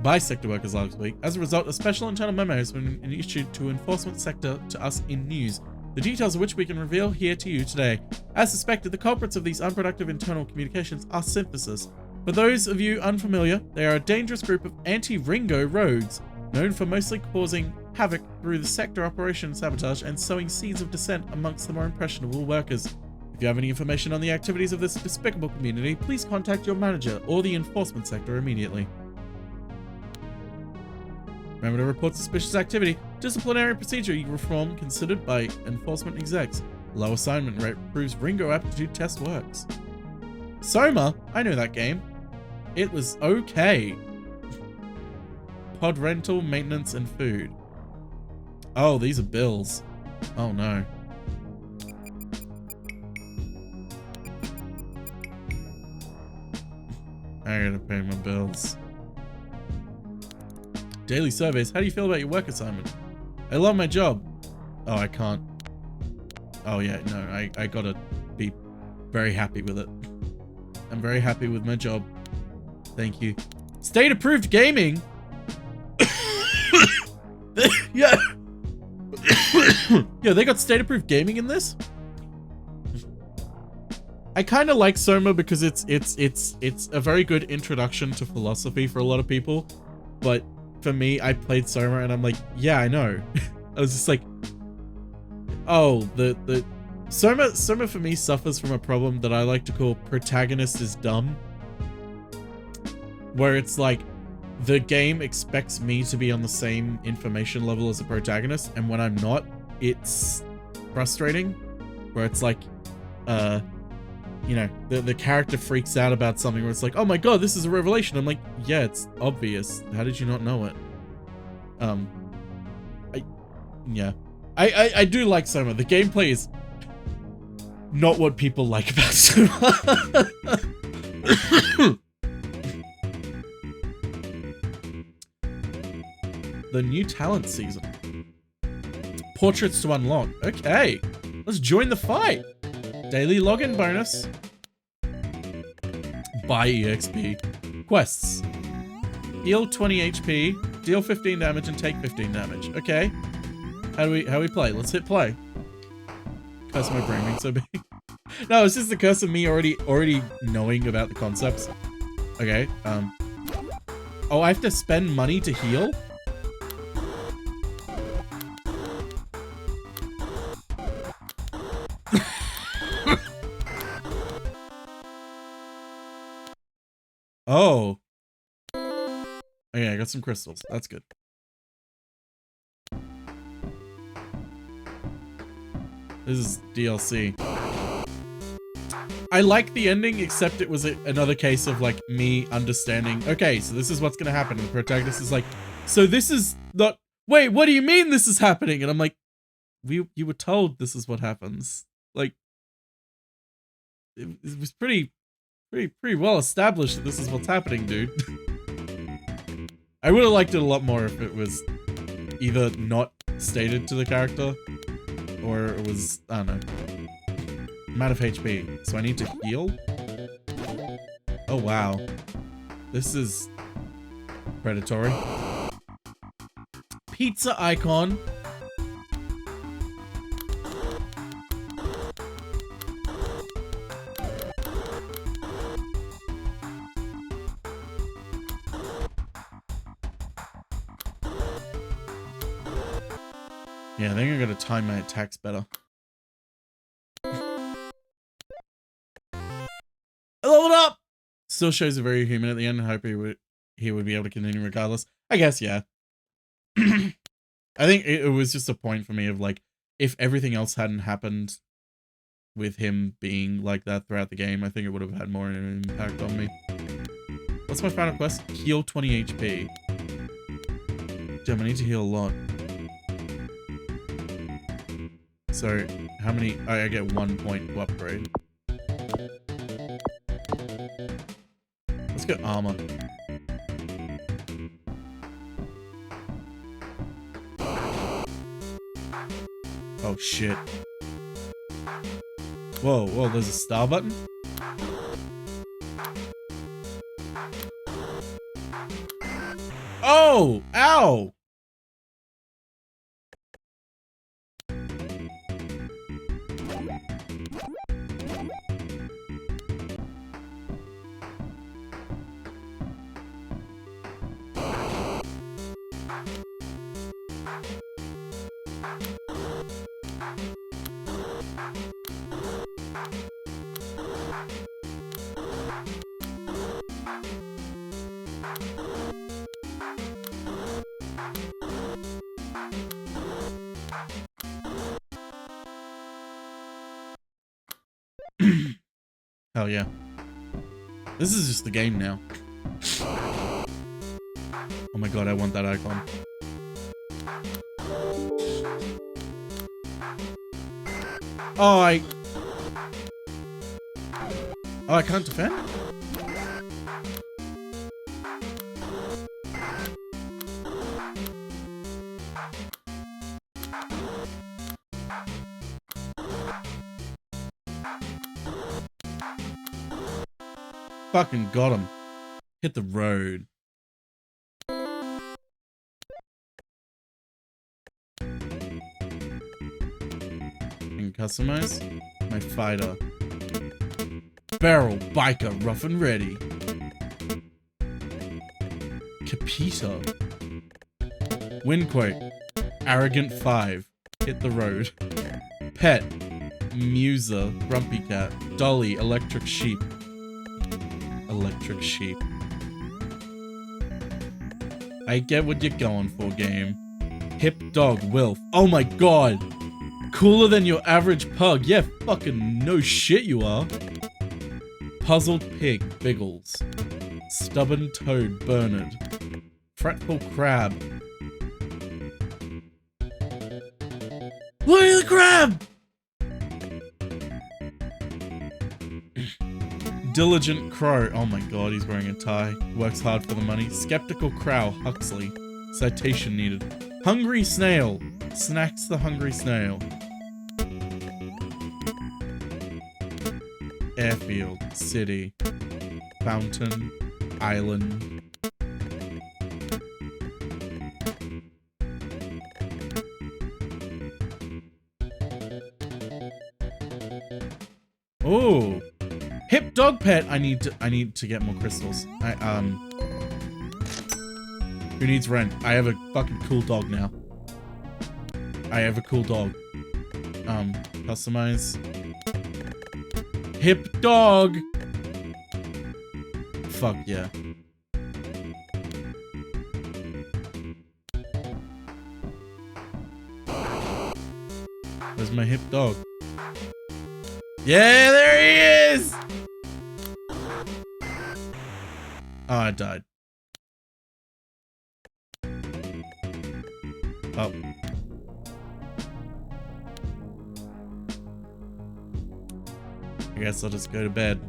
by sector workers last week. As a result, a special internal memo has been issued to enforcement sector to us in news, the details of which we can reveal here to you today. As suspected, the culprits of these unproductive internal communications are synthesis. For those of you unfamiliar, they are a dangerous group of anti-Ringo rogues, known for mostly causing havoc through the sector operation sabotage and sowing seeds of dissent amongst the more impressionable workers. If you have any information on the activities of this despicable community, please contact your manager or the enforcement sector immediately. Remember to report suspicious activity. Disciplinary procedure reform considered by enforcement execs. Low assignment rate proves Ringo aptitude test works. Soma? I know that game. It was okay. Pod rental, maintenance, and food. Oh, these are bills. Oh no. I gotta pay my bills. Daily surveys. How do you feel about your work assignment? I love my job. Oh, I can't. Oh yeah, no, I gotta be very happy with it. I'm very happy with my job. Thank you. State approved gaming? Yeah. Yeah, they got state approved gaming in this? I kind of like Soma because it's a very good introduction to philosophy for a lot of people. But for me, I played Soma and I'm like, yeah, I know. I was just like, oh, the Soma for me suffers from a problem that I like to call protagonist is dumb. Where it's like, the game expects me to be on the same information level as the protagonist, and when I'm not, it's frustrating. Where it's like, you know, the character freaks out about something where it's like, oh my god, this is a revelation. I'm like, yeah, it's obvious. How did you not know it? I do like Soma. The gameplay is not what people like about Soma. The new talent season. Portraits to unlock. Okay, let's join the fight. Daily login bonus. Buy EXP. Quests. Heal 20 HP, deal 15 damage, and take 15 damage. Okay. How do we play? Let's hit play. Curse my brain being so big. No, it's just the curse of me already knowing about the concepts. Okay. Oh, I have to spend money to heal? Oh. Okay, I got some crystals. That's good. This is DLC. I like the ending, except it was another case of like me understanding, okay, so this is what's gonna happen. And the protagonist is like, so this is not, wait, what do you mean this is happening? And I'm like, you were told this is what happens. Like, it was pretty well established that this is what's happening, dude. I would have liked it a lot more if it was either not stated to the character, or it was, I don't know. I'm out of HP, so I need to heal? Oh wow. This is predatory. Pizza icon. Yeah, I think I gotta time my attacks better. I leveled up! Still shows a very human at the end. I hope he would be able to continue regardless. I guess, yeah. I think it was just a point for me of like, if everything else hadn't happened with him being like that throughout the game, I think it would have had more of an impact on me. What's my final quest? Heal 20 HP. Damn, I need to heal a lot. So, how many? Oh, I get 1 point to upgrade. Let's get armor. Oh shit. Whoa, whoa, there's a star button? Oh! Ow! Hell yeah. This is just the game now. Oh my god, I want that icon. Oh, I can't defend? Fucking got him. Hit the road. And customize my fighter. Barrel biker, rough and ready. Capita. Windquake. Arrogant 5. Hit the road. Pet. Muser. Grumpy cat. Dolly. Electric sheep. Electric sheep. I get what you're going for, game. Hip dog. Wilf. Oh my god. Cooler than your average pug. Yeah, fucking no shit you are. Puzzled pig. Biggles. Stubborn toad. Bernard. Fretful crab. Look at the crab! Diligent crow. Oh my god, he's wearing a tie. Works hard for the money. Skeptical crow. Huxley. Citation needed. Hungry snail. Snacks the hungry snail. Airfield. City. Fountain. Island. Oh, hip dog pet. I need to get more crystals. Who needs rent? I have a fucking cool dog now. I have a cool dog. Customize. Hip dog. Fuck yeah. Where's my hip dog? Yeah, there he is! Oh, I died. Oh. I guess I'll just go to bed.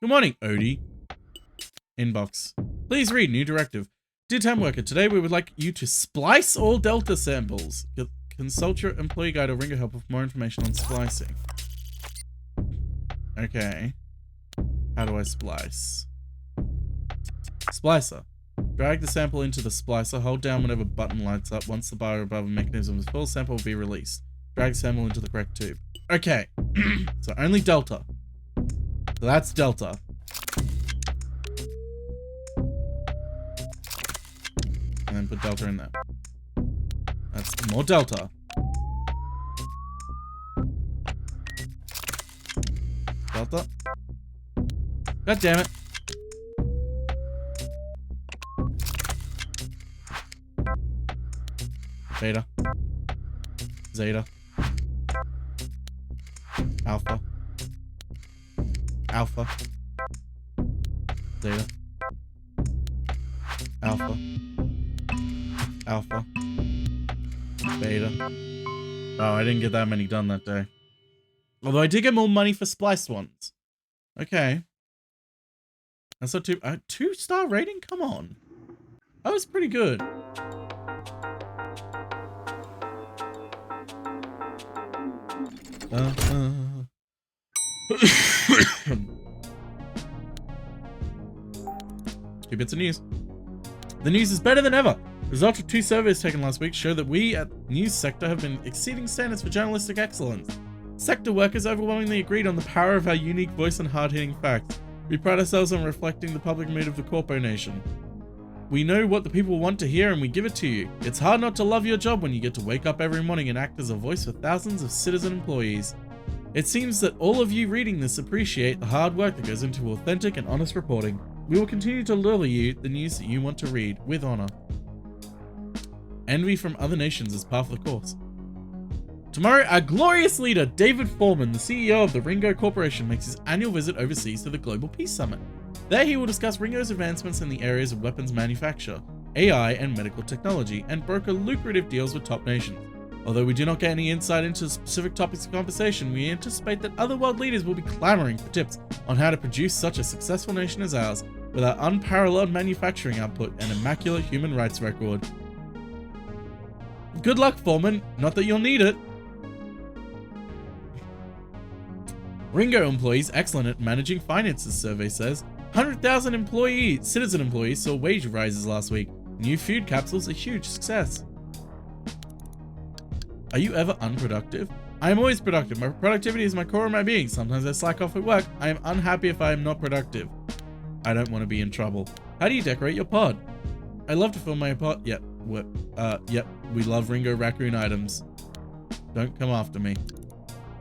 Good morning, Odie. Inbox. Please read new directive. Dear time worker, today we would like you to splice all Delta samples. Consult your employee guide or Ringo help with more information on splicing. Okay. How do I splice? Splicer. Drag the sample into the splicer. Hold down whenever button lights up. Once the bar above the mechanism is full, sample will be released. Drag the sample into the correct tube. Okay. So only Delta. So that's Delta. And then put Delta in there. That's more Delta. Delta. God damn it. Beta. Zeta. Alpha. Alpha. Zeta. Alpha. Alpha. Beta. Oh, I didn't get that many done that day. Although I did get more money for spliced ones. Okay. That's not too... 2-star rating? Come on. That was pretty good. Two bits of news. The news is better than ever. Results of 2 surveys taken last week show that we at News Sector have been exceeding standards for journalistic excellence. Sector workers overwhelmingly agreed on the power of our unique voice and hard-hitting facts. We pride ourselves on reflecting the public mood of the CorpoNation. We know what the people want to hear and we give it to you. It's hard not to love your job when you get to wake up every morning and act as a voice for thousands of citizen employees. It seems that all of you reading this appreciate the hard work that goes into authentic and honest reporting. We will continue to deliver you the news that you want to read with honor. Envy from other nations is par for the course. Tomorrow, our glorious leader, David Foreman, the CEO of the Ringo Corporation, makes his annual visit overseas to the Global Peace Summit. There he will discuss Ringo's advancements in the areas of weapons manufacture, AI and medical technology, and broker lucrative deals with top nations. Although we do not get any insight into specific topics of conversation, we anticipate that other world leaders will be clamoring for tips on how to produce such a successful nation as ours, with our unparalleled manufacturing output and immaculate human rights record. Good luck, Foreman. Not that you'll need it. Ringo employees excellent at managing finances, survey says. 100,000 citizen employees saw wage rises last week. New food capsules a huge success. Are you ever unproductive? I am always productive. My productivity is my core of my being. Sometimes I slack off at work. I am unhappy if I am not productive. I don't want to be in trouble. How do you decorate your pod? I love to fill my pod. Yep. We love Ringo Raccoon items. Don't come after me.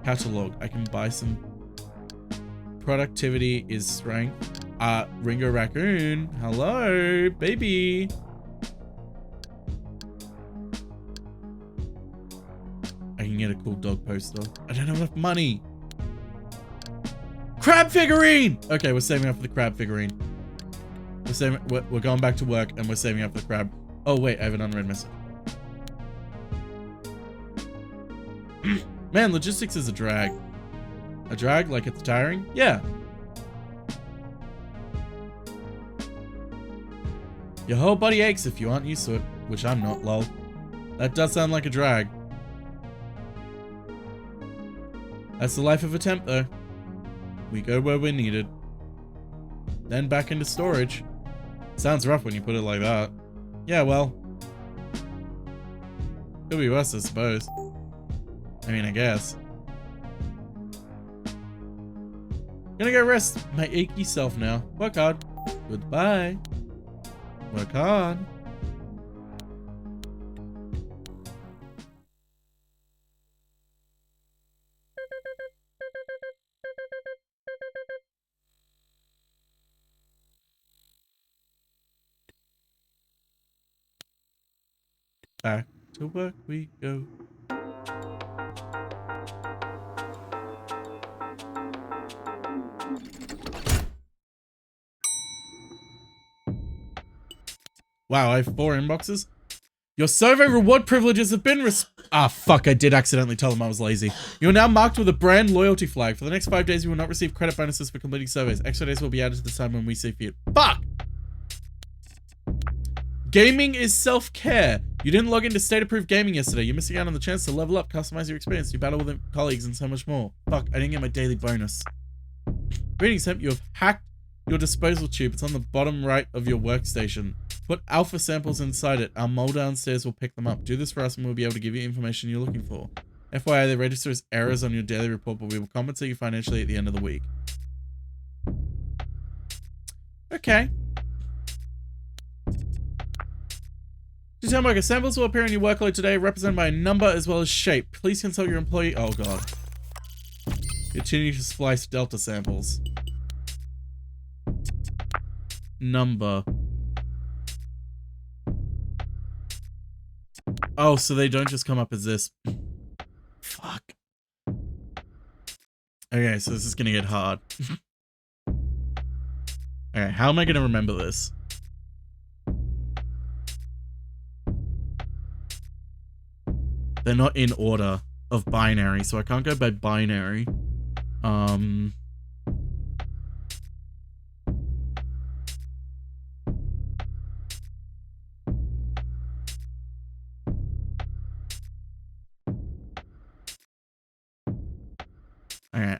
Catalog. I can buy some. Productivity is strength. Ringo Raccoon. Hello, baby. I can get a cool dog poster. I don't have enough money. Crab figurine! Okay, we're saving up for the crab figurine. We're going back to work and we're saving up for the crab. Oh wait, I have an unread message. Man, logistics is a drag. A drag? Like it's tiring? Yeah. Your whole body aches if you aren't used to it, which I'm not, lol. That does sound like a drag. That's the life of a temp, though. We go where we're needed. Then back into storage. Sounds rough when you put it like that. Yeah, well. Could be worse, I suppose. I mean, I guess. Gonna go rest my achy self now. Work hard. Goodbye. Work hard. Back to work we go. Wow, I have 4 inboxes. Your survey reward privileges have been fuck, I did accidentally tell them I was lazy. You are now marked with a brand loyalty flag. For the next 5 days, you will not receive credit bonuses for completing surveys. Extra days will be added to the time when we see fit. Fuck! Gaming is self-care. You didn't log into state-approved gaming yesterday. You're missing out on the chance to level up, customize your experience, do battle with colleagues, and so much more. Fuck, I didn't get my daily bonus. Greetings, Hemp. You have hacked your disposal tube. It's on the bottom right of your workstation. Put alpha samples inside it. Our mole downstairs will pick them up. Do this for us and we'll be able to give you information you're looking for. FYI, they register as errors on your daily report, but we will compensate you financially at the end of the week. Okay. Determine worker samples will appear in your workload today, represented by a number as well as shape. Please consult your employee. Oh god. Continue to splice delta samples. Number. Oh, so they don't just come up as this. Fuck. Okay, so this is gonna get hard. Okay, how am I gonna remember this? They're not in order of binary, so I can't go by binary. Alright,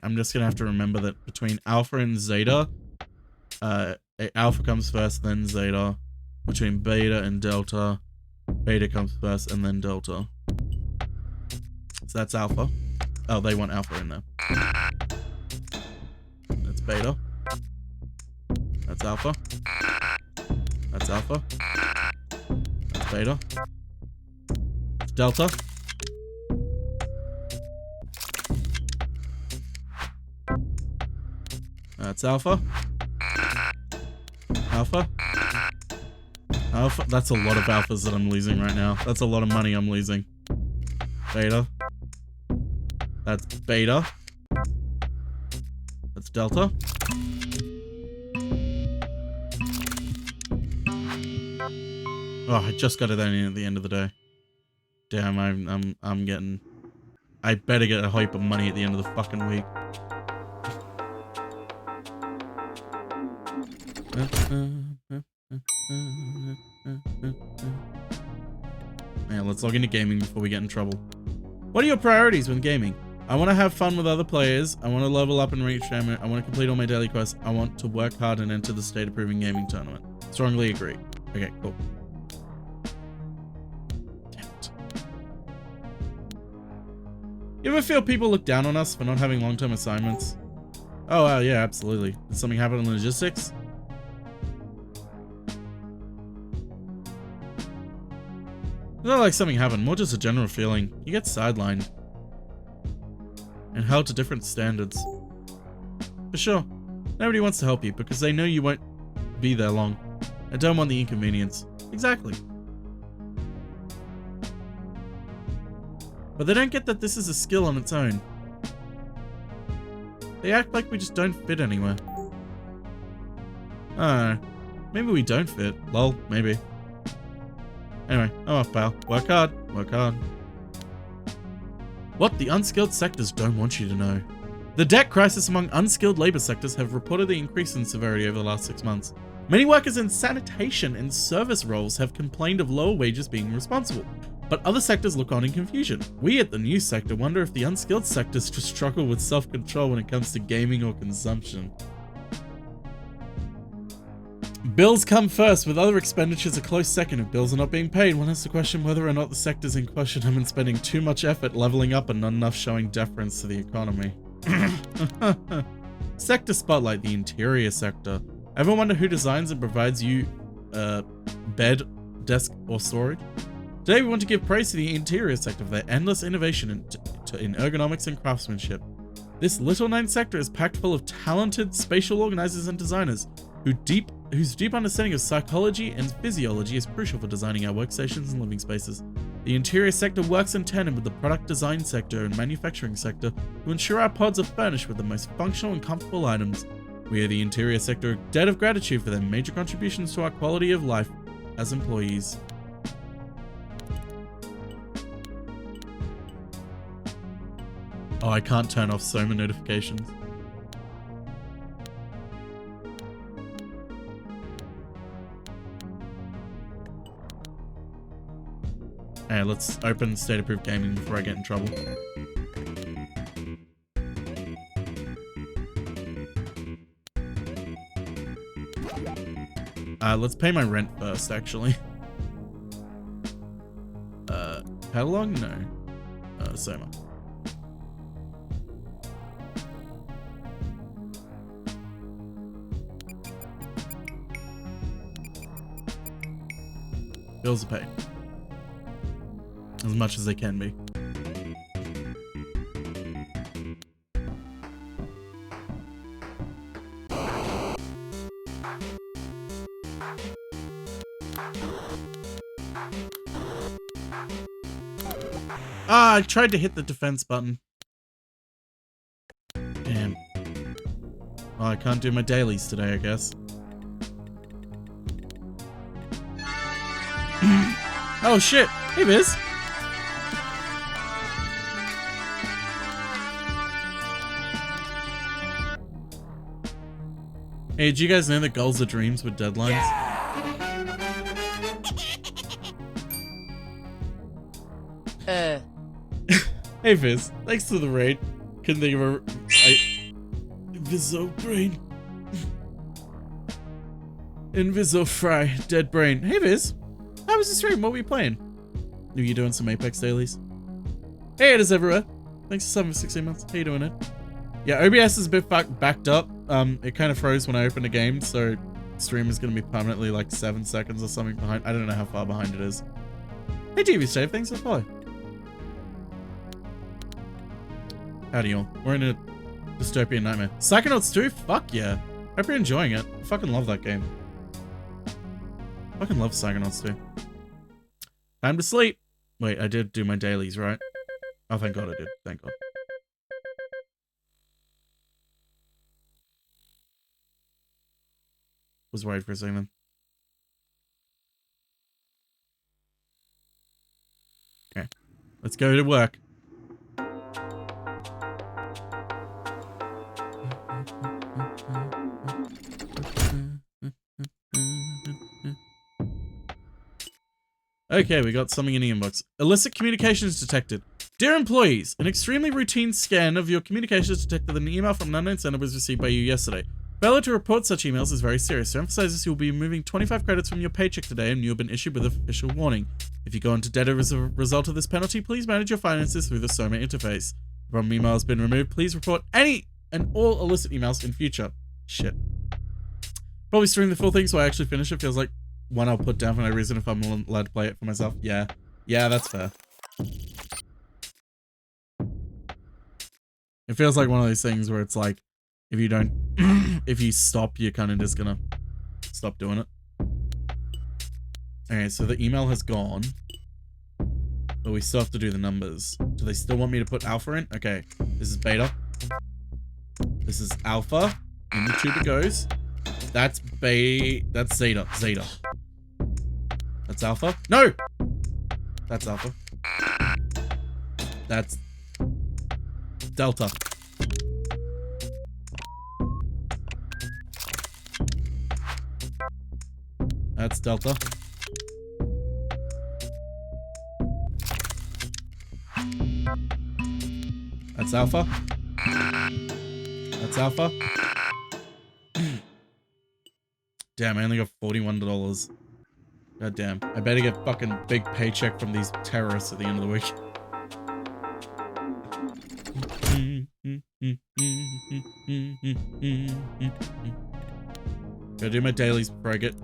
I'm just gonna have to remember that between alpha and zeta, alpha comes first, then zeta. Between beta and delta, beta comes first, and then delta. So that's alpha. Oh, they want alpha in there. That's beta. That's alpha. That's alpha. That's beta. That's delta. That's alpha. Alpha. Alpha. That's a lot of alphas that I'm losing right now. That's a lot of money I'm losing. Beta. That's beta. That's delta. Oh, I just got it in at the end of the day. Damn, I'm getting. I better get a heap of money at the end of the fucking week. Yeah, let's log into gaming before we get in trouble. What are your priorities when gaming? I want to have fun with other players. I want to level up and reach family. I want to complete all my daily quests. I want to work hard and enter the state approving gaming tournament. Strongly agree. Okay, cool. Damn it. You ever feel people look down on us for not having long-term assignments? Oh, yeah, absolutely. Did something happen in logistics? It's not like something happened, more just a general feeling. You get sidelined. And held to different standards. For sure. Nobody wants to help you because they know you won't be there long. I don't want the inconvenience. Exactly. But they don't get that this is a skill on its own. They act like we just don't fit anywhere. I don't know. Maybe we don't fit. Lol, maybe. Anyway, I'm off, pal. Work hard. Work hard. What the unskilled sectors don't want you to know. The debt crisis among unskilled labor sectors have reportedly increased in severity over the last 6 months. Many workers in sanitation and service roles have complained of lower wages being responsible, but other sectors look on in confusion. We at the news sector wonder if the unskilled sectors just struggle with self-control when it comes to gaming or consumption. Bills come first, with other expenditures a close second. If bills are not being paid, one has to question whether or not the sectors in question have been spending too much effort leveling up and not enough showing deference to the economy. Sector Spotlight, the interior sector. Ever wonder who designs and provides you bed, desk, or storage? Today we want to give praise to the interior sector for their endless innovation in ergonomics and craftsmanship. This little-known sector is packed full of talented spatial organizers and designers whose deep understanding of psychology and physiology is crucial for designing our workstations and living spaces. The interior sector works in tandem with the product design sector and manufacturing sector to ensure our pods are furnished with the most functional and comfortable items. We are the interior sector a debt of gratitude for their major contributions to our quality of life as employees. Oh, I can't turn off Soma notifications. Hey, let's open State Approved Gaming before I get in trouble. Let's pay my rent first, actually. Catalog? No. Soma. Bills are paid. As much as they can be. I tried to hit the defense button. Damn. Well, I can't do my dailies today, I guess. Oh shit! Hey, Viz! Hey, did you guys know that goals are dreams with deadlines? Yeah! Hey Viz, thanks for the raid. Couldn't think of a... Inviso brain. Inviso fry, dead brain. Hey Viz, how was the stream? What were you playing? Knew you doing some Apex dailies. Hey, it is everywhere. Thanks for 7 for 16 months. How you doing it? Yeah, OBS is a bit backed up. It kind of froze when I opened a game, so stream is going to be permanently like 7 seconds or something behind. I don't know how far behind it is. Hey TV Stave, thanks for the follow. Howdy y'all. We're in a dystopian nightmare. Psychonauts 2? Fuck yeah. Hope you're enjoying it. I fucking love that game. Fucking love Psychonauts 2. Time to sleep. Wait, I did do my dailies, right? Oh, thank God I did. Thank God. Was worried for a second then. Okay. Let's go to work. Okay, we got something in the inbox. Illicit communications detected. Dear employees, an extremely routine scan of your communications detected that an email from an unknown sender was received by you yesterday. Failure to report such emails is very serious. To emphasize this, you will be removing 25 credits from your paycheck today and you have been issued with an official warning. If you go into debt as a result of this penalty, please manage your finances through the Soma interface. The problem email has been removed. Please report any and all illicit emails in future. Shit. Probably stream the full thing so I actually finish it. Feels like one I'll put down for no reason if I'm allowed to play it for myself. Yeah. Yeah, that's fair. It feels like one of those things where it's like, if you don't, if you stop, you're kind of just gonna stop doing it. Okay, so the email has gone. But we still have to do the numbers. Do they still want me to put alpha in? Okay, this is beta. This is alpha. In the tube it goes. That's that's zeta. Zeta. That's alpha. No! That's alpha. That's delta. That's delta. That's alpha. That's alpha. Damn, I only got $41. God damn. I better get fucking big paycheck from these terrorists at the end of the week. Gotta do my dailies before I get...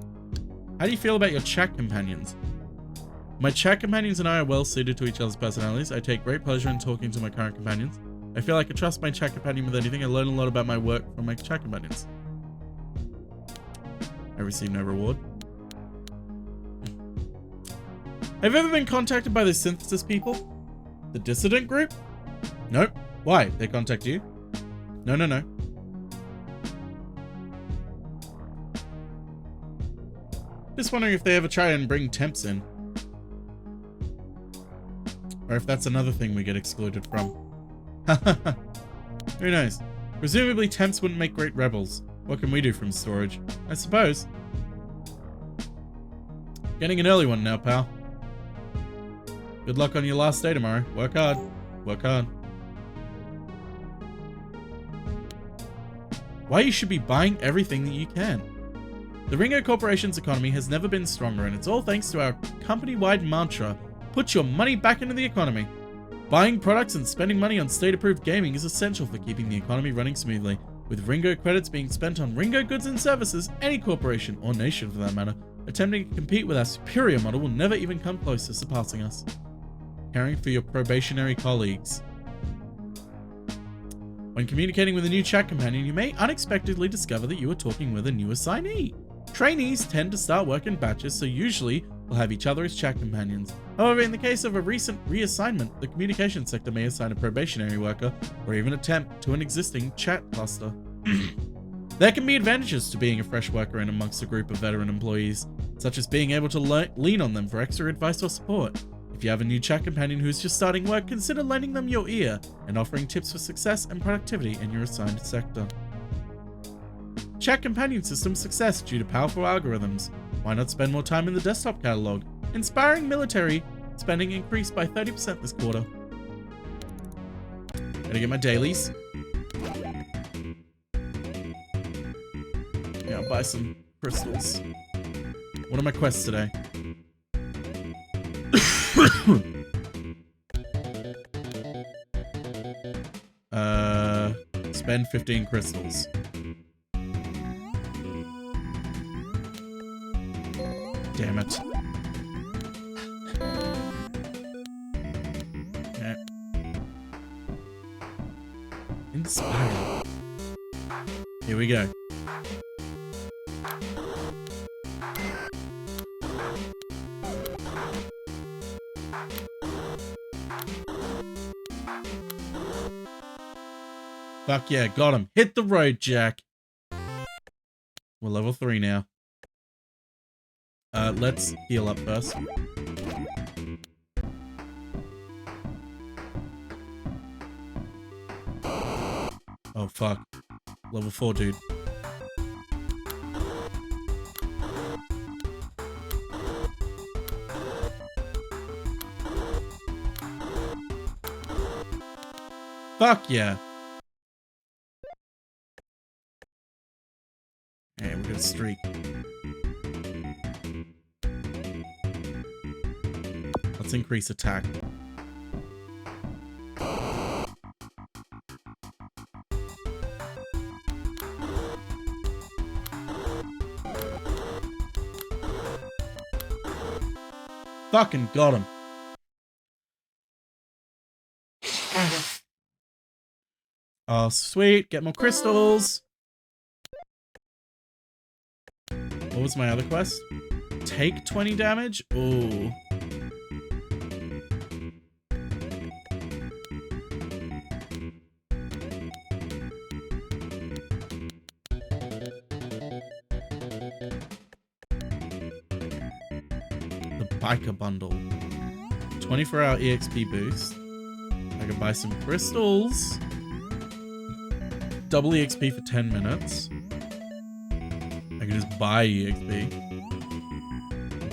How do you feel about your chat companions? My chat companions and I are well suited to each other's personalities. I take great pleasure in talking to my current companions. I feel like I trust my chat companion with anything. I learn a lot about my work from my chat companions. I receive no reward. Have you ever been contacted by the synthesis people? The dissident group? Nope. Why? They contact you? No, no, no. Just wondering if they ever try and bring temps in. Or if that's another thing we get excluded from. Who knows? Presumably temps wouldn't make great rebels. What can we do from storage? I suppose. Getting an early one now, pal. Good luck on your last day tomorrow. Work hard. Work hard. Why you should be buying everything that you can. The Ringo Corporation's economy has never been stronger, and it's all thanks to our company-wide mantra, put your money back into the economy. Buying products and spending money on state-approved gaming is essential for keeping the economy running smoothly. With Ringo credits being spent on Ringo goods and services, any corporation, or nation for that matter, attempting to compete with our superior model will never even come close to surpassing us. Caring for your probationary colleagues. When communicating with a new chat companion, you may unexpectedly discover that you are talking with a new assignee. Trainees tend to start work in batches, so usually will have each other as chat companions. However, in the case of a recent reassignment, the communication sector may assign a probationary worker or even attempt to an existing chat cluster. There can be advantages to being a fresh worker in amongst a group of veteran employees, such as being able to lean on them for extra advice or support. If you have a new chat companion who's just starting work, consider lending them your ear and offering tips for success and productivity in your assigned sector. Chat companion system success due to powerful algorithms. Why not spend more time in the desktop catalog? Inspiring military spending increased by 30% this quarter. Gotta get my dailies. Yeah, I'll buy some crystals. What are my quests today? Spend 15 crystals. Damn it. Okay. Inspire. Here we go. Fuck yeah, got him. Hit the road, Jack. We're level 3 now. Let's heal up first. Oh, fuck. Level 4, dude. Fuck yeah. Hey, we're gonna streak. Let's increase attack. Fucking got him. Oh, sweet. Get more crystals. What was my other quest? Take 20 damage? Ooh. The biker bundle. 24-hour EXP boost. I can buy some crystals. Double EXP for 10 minutes. I can just buy EXP.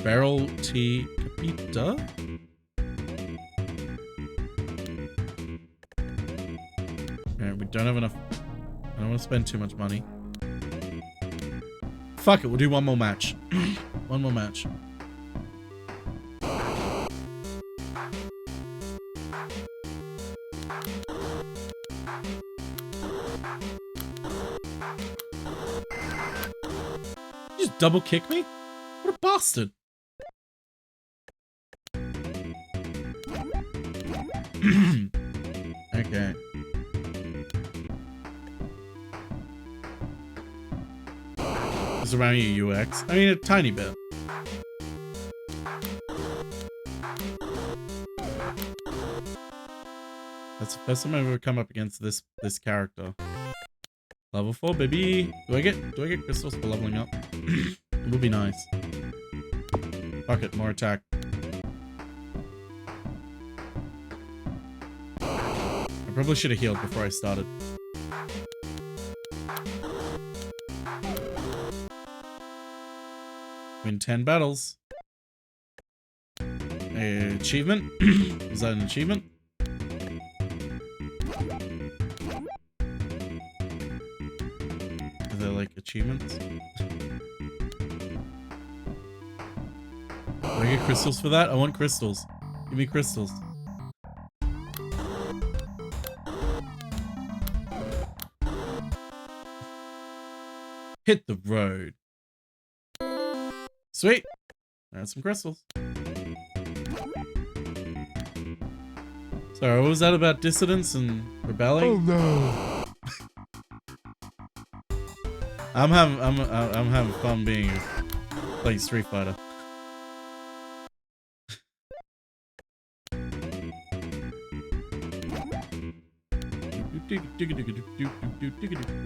Barrel tea capita. Alright, we don't have enough. I don't want to spend too much money. Fuck it, we'll do one more match. One more match. Double kick me? What a bastard. Okay. Is around your UX? I mean, a tiny bit. That's the first time I've ever come up against this character. Level 4, baby. Do I get crystals for leveling up? It would be nice. Fuck it, more attack. I probably should have healed before I started. Win 10 battles. Achievement? Was that an achievement? Are there like achievements? Do I get crystals for that? I want crystals. Give me crystals. Hit the road. Sweet. That's some crystals. Sorry, what was that about dissidence and rebelling? Oh no. I'm having fun being playing Street Fighter.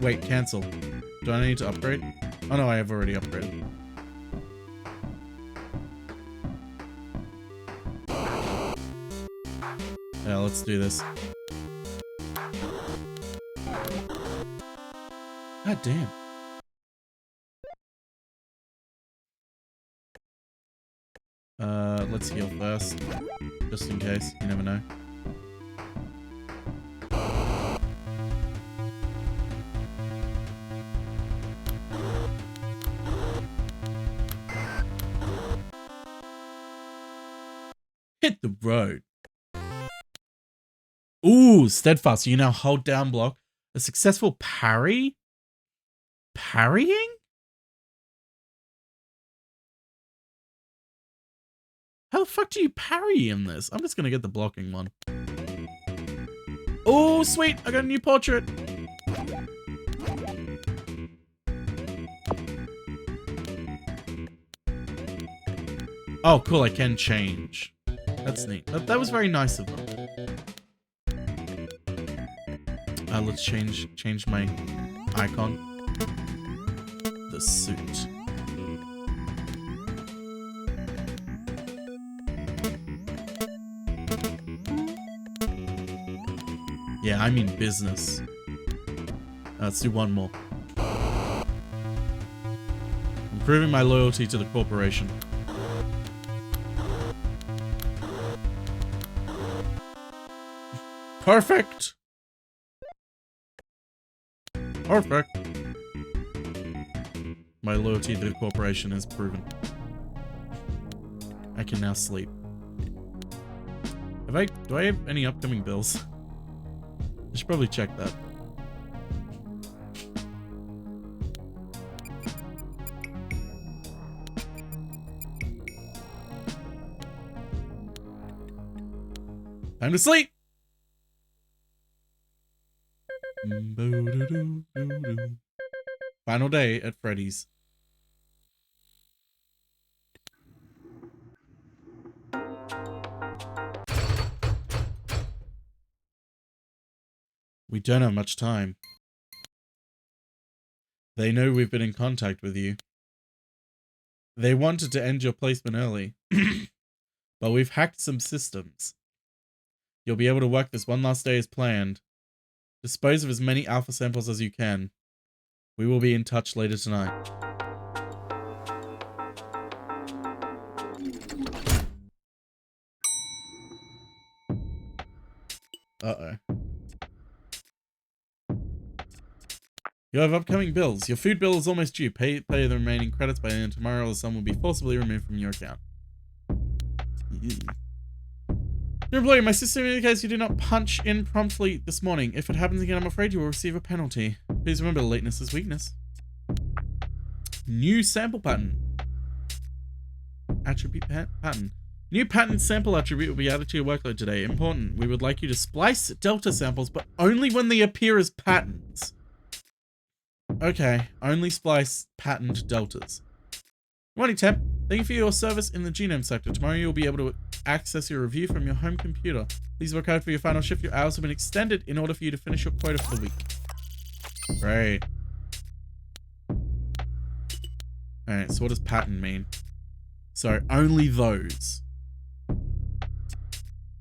Wait, cancel. Do I need to upgrade? Oh no, I have already upgraded. Yeah, let's do this. God damn. Let's heal first. Just in case, you never know. Hit the road. Ooh, steadfast. You now hold down block. A successful parry? Parrying? How the fuck do you parry in this? I'm just gonna get the blocking one. Oh, sweet. I got a new portrait. Oh, cool. I can change. That's neat. That was very nice of them. Let's change my icon. The suit. Yeah, I mean business. Let's do one more. I'm proving my loyalty to the corporation. Perfect! Perfect. My loyalty to the corporation is proven. I can now sleep. Do I have any upcoming bills? I should probably check that. Time to sleep! Final day at Freddy's. We don't have much time. They know we've been in contact with you. They wanted to end your placement early, but we've hacked some systems. You'll be able to work this one last day as planned. Dispose of as many alpha samples as you can. We will be in touch later tonight. Uh-oh. You have upcoming bills. Your food bill is almost due. Pay the remaining credits by the end of tomorrow, or the sum will be forcibly removed from your account. Your employer, my system indicates you did not punch in promptly this morning. If it happens again, I'm afraid you will receive a penalty. Please remember, lateness is weakness. New sample pattern. Attribute pattern. New pattern sample attribute will be added to your workload today. Important. We would like you to splice delta samples, but only when they appear as patterns. Okay, only splice patterned deltas. Morning, Temp. Thank you for your service in the genome sector. Tomorrow you'll be able to access your review from your home computer. Please work hard for your final shift. Your hours have been extended in order for you to finish your quota for the week. Great. Alright, so what does pattern mean? So, only those.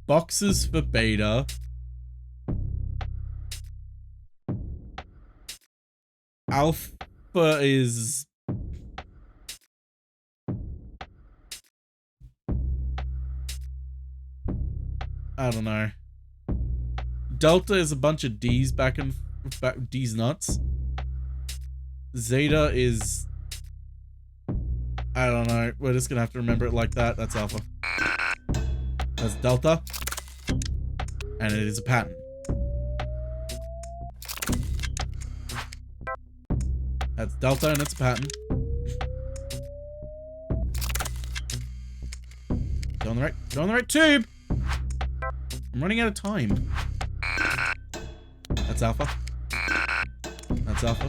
Boxes for beta. Alpha is... I don't know. Delta is a bunch of D's back, D's nuts. Zeta is... I don't know. We're just gonna have to remember it like that. That's alpha. That's delta. And it is a pattern. That's delta and it's a pattern. Go on the right tube! I'm running out of time. That's alpha. That's alpha.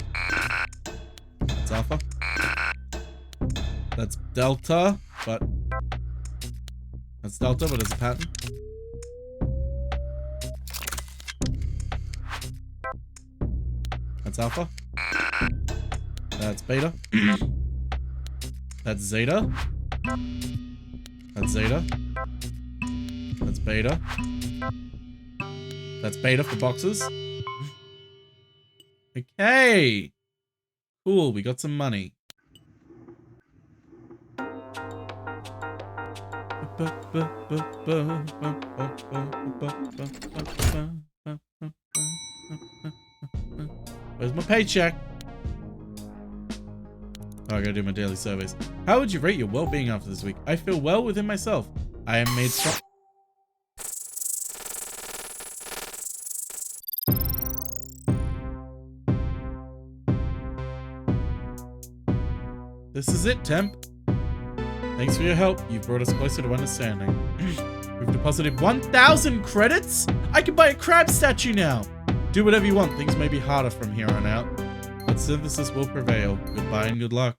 That's alpha. That's delta, but... That's delta, but it's a pattern. That's alpha. That's beta. That's zeta. That's zeta. That's beta. That's beta for boxes. Okay. Cool, we got some money. Where's my paycheck? Oh, I gotta do my daily surveys. How would you rate your well-being after this week? I feel well within myself. I am made strong. This is it, Temp. Thanks for your help. You've brought us closer to understanding. We've deposited 1,000 credits? I can buy a crab statue now. Do whatever you want. Things may be harder from here on out, but synthesis will prevail. Goodbye and good luck.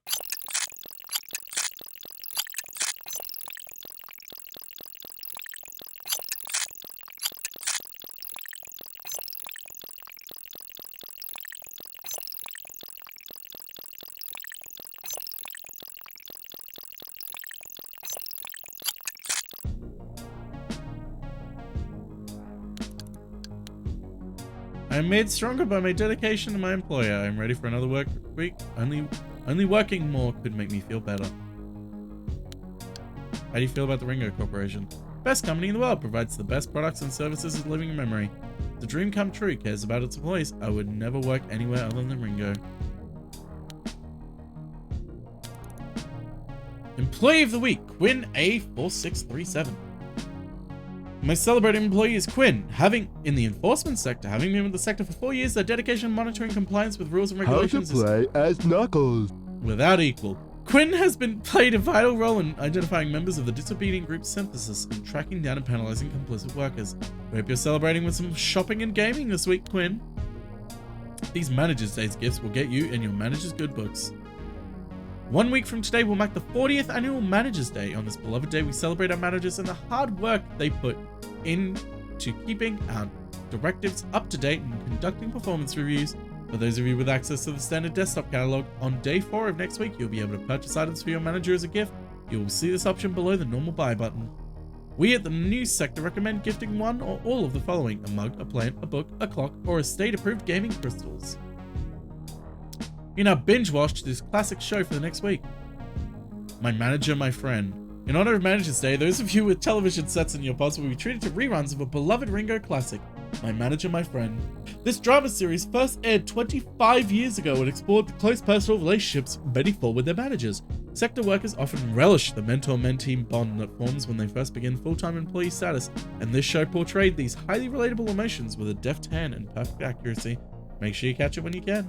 I am made stronger by my dedication to my employer. I am ready for another work week. Only working more could make me feel better. How do you feel about the Ringo Corporation? Best company in the world, provides the best products and services of living memory. The dream come true, cares about its employees. I would never work anywhere other than Ringo. Employee of the Week, Quinn A4637. My celebrated employee is Quinn. In the enforcement sector, having been with the sector for 4 years, their dedication, monitoring, compliance with rules and regulations How to play as Knuckles. Without equal. Quinn has played a vital role in identifying members of the disobedient group synthesis and tracking down and penalizing complicit workers. We hope you're celebrating with some shopping and gaming this week, Quinn. These Manager's Day's gifts will get you in your Manager's Good books. 1 week from today will mark the 40th annual Manager's Day. On this beloved day, we celebrate our managers and the hard work they put into keeping our directives up to date and conducting performance reviews. For those of you with access to the standard desktop catalog, on day 4 of next week, you'll be able to purchase items for your manager as a gift. You will see this option below the normal buy button. We at the news sector recommend gifting one or all of the following: a mug, a plant, a book, a clock, or a state-approved gaming crystals. You now binge-watch this classic show for the next week. My Manager, My Friend. In honor of Manager's Day, those of you with television sets in your pods will be treated to reruns of a beloved Ringo classic, My Manager, My Friend. This drama series first aired 25 years ago and explored the close personal relationships many form with their managers. Sector workers often relish the mentor-mentee bond that forms when they first begin full-time employee status, and this show portrayed these highly relatable emotions with a deft hand and perfect accuracy. Make sure you catch it when you can.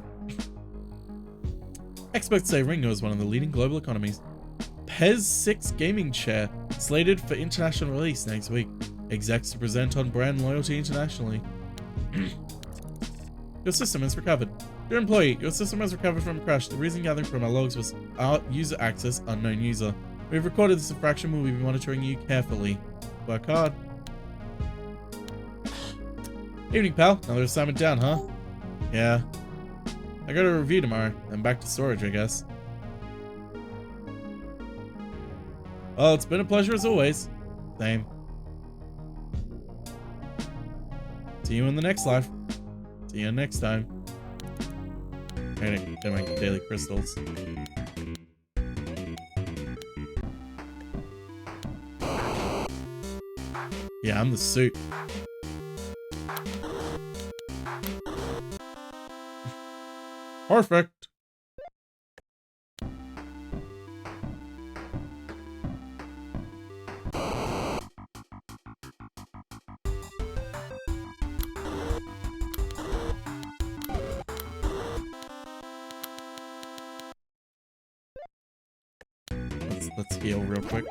Experts say Ringo is one of the leading global economies. PES 6 gaming chair slated for international release next week. Execs to present on brand loyalty internationally. Your system has recovered. Dear employee, your system has recovered from a crash. The reason gathering from our logs was our user access, unknown user. We've recorded this infraction. We'll be monitoring you carefully. Work hard. Evening, pal. Another assignment down, huh? Yeah. I got a review tomorrow. Then back to storage, I guess. Well, it's been a pleasure as always. Same. See you in the next life. See you next time. I'm gonna get my daily crystals. Yeah, I'm the suit. Perfect. Let's heal real quick.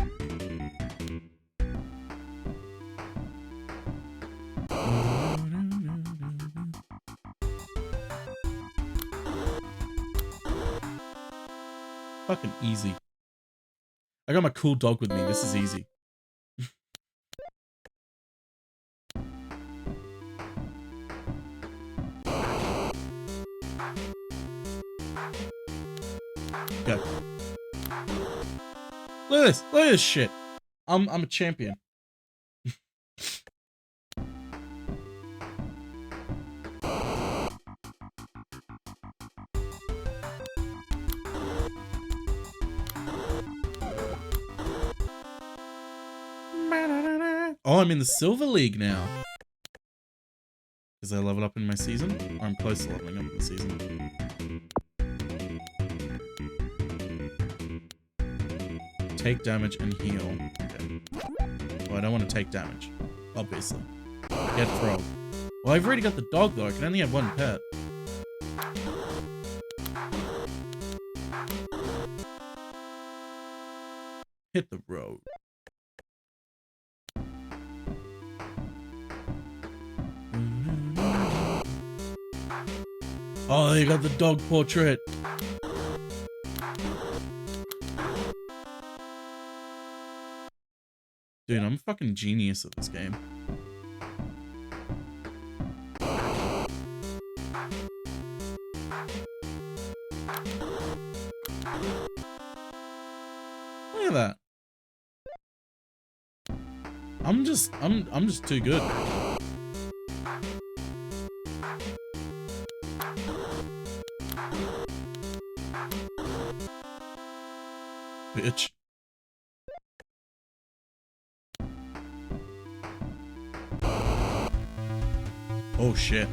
Fucking easy. I got my cool dog with me. This is easy. Go. Look at this. Look at this shit. I'm a champion. Oh, I'm in the Silver League now. Because I leveled up in my season? Or I'm close to leveling up in the season. Take damage and heal. Okay. Well, I don't want to take damage. Obviously. Get frog. Well, I've already got the dog though. I can only have one pet. Hit the road. Oh, you got the dog portrait. Dude, I'm a fucking genius at this game. Look at that. I'm just too good. Bitch. Oh shit.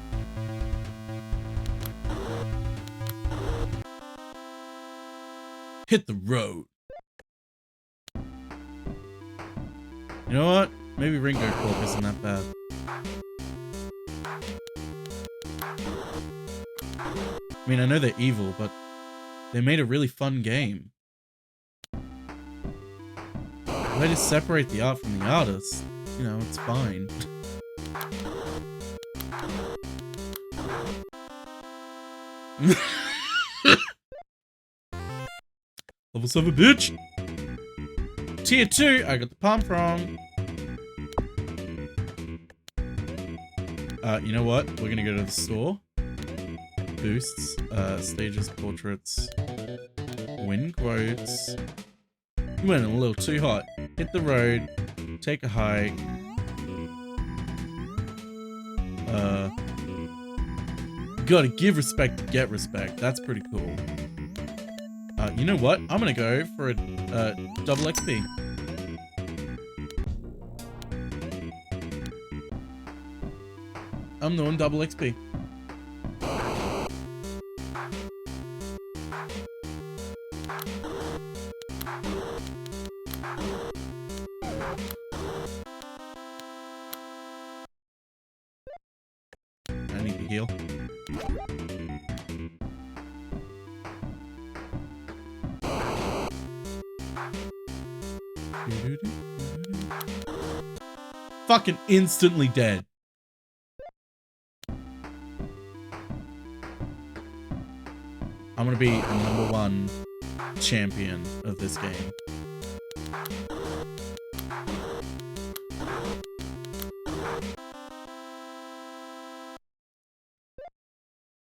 Hit the road. You know what? Maybe Ringo Corp isn't that bad. I mean, I know they're evil, but they made a really fun game. Way to separate the art from the artist. You know, it's fine. Level 7, bitch! Tier 2, I got the pump wrong. You know what? We're gonna go to the store. Boosts, stages, portraits, win quotes. You went a little too hot. Hit the road, take a hike. Gotta give respect to get respect. That's pretty cool. You know what? I'm gonna go for a double XP. I'm doing double XP. I need to heal. Fucking instantly dead. I'm gonna be the #1 champion of this game.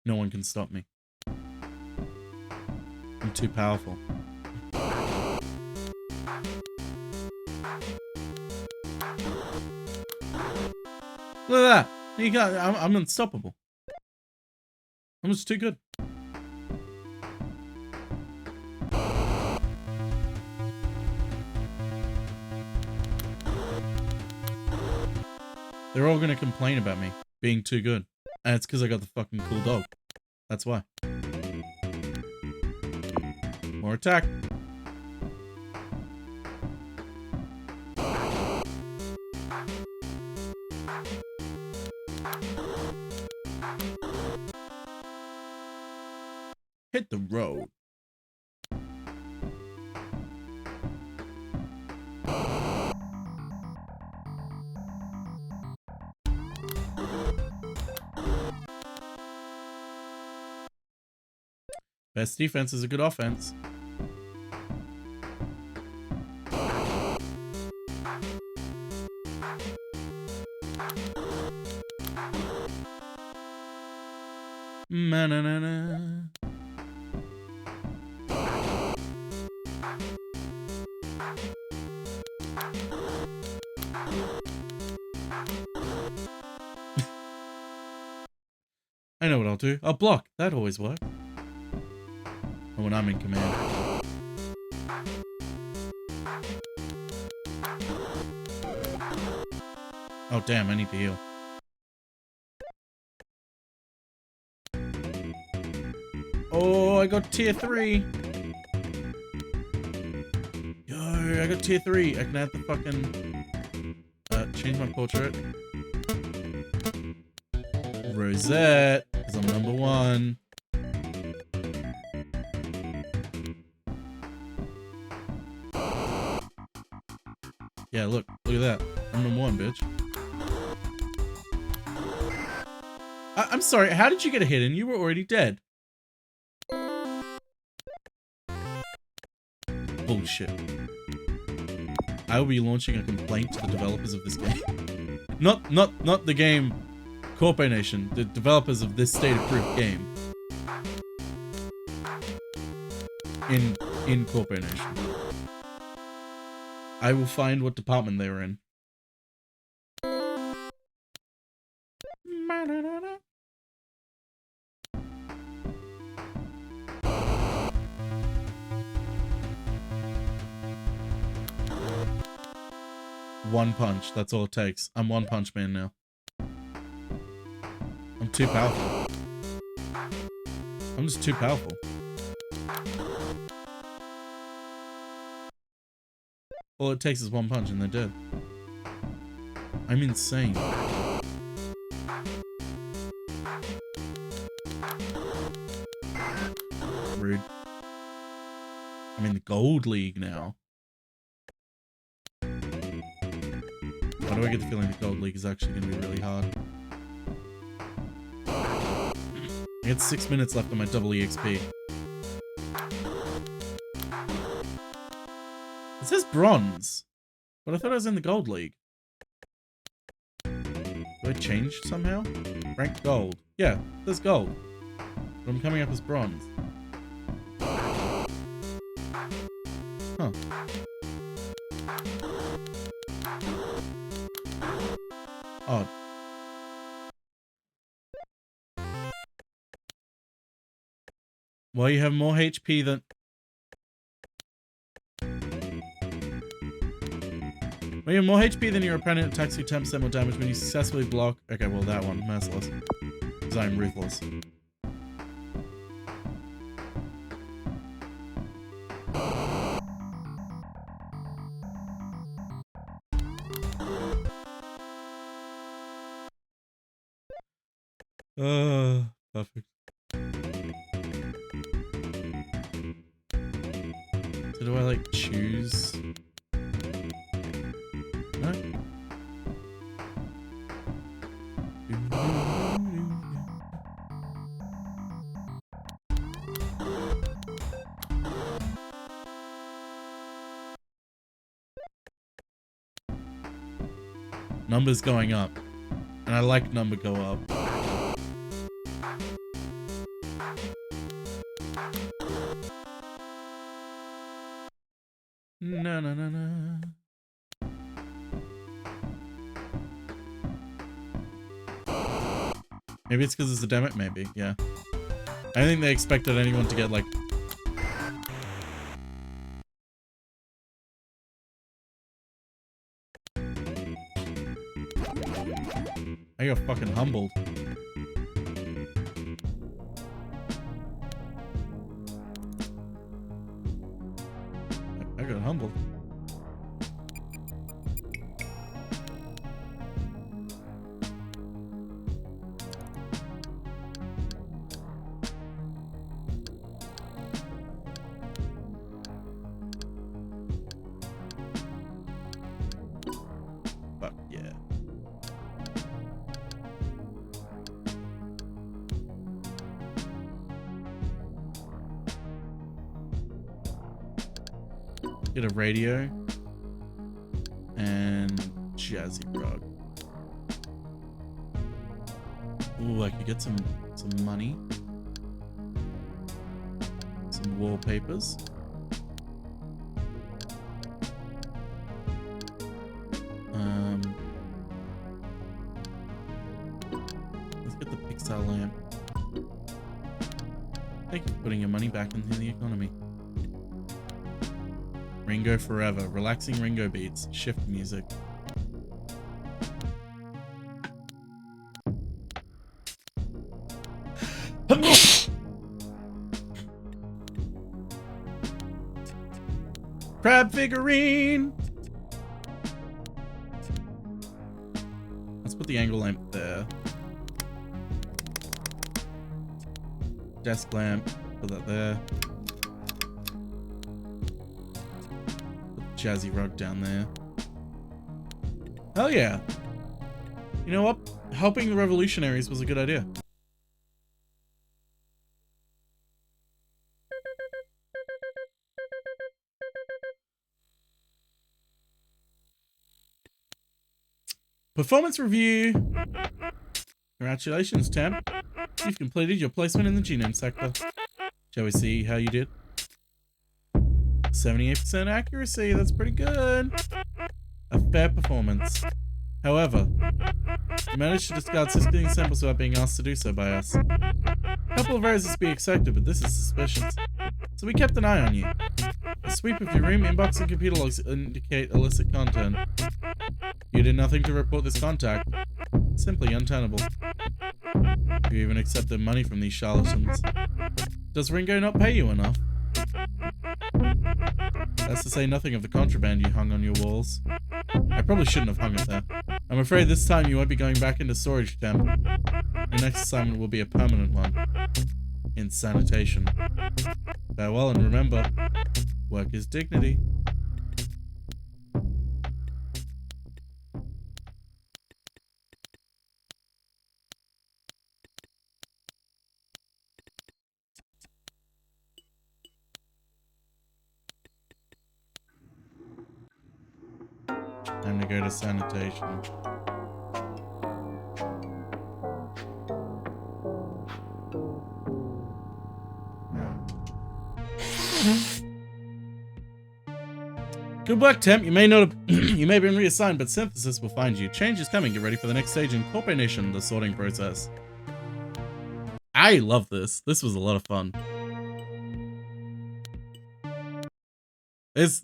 No one can stop me. I'm too powerful. Look at that. You got. I'm unstoppable. I'm just too good. They're all gonna complain about me being too good. And it's because I got the fucking cool dog. That's why. More attack. Hit the road. Best defense is a good offense. Ma-na-na-na. I know what I'll do. I'll block. That always works. When I'm in command. Oh damn, I need to heal. Oh, I got tier 3. Yo, I got tier 3. I can add the fucking change my portrait. Rosette, because I'm #1. Yeah, look at that. I'm #1, bitch. I'm sorry, how did you get a hit in? You were already dead. Bullshit. I will be launching a complaint to the developers of this game. Not the game CorpoNation, the developers of this state-approved game. In CorpoNation. I will find what department they were in. One punch, that's all it takes. I'm One Punch Man now. I'm too powerful. I'm just too powerful. All it takes is one punch and they're dead. I'm insane. Rude. I'm in the Gold League now. Why do I get the feeling the Gold League is actually going to be really hard? I got 6 minutes left on my double EXP. It says bronze, but I thought I was in the Gold League. Do I change somehow? Rank gold. Yeah, there's gold. But I'm coming up as bronze. Huh. Odd. Well, you have more HP than... Well, you have more HP than your opponent, attacks you 10% more damage when you successfully block... Okay, well that one, merciless. Because I'm ruthless. Perfect. So do I like choose? No? Numbers going up. And I like number go up. No, no, no, no. Maybe it's because it's a demo. Maybe, yeah. I don't think they expected anyone to get like... I got fucking humbled. I got humbled. Fuck yeah. Get a radio and jazzy rug. Ooh, I could get some money, some wallpapers. Let's get the Pixar lamp. Thank you for putting your money back into the economy. Ringo forever. Relaxing Ringo beats. Shift music. Crab figurine! Let's put the angle lamp there. Desk lamp. Put that there. Jazzy rug down there. Hell yeah. You know what? Helping the revolutionaries was a good idea. Performance review. Congratulations, Temp. You've completed your placement in the genome sector. Shall we see how you did? 78% accuracy, that's pretty good. A fair performance. However, you managed to discard 16 samples without being asked to do so by us. A couple of errors is to be expected, but this is suspicious. So we kept an eye on you. A sweep of your room, inbox, and computer logs indicate illicit content. You did nothing to report this contact. Simply untenable. You even accepted money from these charlatans. Does Ringo not pay you enough? That's to say nothing of the contraband you hung on your walls. I probably shouldn't have hung it there. I'm afraid this time you won't be going back into storage temp. Your next assignment will be a permanent one. In sanitation. Farewell, and remember, work is dignity. Time to go to sanitation. Good work, Temp. You may not have you may have been reassigned, but Synthesis will find you. Change is coming. Get ready for the next stage in CorpoNation, the sorting process. I love this. This was a lot of fun. This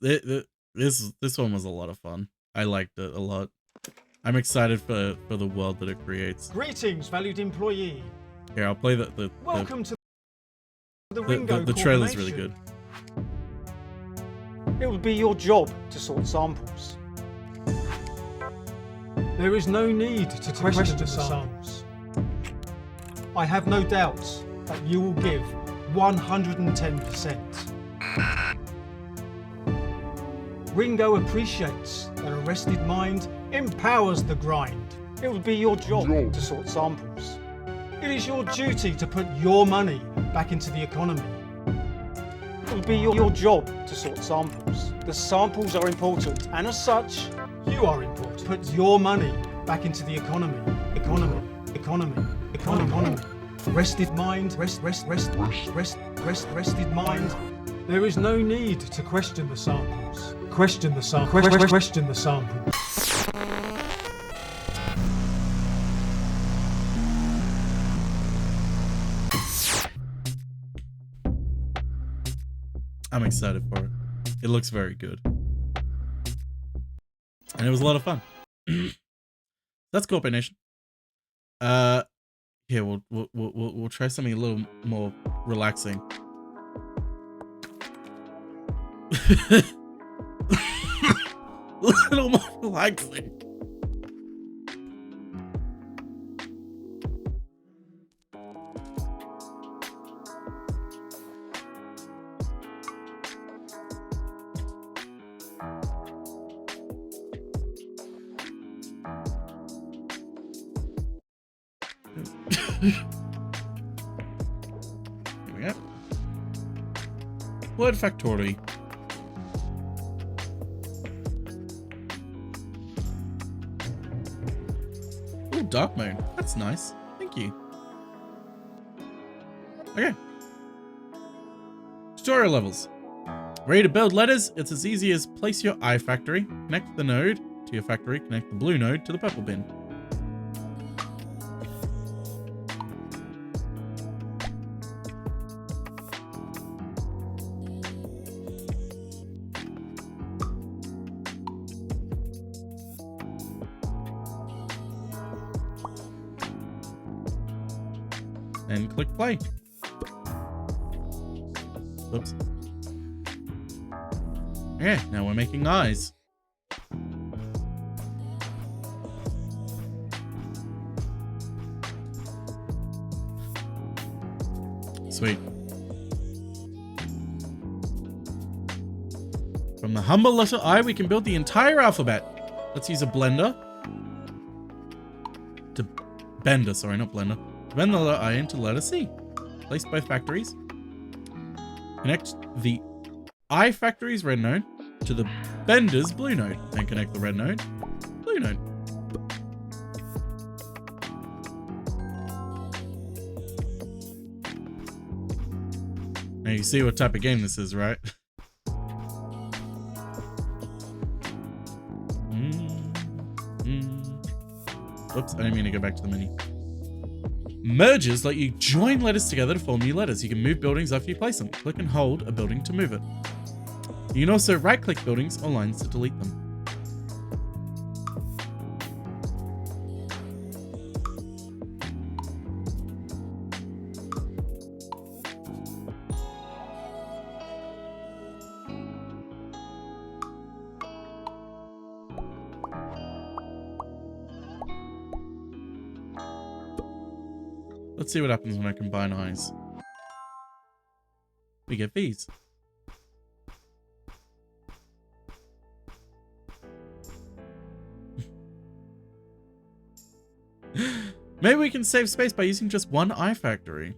one was a lot of fun. I liked it a lot. I'm excited for the world that it creates. Greetings, valued employee. Here, I'll play the Welcome to the Ringo the trailer's CorpoNation. really good. It will be your job to sort samples. There is no need to question the samples. I have no doubts that you will give 110%. Ringo appreciates that a rested mind empowers the grind. It will be your job to sort samples. It is your duty to put your money back into the economy. It will be your job to sort samples. The samples are important, and as such, you are important. Put your money back into the economy. Economy. Rested mind. Rested mind. There is no need to question the samples. Question the sample. Question the sample. I'm excited for it. It looks very good. And it was a lot of fun. That's CorpoNation. Here, we'll try something a little more relaxing. A little more relaxing. Here we go. Word Factori. Ooh, dark mode. That's nice. Thank you. Okay. Tutorial levels. Ready to build letters? It's as easy as place your I factory, connect the node to your factory, connect the blue node to the purple bin. And click play. Oops. Okay, now we're making eyes. Sweet. From the humble letter I, we can build the entire alphabet. Let's use a blender. Sorry, not blender. Bend the letter I into letter C. Place both factories. Connect the I factory's red node to the bender's blue node. And connect the red node, blue node. Now you see what type of game this is, right? Oops, I didn't mean to go back to the menu. Merges let you join letters together to form new letters. You can move buildings after you place them. Click and hold a building to move it. You can also right-click buildings or lines to delete them. Let's see what happens when I combine eyes. We get V's. Maybe we can save space by using just one eye factory.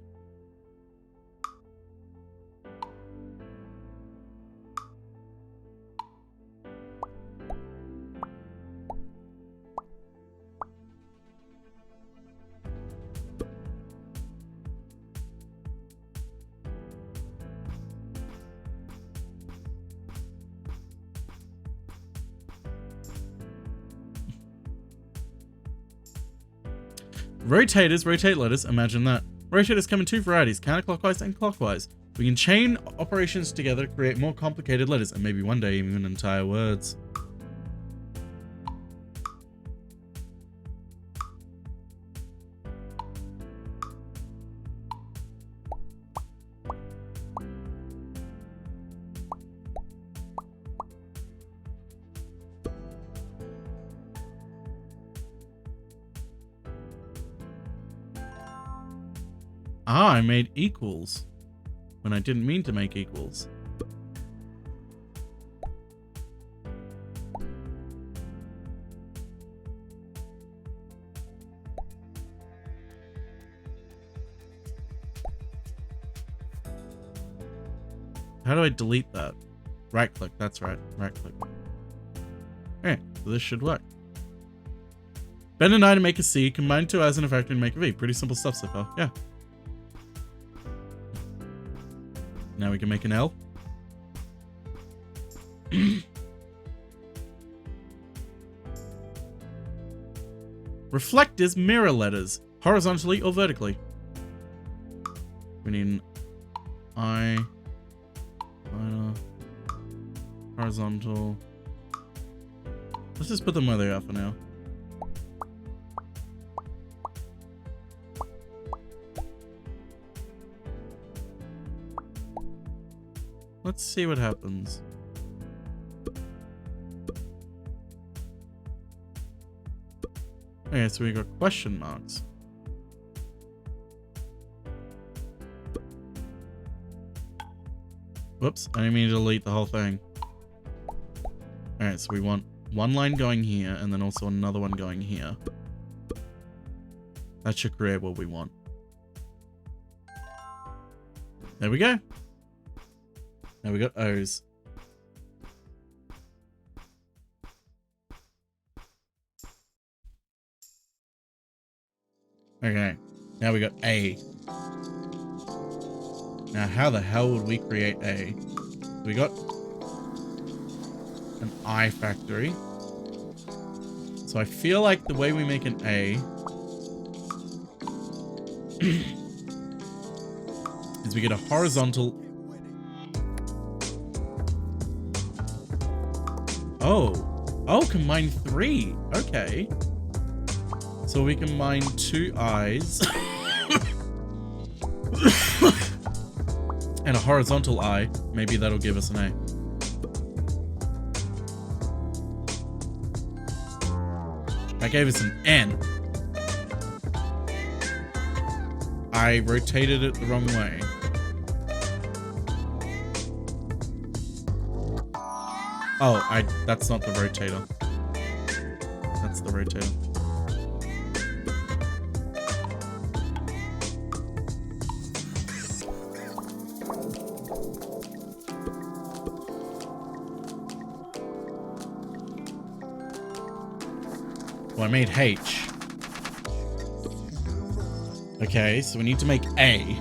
Rotators rotate letters, imagine that. Rotators come in two varieties, counterclockwise and clockwise. We can chain operations together to create more complicated letters, and maybe one day even entire words. Ah, I made equals when I didn't mean to make equals. How do I delete that? Right click, that's right, right click. Okay, so this should work. Bend an I to make a C, combine two I's in a factor and make a V. Pretty simple stuff so far, yeah. Now we can make an L. Reflectors mirror letters, horizontally or vertically. We need an I, horizontal. Let's just put them where they are for now. Let's see what happens. Okay, so we got question marks. Whoops, I didn't mean to delete the whole thing. Alright, so we want one line going here and then also another one going here. That should create what we want. There we go. Now we got O's. Okay, now we got A. Now how the hell would we create A? We got an I factory. So I feel like the way we make an A is we get a horizontal. Oh, combine three. Okay. So we combine two I's and a horizontal I. Maybe that'll give us an A. That gave us an N. I rotated it the wrong way. Oh, that's not the rotator. That's the rotator. Well, I made H. Okay, so we need to make A.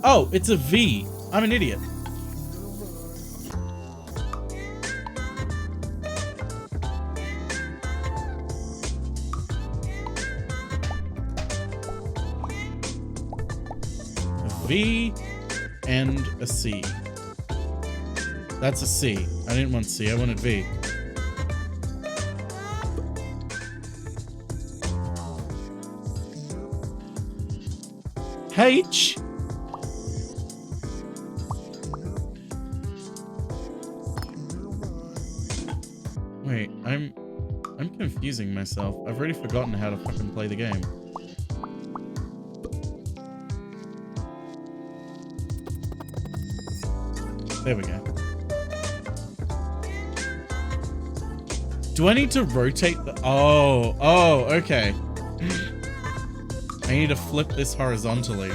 Oh, it's a V. I'm an idiot. V and a C. That's a C. I didn't want C, I wanted V. H. Wait, I'm confusing myself. I've already forgotten how to fucking play the game. There we go. Do I need to rotate the... Oh, okay. I need to flip this horizontally.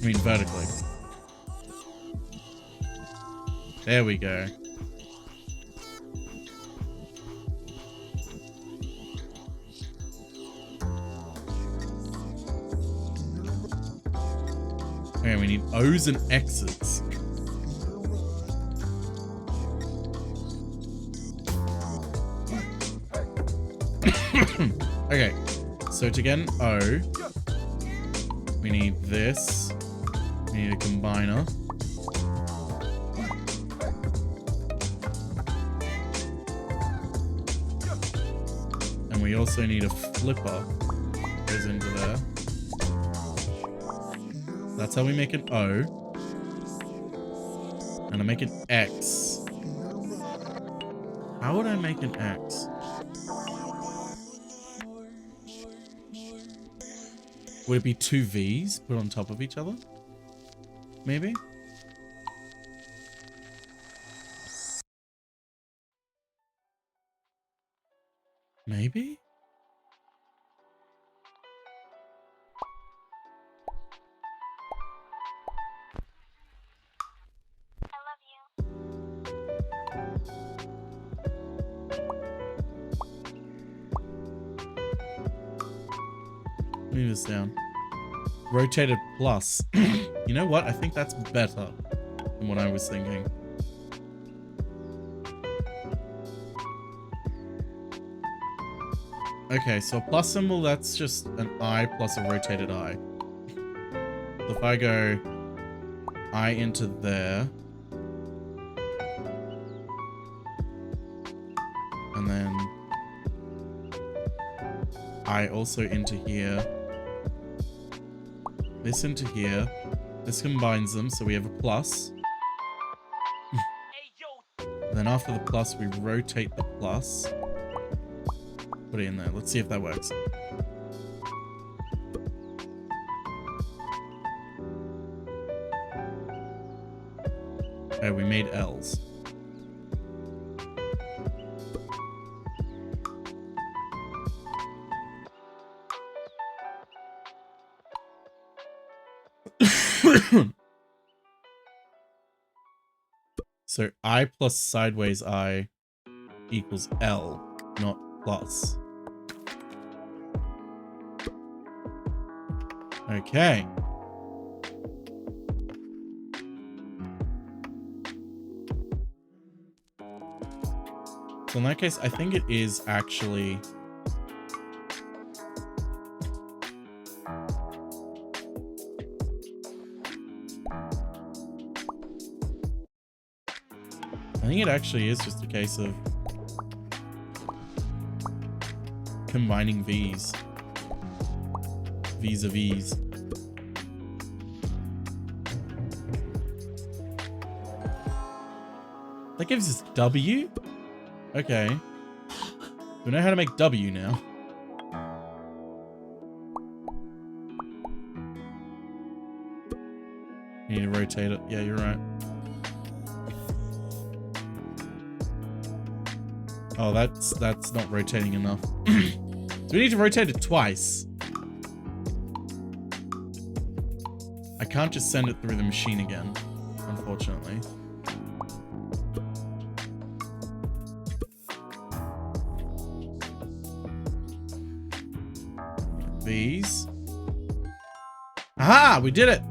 I mean vertically. There we go. Okay, we need O's and X's. Okay, so to get an O, we need this. We need a combiner. And we also need a flipper. Goes into there. That's how we make an O. And I make an X. How would I make an X? Would it be two V's put on top of each other? Maybe? Maybe? Move this down. Rotated plus. You know what? I think that's better than what I was thinking. Okay, so a plus symbol, that's just an I plus a rotated I. So if I go I into there, and then I also into here, this into here, this combines them, so we have a plus. Then after the plus, we rotate the plus. Put it in there. Let's see if that works. Okay, we made L's. So I plus sideways I equals L, not plus. Okay. So in that case, I think it is actually... I think it actually is just a case of combining V's. Vis-a-vis. That gives us W? Okay. We know how to make W now. You need to rotate it. Yeah, you're right. Oh, that's not rotating enough. So we need to rotate it twice. I can't just send it through the machine again, unfortunately. These. Aha! We did it!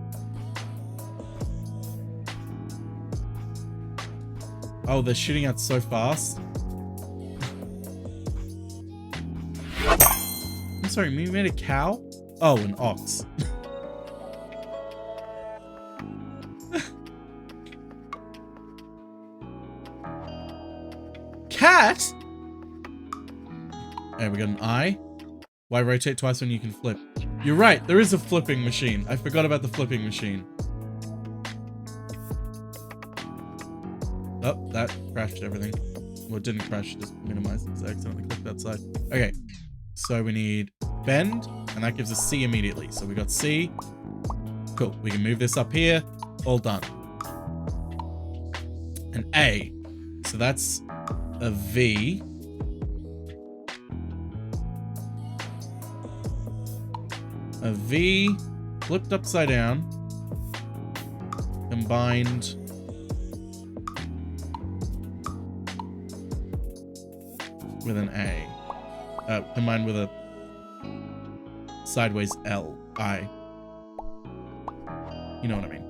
Oh, they're shooting out so fast. I'm sorry, we made a cow? Oh, an ox. Cat? Okay, we got an eye. Why rotate twice when you can flip? You're right, there is a flipping machine. I forgot about the flipping machine. Oh, that crashed everything. Well, it didn't crash, just minimized because I accidentally clicked that side. Okay, so we need bend, and that gives us C immediately. So we got C. Cool, we can move this up here. All done. An A. So that's a V. A V flipped upside down. Combined with an A. Combined with a sideways L. I. You know what I mean.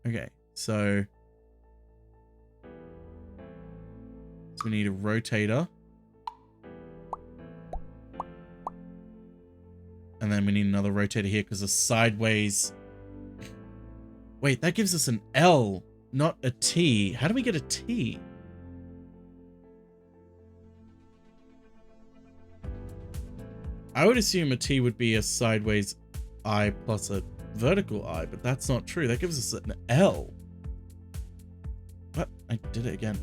Okay, so we need a rotator. And then we need another rotator here because a sideways... Wait, that gives us an L, not a T. How do we get a T? I would assume a T would be a sideways I plus a vertical I, but that's not true. That gives us an L. What? I did it again.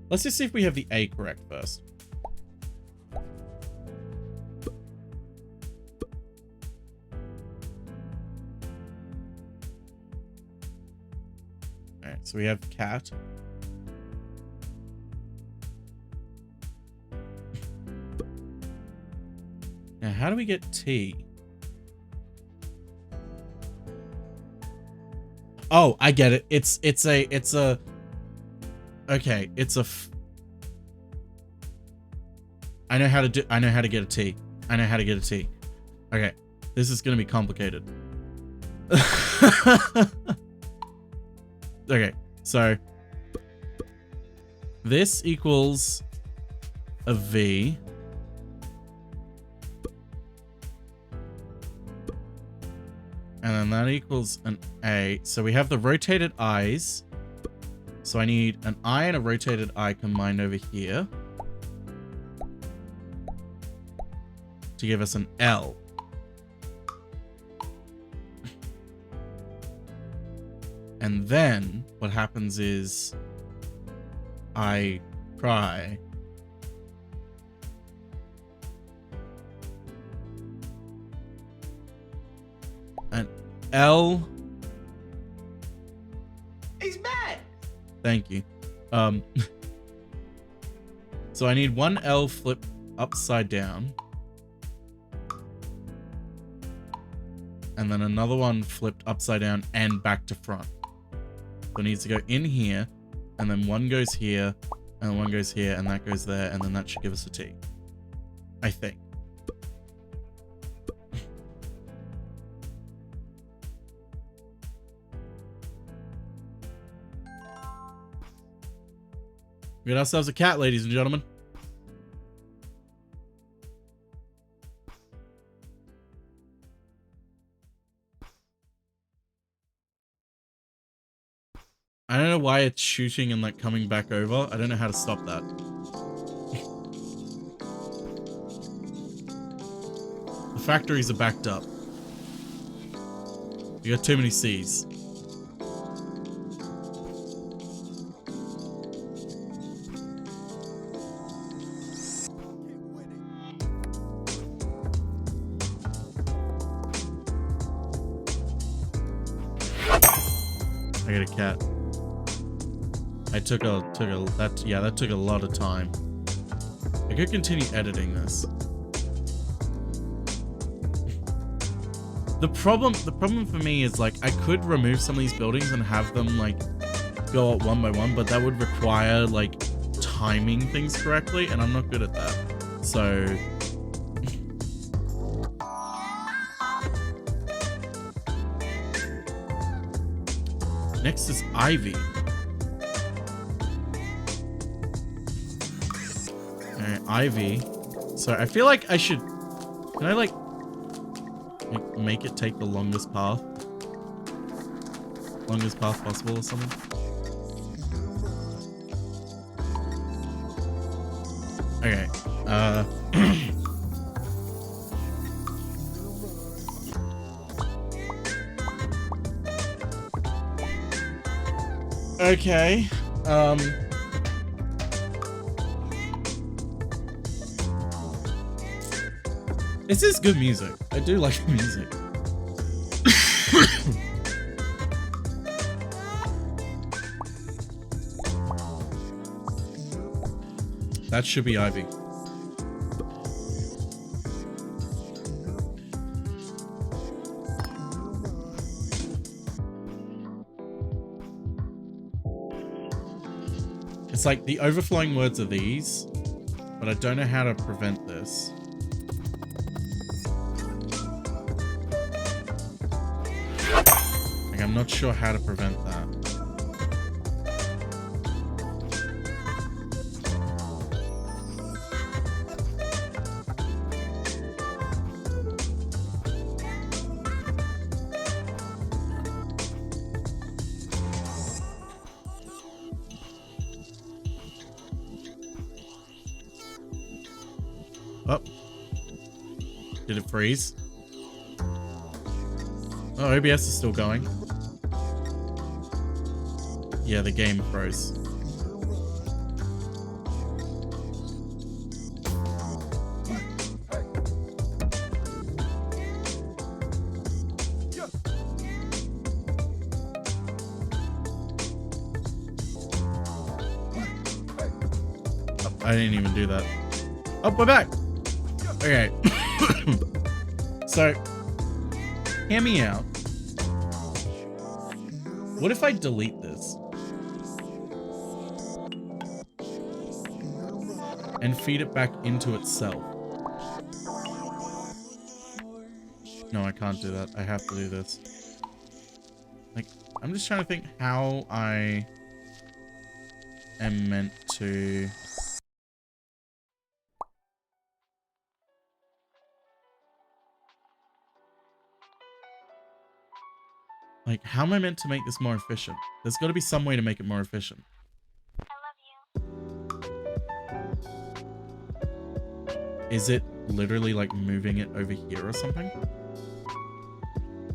Let's just see if we have the A correct first. Alright, so we have cat. Now, how do we get T? Oh, I get it. It's a okay, it's a I know how to get a T. I know how to get a T. Okay, this is going to be complicated. Okay, so this equals a V. And then that equals an A. So we have the rotated I's. So I need an I and a rotated I combined over here to give us an L. And then what happens is I cry. An L. He's bad. Thank you. So I need one L flip upside down. And then another one flipped upside down and back to front. So it needs to go in here, and then one goes here, and one goes here, and that goes there, and then that should give us a T. I think. We got ourselves a cat, ladies and gentlemen. I don't know why it's shooting and like coming back over. I don't know how to stop that. The factories are backed up. We got too many C's. I got a cat. That took a lot of time. I could continue editing this. The problem for me is like I could remove some of these buildings and have them like go up one by one, but that would require like timing things correctly, and I'm not good at that. So next is Ivy. Alright, Ivy. So I feel like I should... Can I like make it take the longest path? Longest path possible or something? Okay. Okay. This is good music. I do like the music. That should be Ivy. It's like the overflowing words are these, but I don't know how to prevent this. Like, I'm not sure how to prevent that. Oh. Did it freeze? Oh, OBS is still going. Yeah, the game froze. Oh, I didn't even do that. Oh, we're back. Okay. So, hear me out. What if I delete this? And feed it back into itself? No, I can't do that. I have to do this. Like, I'm just trying to think how I am meant to... Like, how am I meant to make this more efficient? There's got to be some way to make it more efficient. Is it literally like moving it over here or something?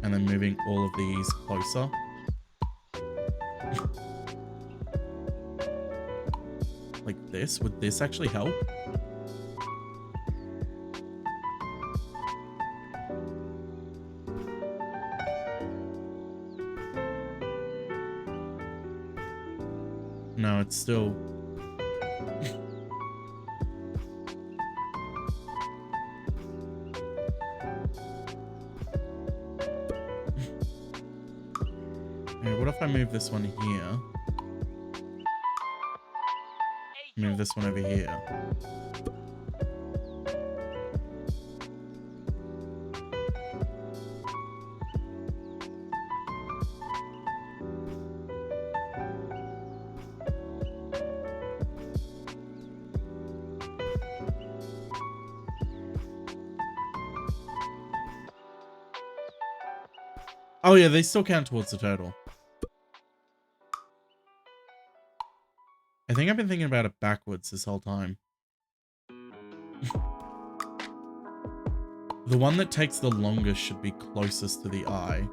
And then moving all of these closer? Like this? Would this actually help? No, it's still... Okay, what if I move this one here? Move this one over here. Oh yeah, they still count towards the total. I think I've been thinking about it backwards this whole time. The one that takes the longest should be closest to the eye.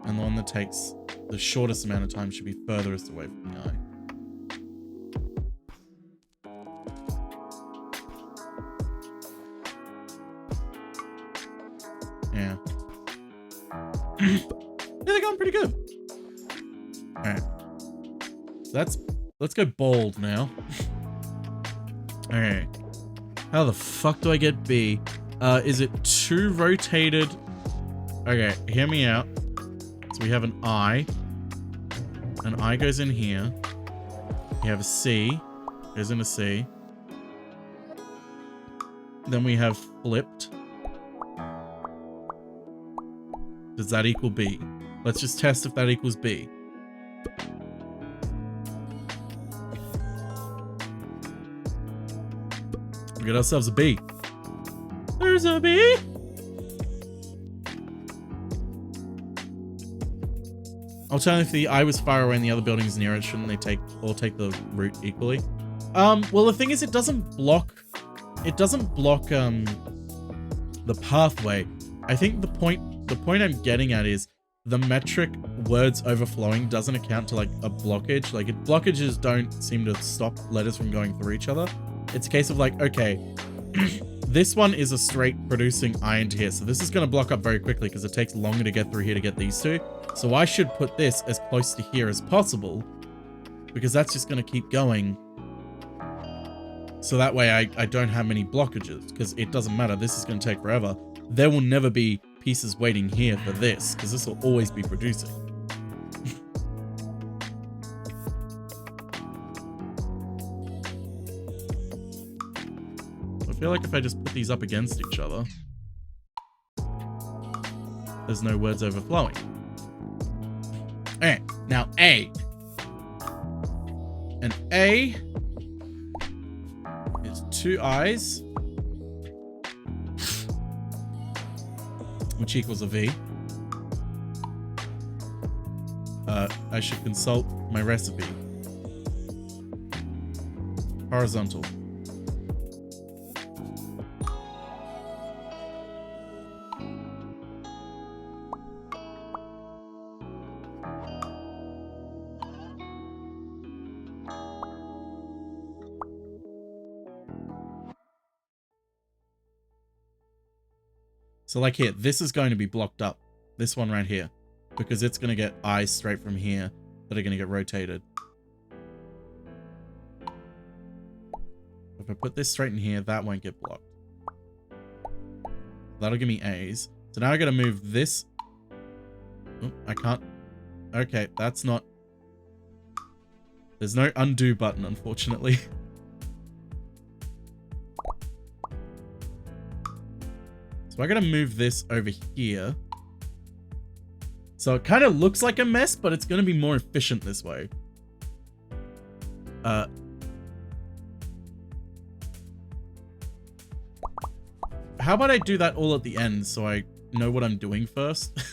And the one that takes the shortest amount of time should be furthest away from the eye. Yeah. Yeah, they're going pretty good. Alright. So let's go bold now. Alright. How the fuck do I get B? Is it 2 rotated? Okay, hear me out. So we have an I. An I goes in here. We have a C. Goes in a C. Then we have flipped. Does that equal B? Let's just test if that equals B. We got ourselves a B. There's a B. Alternatively, if the eye was far away and the other building's near it, shouldn't they all take the route equally? Well, the thing is, it doesn't block the pathway. I think the point I'm getting at is the metric words overflowing doesn't account to like a blockage. Like blockages don't seem to stop letters from going through each other. It's a case of like, okay, this one is a straight producing I into here. So this is going to block up very quickly because it takes longer to get through here to get these two. So I should put this as close to here as possible because that's just going to keep going. So that way I don't have many blockages because it doesn't matter. This is going to take forever. There will never be pieces waiting here for this because this will always be producing. I feel like if I just put these up against each other, there's no words overflowing. Alright, now A. And A is 2 I's, which equals a V. I should consult my recipe. Horizontal. So like here, this is going to be blocked up. This one right here. Because it's going to get eyes straight from here that are going to get rotated. If I put this straight in here, that won't get blocked. That'll give me A's. So now I got to move this. Oh, I can't. Okay, that's not. There's no undo button, unfortunately. So I gotta move this over here. So it kind of looks like a mess, but it's gonna be more efficient this way. How about I do that all at the end so I know what I'm doing first?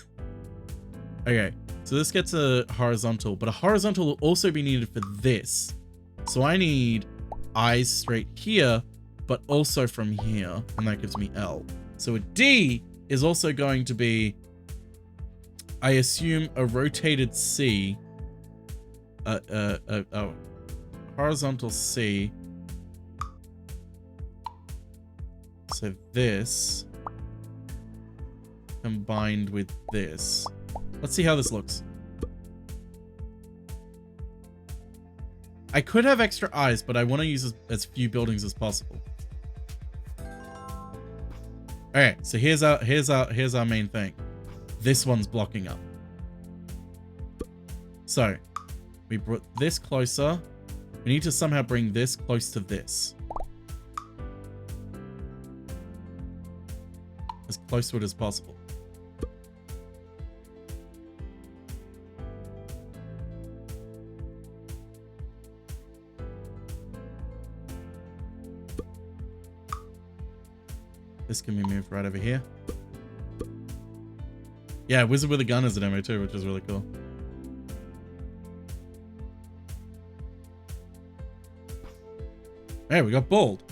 Okay, so this gets a horizontal, but a horizontal will also be needed for this. So I need eyes straight here, but also from here, and that gives me L. So a D is also going to be, I assume, a rotated C, a horizontal C. So this combined with this. Let's see how this looks. I could have extra eyes, but I want to use as few buildings as possible. Okay, so here's our main thing. This one's blocking up. So we brought this closer. We need to somehow bring this close to this. As close to it as possible. This can be moved right over here. Yeah, Wizard with a Gun is a demo too, which is really cool. Hey, we got bald.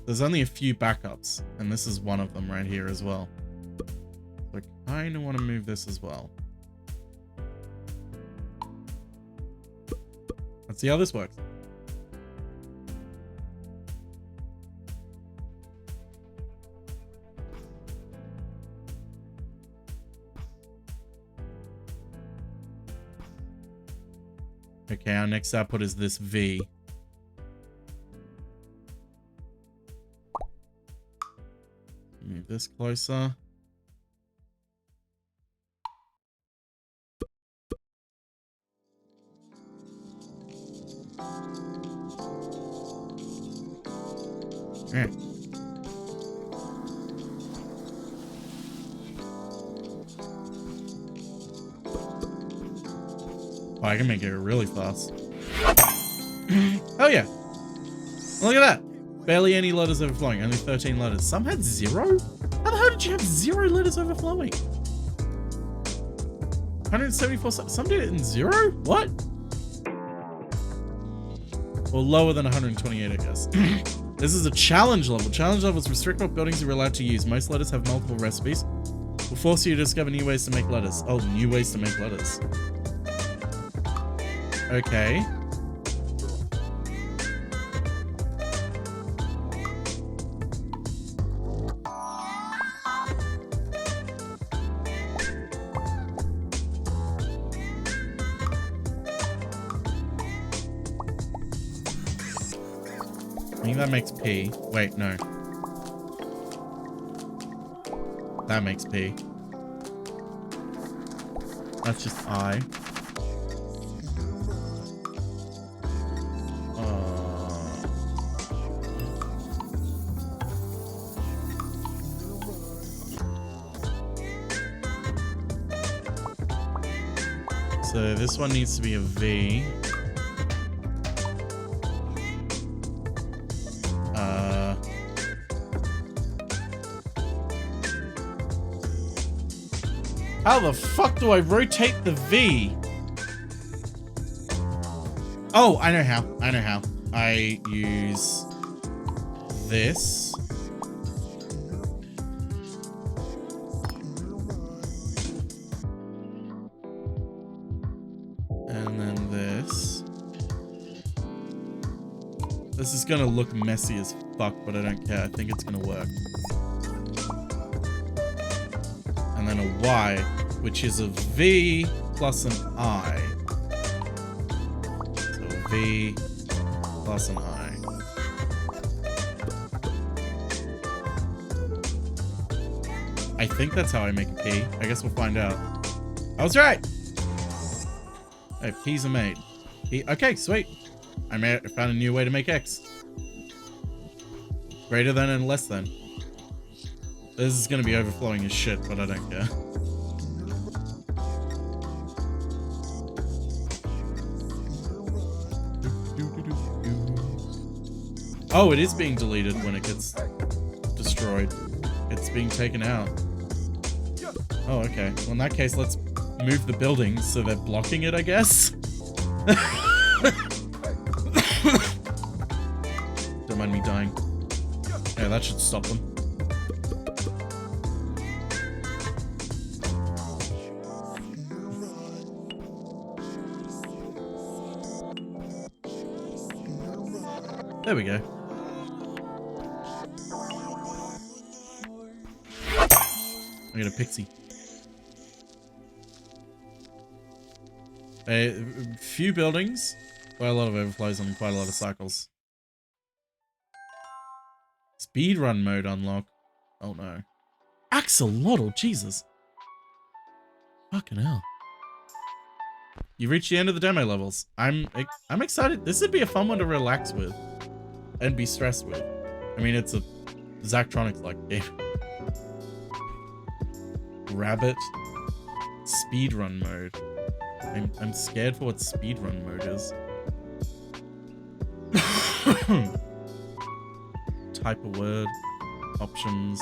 There's only a few backups, and this is one of them right here as well. So I kind of want to move this as well. Let's see how this works. Okay, our next output is this V. Move this closer. Yeah. Oh, I can make it really fast. Oh yeah. Look at that. Barely any letters overflowing. Only 13 letters. Some had 0? How the hell did you have 0 letters overflowing? 174. Some did it in 0? What? Or lower than 128, I guess. This is a challenge level. Challenge levels restrict what buildings you're allowed to use. Most letters have multiple recipes. Will force you to discover new ways to make letters. Oh, new ways to make letters. Okay. I think that makes P. Wait, no. That makes P. That's just I. So this one needs to be a V. How the fuck do I rotate the V? Oh, I know how. I know how. I use this. And then this. This is gonna look messy as fuck, but I don't care. I think it's gonna work. And then a Y, which is a V plus an I. So a V plus an I. I think that's how I make a P. I guess we'll find out. I was right! Hey, P's are made. P, okay, sweet. I found a new way to make X. Greater than and less than. This is gonna be overflowing as shit, but I don't care. Oh, it is being deleted when it gets destroyed. It's being taken out. Oh, okay. Well, in that case, let's move the buildings so they're blocking it, I guess. Don't mind me dying. Yeah, that should stop them. There we go. I got a pixie. A few buildings, quite a lot of overflows and quite a lot of cycles. Speedrun mode unlock. Oh no. Axolotl, Jesus. Fucking hell. You reached the end of the demo levels. I'm excited. This would be a fun one to relax with and be stressed with. I mean, it's a Zachtronics-like game. Rabbit speedrun mode. I'm scared for what speedrun mode is. Type a word. Options.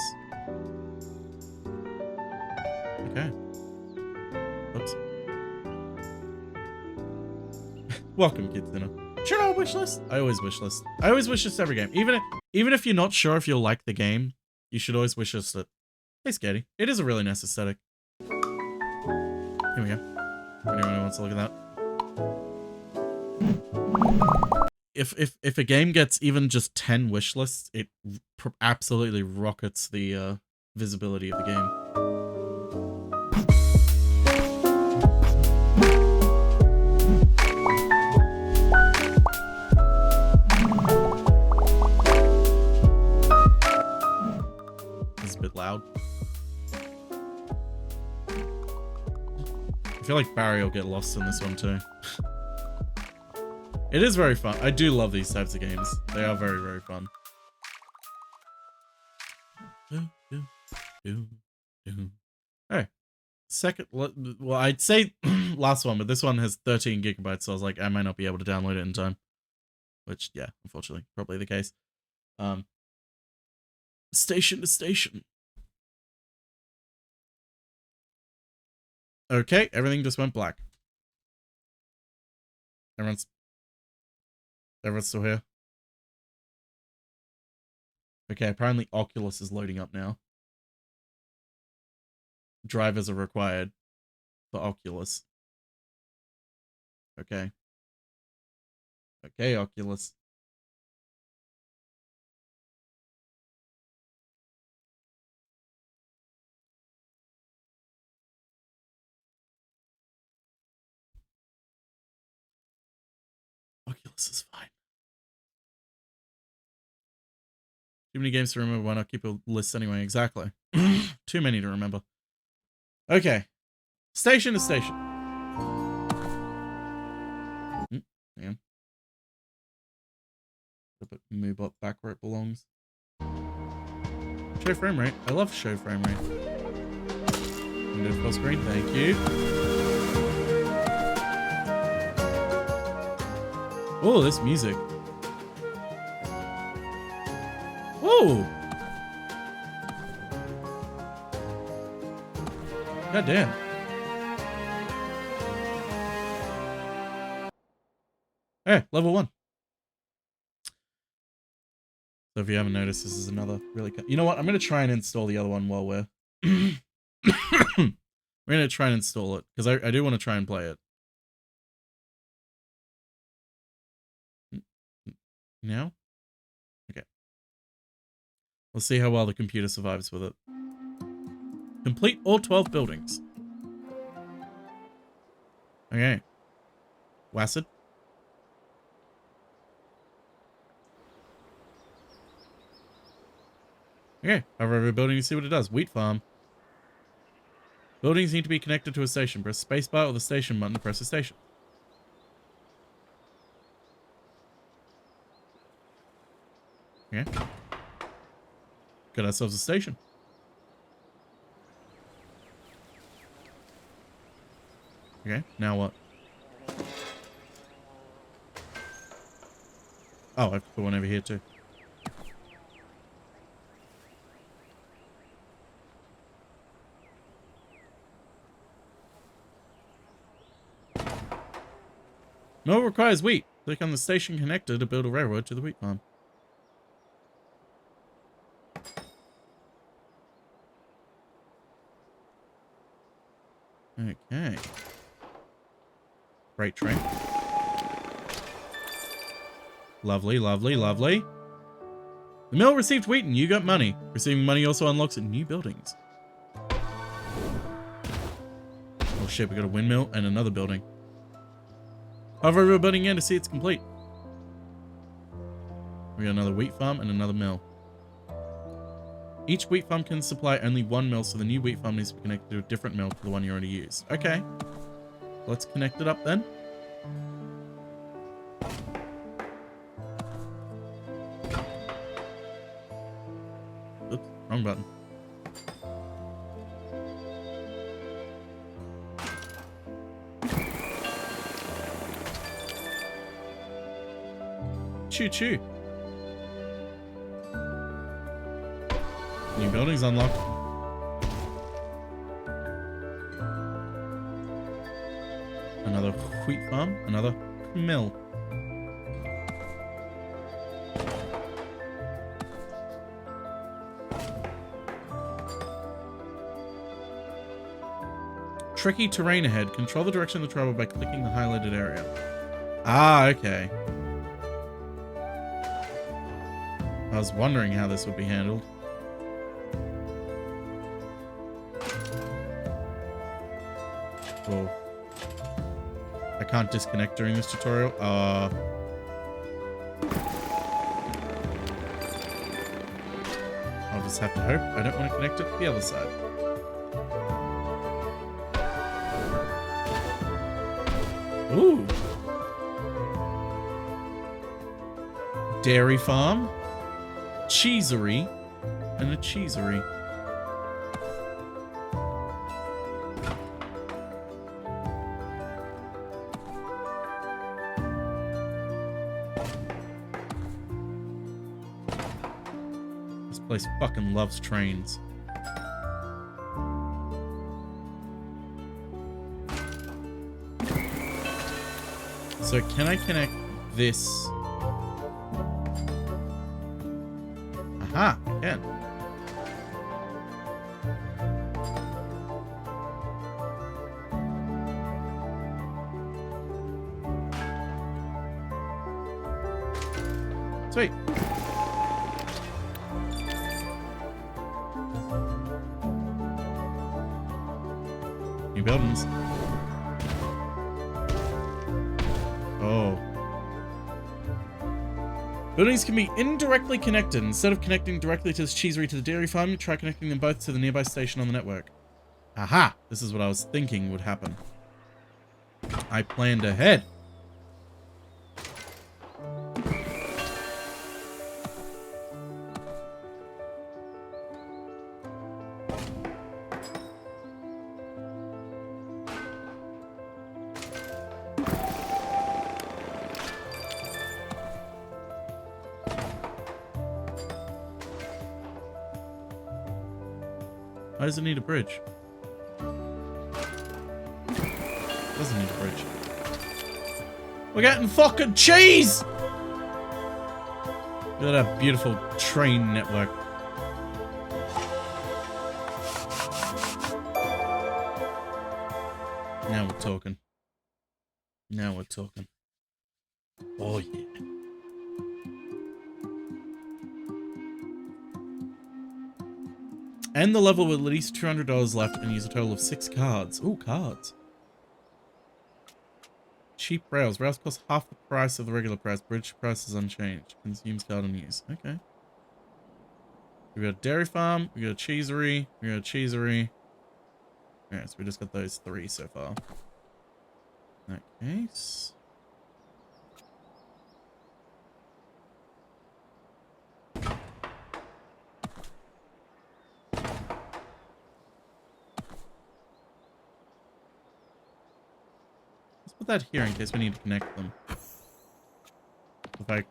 Okay. Oops. Welcome, Kids Dinner. Should I wish list? I always wish list. I always wish list every game. Even if you're not sure if you'll like the game, you should always wish list it. Hey, Scatty. It is a really nice aesthetic. Here we go. Anyone who wants to look at that. If a game gets even just 10 wish lists, it absolutely rockets the visibility of the game. It's a bit loud. I feel like Barry will get lost in this one too. It is very fun. I do love these types of games. They are very, very fun. Alright. Second, well, I'd say last one, but this one has 13 gigabytes, so I was like, I might not be able to download it in time. Which, yeah, unfortunately, probably the case. Station to station. Okay, everything just went black. Everyone's Everyone's still here? Okay, apparently Oculus is loading up now. Drivers are required for Oculus. Okay. Okay, Oculus. Oculus is fine. Too many games to remember. Why not keep a list anyway? Exactly. Too many to remember. Okay. Station to station. Hang on. Move up back where it belongs. Show frame rate. I love show frame rate. Windows full screen. Thank you. Oh, this music. Whoa! God damn. Hey, level 1. So if you haven't noticed, this is another really... You know what? I'm going to try and install the other one while we're... We're going to try and install it, because I do want to try and play it. Now? Okay. We'll see how well the computer survives with it. Complete all 12 buildings. Okay. Wassid. Okay, hover every building to see what it does. Wheat farm. Buildings need to be connected to a station. Press spacebar or the station button to press the station. Okay. Got ourselves a station. Okay, now what? Oh, I have to put one over here too. Mill requires wheat. Click on the station connector to build a railroad to the wheat farm. Okay. Freight train. Lovely, lovely, lovely. The mill received wheat and you got money. Receiving money also unlocks new buildings. Oh shit, we got a windmill and another building. Hover over a building again to see it's complete. We got another wheat farm and another mill. Each wheat farm can supply only one mill, so the new wheat farm needs to be connected to a different mill to the one you already used. Okay. Let's connect it up then. Oops, wrong button. Choo-choo. New buildings unlocked. Another wheat farm, another mill. Tricky terrain ahead. Control the direction of the travel by clicking the highlighted area. Ah, okay. I was wondering how this would be handled. Oh. I can't disconnect during this tutorial. I'll just have to hope I don't want to connect it to the other side. Ooh. Dairy farm, cheesery, and a cheesery. This place fucking loves trains. So can I connect this can. Sweet. New buildings. Oh. Buildings can be indirectly connected. Instead of connecting directly to the cheesery to the dairy farm, try connecting them both to the nearby station on the network. Aha! This is what I was thinking would happen. I planned ahead. Why does it need a bridge? Doesn't need a bridge. We're getting fucking cheese! Look at that beautiful train network. Now we're talking. Now we're talking. Oh yeah. End the level with at least $200 left and use a total of 6 cards. Ooh, cards. Cheap rails. Rails cost half the price of the regular price. Bridge price is unchanged. Consumes card and use. Okay. We got a dairy farm. We got a cheesery. We got a cheesery. Alright, so we just got those 3 so far. In that case. Put that here in case we need to connect them. If I...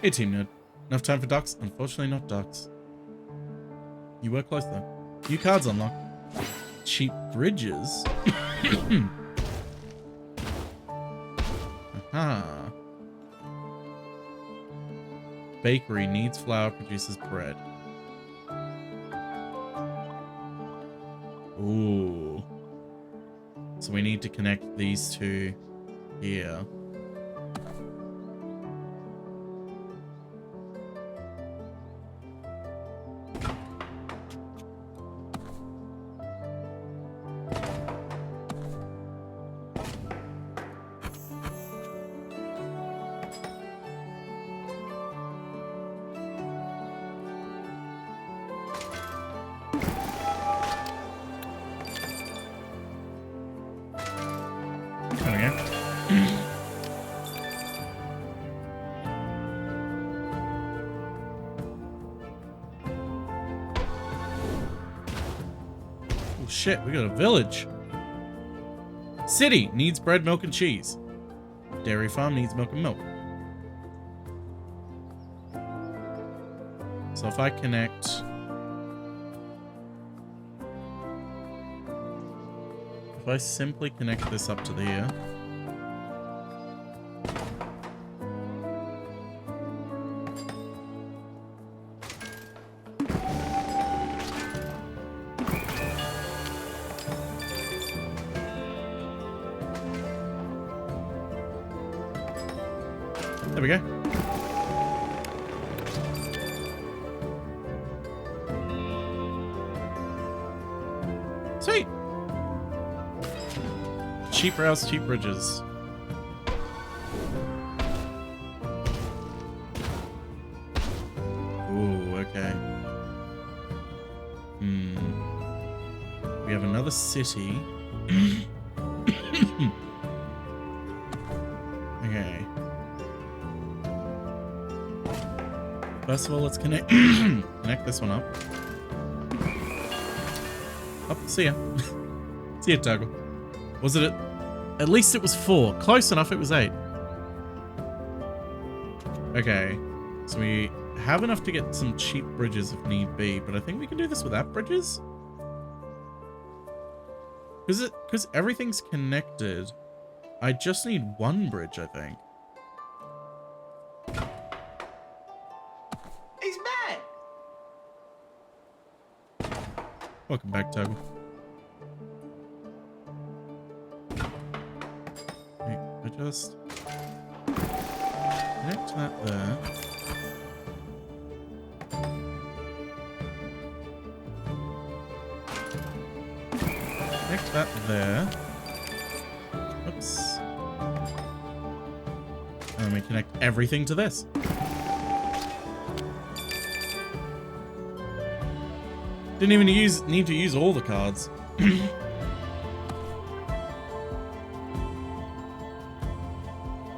Hey team nerd. Enough time for ducks? Unfortunately not ducks. You were close though. New cards unlocked. Cheap bridges. Aha. Bakery needs flour, produces bread. Ooh. So we need to connect these 2 here. Shit, we got a village. City needs bread, milk, and cheese. Dairy farm needs milk and milk. So if I connect... If I simply connect this up to here... There we go. Sweet. Cheap rails, cheap bridges. Ooh, okay. We have another city. Okay. First of all, let's connect connect this one up. Oh, see ya. See ya, Toggle. Was it at least it was 4. Close enough, it was 8. Okay, so we have enough to get some cheap bridges if need be, but I think we can do this without bridges? Because everything's connected. I just need one bridge, I think. He's back! Welcome back, Tuggle. Wait, I just connect that there. Connect that there. Oops. And then we connect everything to this. Didn't even need to use all the cards.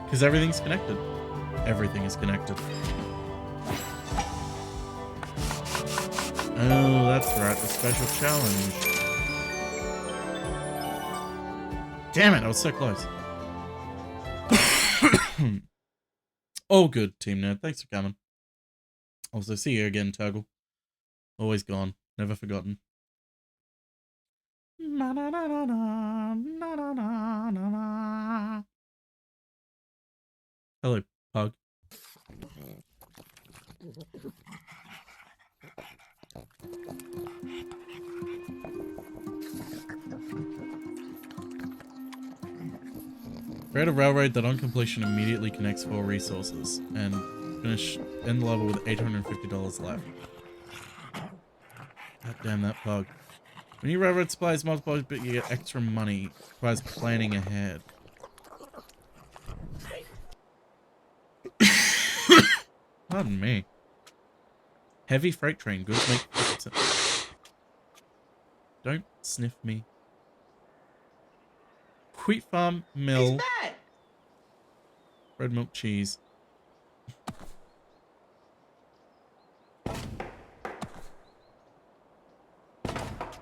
Because everything's connected. Everything is connected. Oh, that's right, the special challenge. Damn it, I was so close. Oh, good, Team Nerd. Thanks for coming. Also, see you again, Toggle. Always gone. Never forgotten. Hello, Pug. Create a railroad that on completion immediately connects 4 resources and end the level with $850 left. God damn that Pug. When your railroad supplies multiplies, but you get extra money. Requires planning ahead. Pardon me. Heavy freight train. Goods make... Don't sniff me. Wheat farm, mill. Bread, milk, cheese.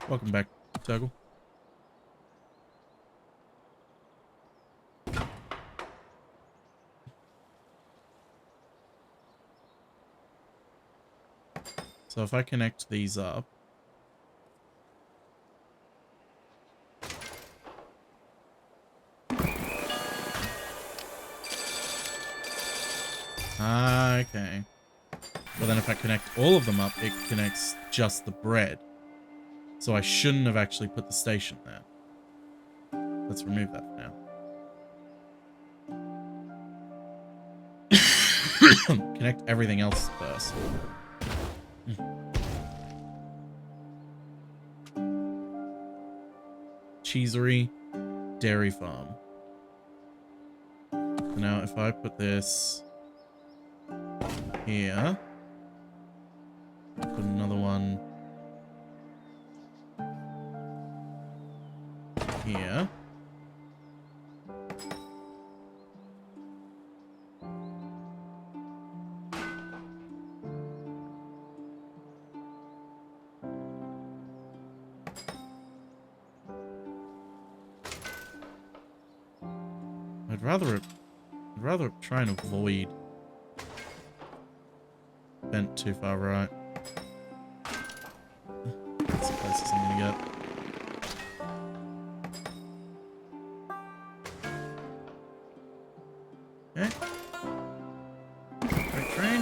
Welcome back, Toggle. So if I connect these up. Okay. Well then if I connect all of them up, it connects just the bread. So I shouldn't have actually put the station there. Let's remove that for now. Connect everything else first. Cheesery, dairy farm. So now if I put this here, put another one here. I'd rather try and avoid bent too far right. That's the closest I'm gonna get. Okay. Right train.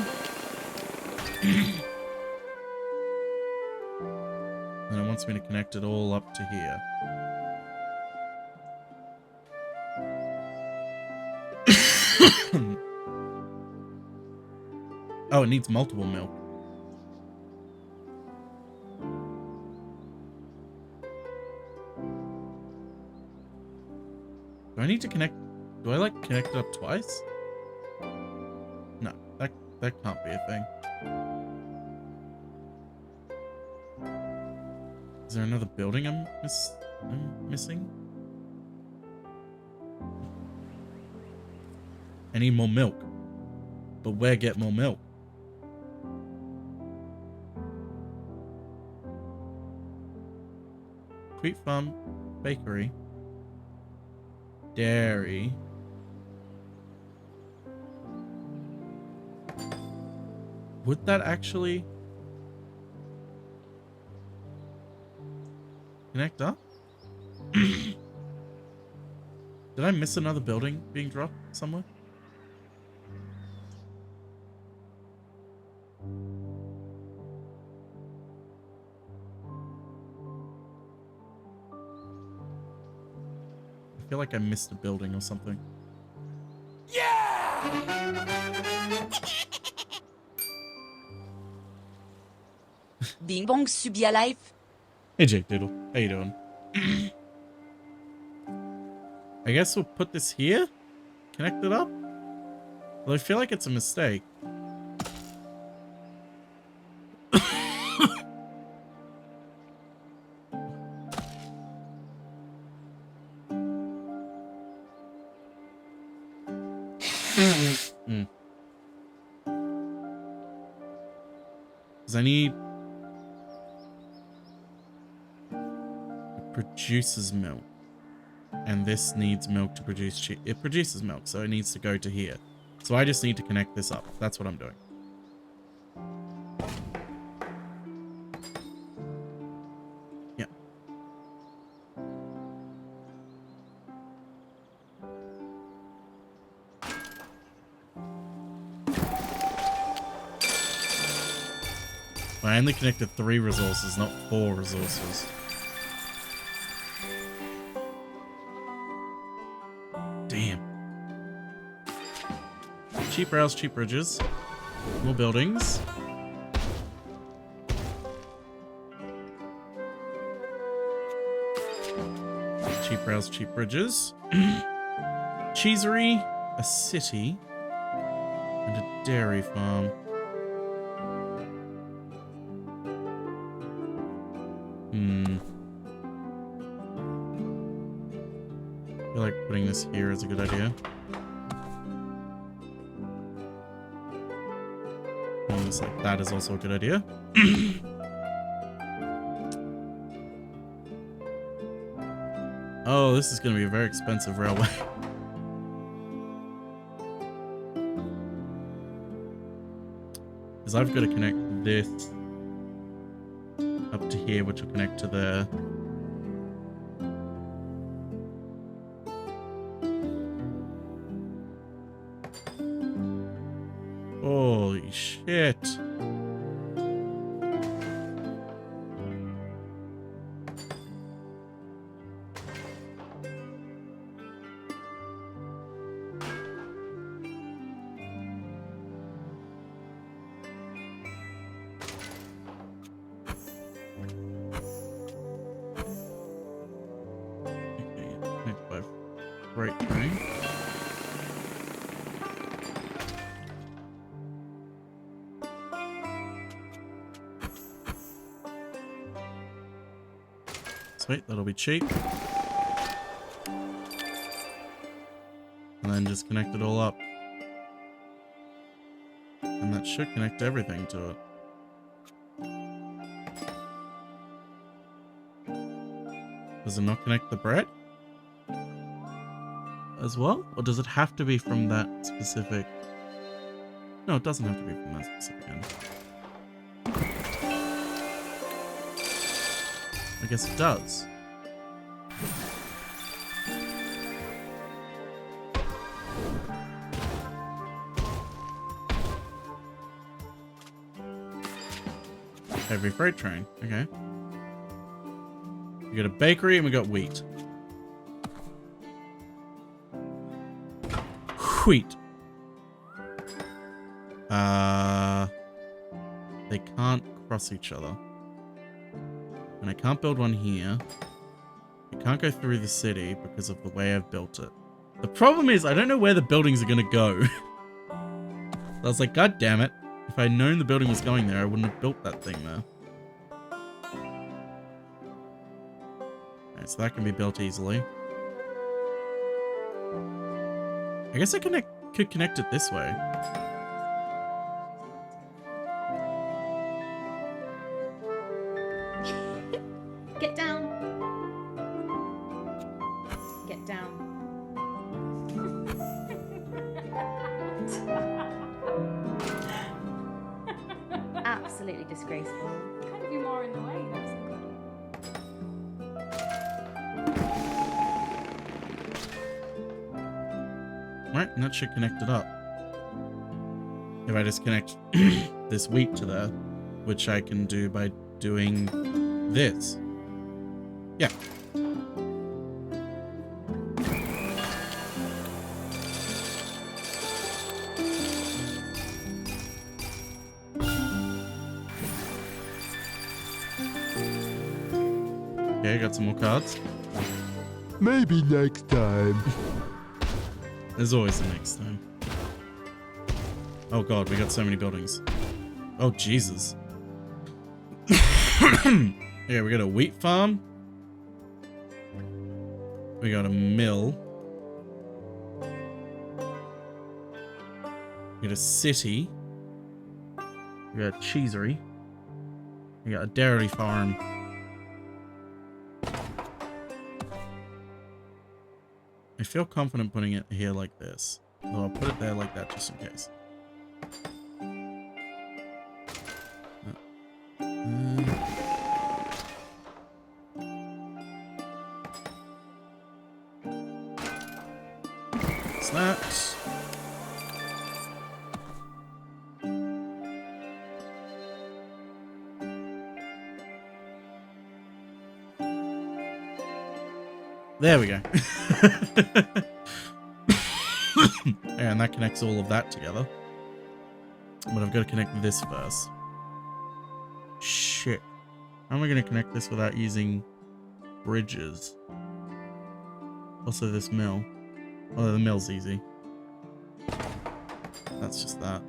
And it wants me to connect it all up to here. Oh, it needs multiple milk. Do I need to connect? Do I like connect it up twice? No, that can't be a thing. Is there another building I'm missing? I need more milk. But where get more milk? Wheat farm, bakery, dairy, Would that actually connect up? Did I miss another building being dropped somewhere? I feel like I missed a building or something. Bing bong subia life. Hey Jake Doodle, how you doing? I guess we'll put this here? Connect it up? Well, I feel like it's a mistake. Because I need... It produces milk. And this needs milk to produce cheese. It produces milk, so it needs to go to here. So I just need to connect this up. That's what I'm doing. Yeah. I only connected 3 resources, not 4 resources. Damn. Cheap rails, cheap bridges. More buildings. Cheap rails, cheap bridges. Cheesery, a city, and a dairy farm. I feel like putting this here is a good idea. Looks like that is also a good idea. Oh, this is going to be a very expensive railway. Because I've got to connect this up to here, which will connect to there. Holy shit. Right train. Sweet, that'll be cheap. And then just connect it all up. And that should connect everything to it. Does it not connect the bread as well? Or does it have to be from that specific... No, it doesn't have to be from that specific end. I guess it does. Heavy freight train, okay. We got a bakery and we got wheat. Wheat. They can't cross each other. And I can't build one here. I can't go through the city because of the way I've built it. The problem is I don't know where the buildings are going to go. I was like, God damn it. If I'd known the building was going there, I wouldn't have built that thing there. Alright, so that can be built easily. I guess I could connect it this way. Get down. Get down. absolutely disgraceful. Kind of you more in the way. That's Right, and that should connect it up. If I just connect this wheat to there, which I can do by doing this. Yeah. Okay, got some more cards. Maybe next time. There's always the next time. Oh god, we got so many buildings. Oh Jesus. Yeah, we got a wheat farm. We got a mill. We got a city. We got a cheesery. We got a dairy farm. I feel confident putting it here like this. Though I'll put it there like that just in case. Snaps. There we go. And that connects all of that together. But I've got to connect this first. Shit. How am I going to connect this without using bridges? Also this mill. Oh, the mill's easy. That's just that.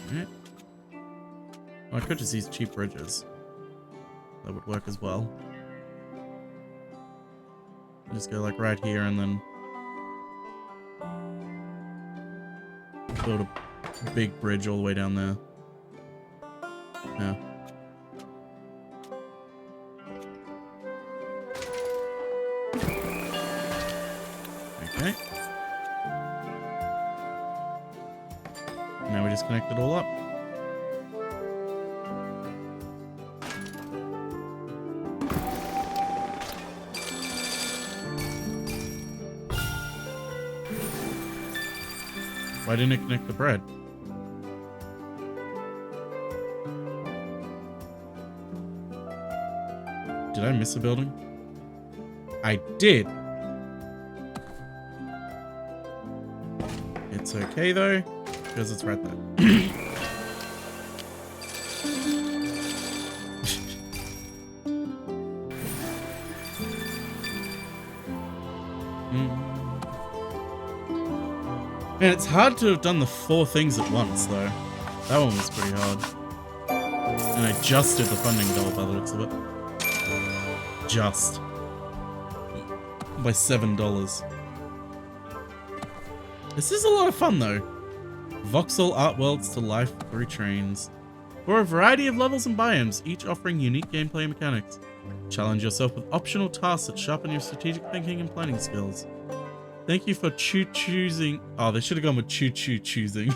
Alright. Well, I could just use cheap bridges. That would work as well. Just go like right here and then build a big bridge all the way down there. Yeah. Okay. Now we just connect it all up. Why didn't it connect the bread? Did I miss a building? I did. It's okay though, because it's right there. Man, it's hard to have done the 4 things at once, though. That one was pretty hard. And I just did the funding goal by the looks of it. Just. By $7. This is a lot of fun, though. Voxel art worlds to life through trains. For a variety of levels and biomes, each offering unique gameplay mechanics. Challenge yourself with optional tasks that sharpen your strategic thinking and planning skills. Thank you for choosing. Oh, they should have gone with choosing.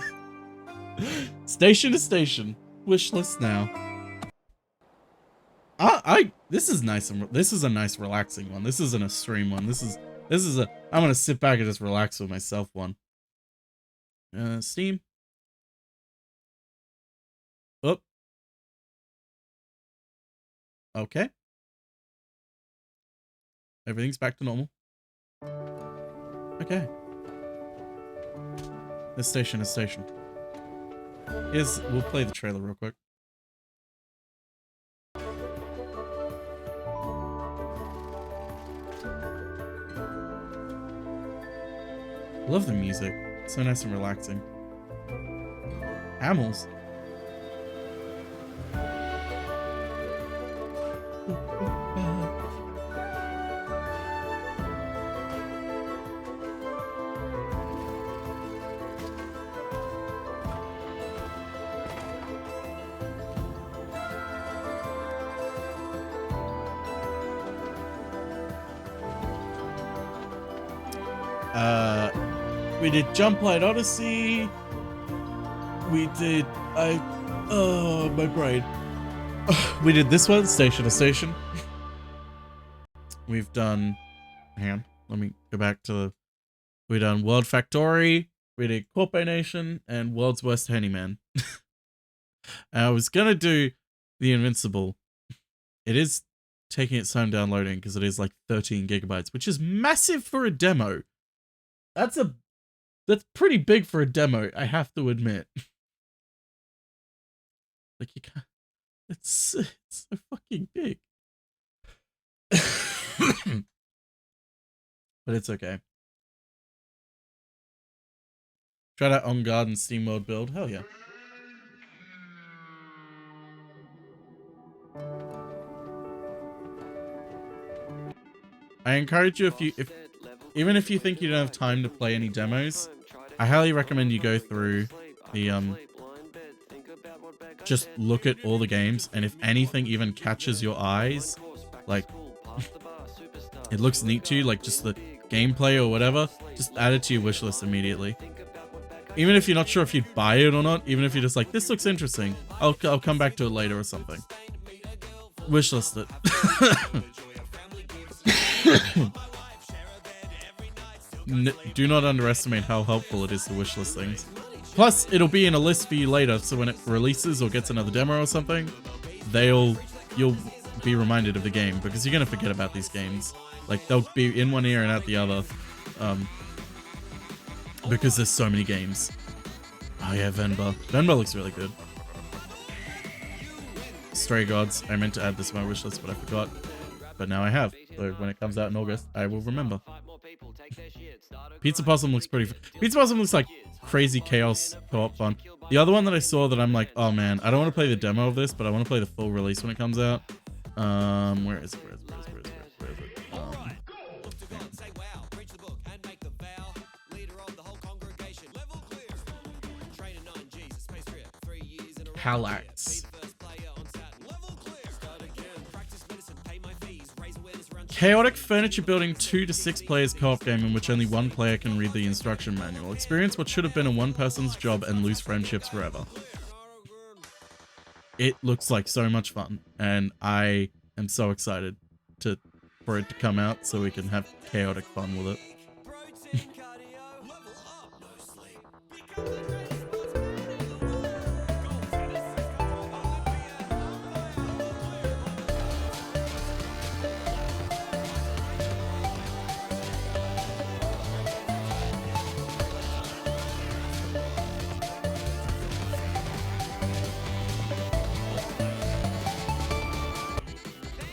Station to station. Wish list now. This is nice. This is a nice relaxing one. This isn't a stream one. This is a. I'm gonna sit back and just relax with myself one. Steam. Oh. Okay. Everything's back to normal. Okay. This station is station. We'll play the trailer real quick. I love the music. It's so nice and relaxing. Camels. We did Jumplight Odyssey. We did my brain. We did this one, Station to Station. We've done, hang on, let me go back to we done World Factori, we did CorpoNation, and World's Worst Handyman. I was gonna do The Invincible. It is taking its time downloading because it is like 13 gigabytes, which is massive for a demo. That's pretty big for a demo, I have to admit. Like you can't, it's so fucking big. But it's okay. Tried out On Guard and Steam World build. Hell yeah. I encourage you, even if you think you don't have time to play any demos, I highly recommend you go through the just look at all the games, and if anything even catches your eyes, like it looks neat to you, like just the gameplay or whatever, just add it to your wish list immediately. Even if you're not sure if you'd buy it or not, even if you're just like, this looks interesting, I'll come back to it later or something. Wishlist it. Do not underestimate how helpful it is to wishlist things. Plus, it'll be in a list for you later, so when it releases or gets another demo or something, you'll be reminded of the game, because you're gonna forget about these games. Like, they'll be in one ear and out the other, because there's so many games. Oh yeah, Venba. Venba looks really good. Stray Gods. I meant to add this to my wishlist, but I forgot. But now I have. So when it comes out in August, I will remember. Pizza Possum looks pretty fun. Pizza Possum looks like crazy chaos co-op fun. The other one that I saw that I'm like, oh man, I don't want to play the demo of this, but I want to play the full release when it comes out. Where is it? Halax. Chaotic furniture building 2 to 6 players co-op game in which only one player can read the instruction manual. Experience what should have been a one person's job and lose friendships forever. It looks like so much fun, and I am so excited for it to come out so we can have chaotic fun with it.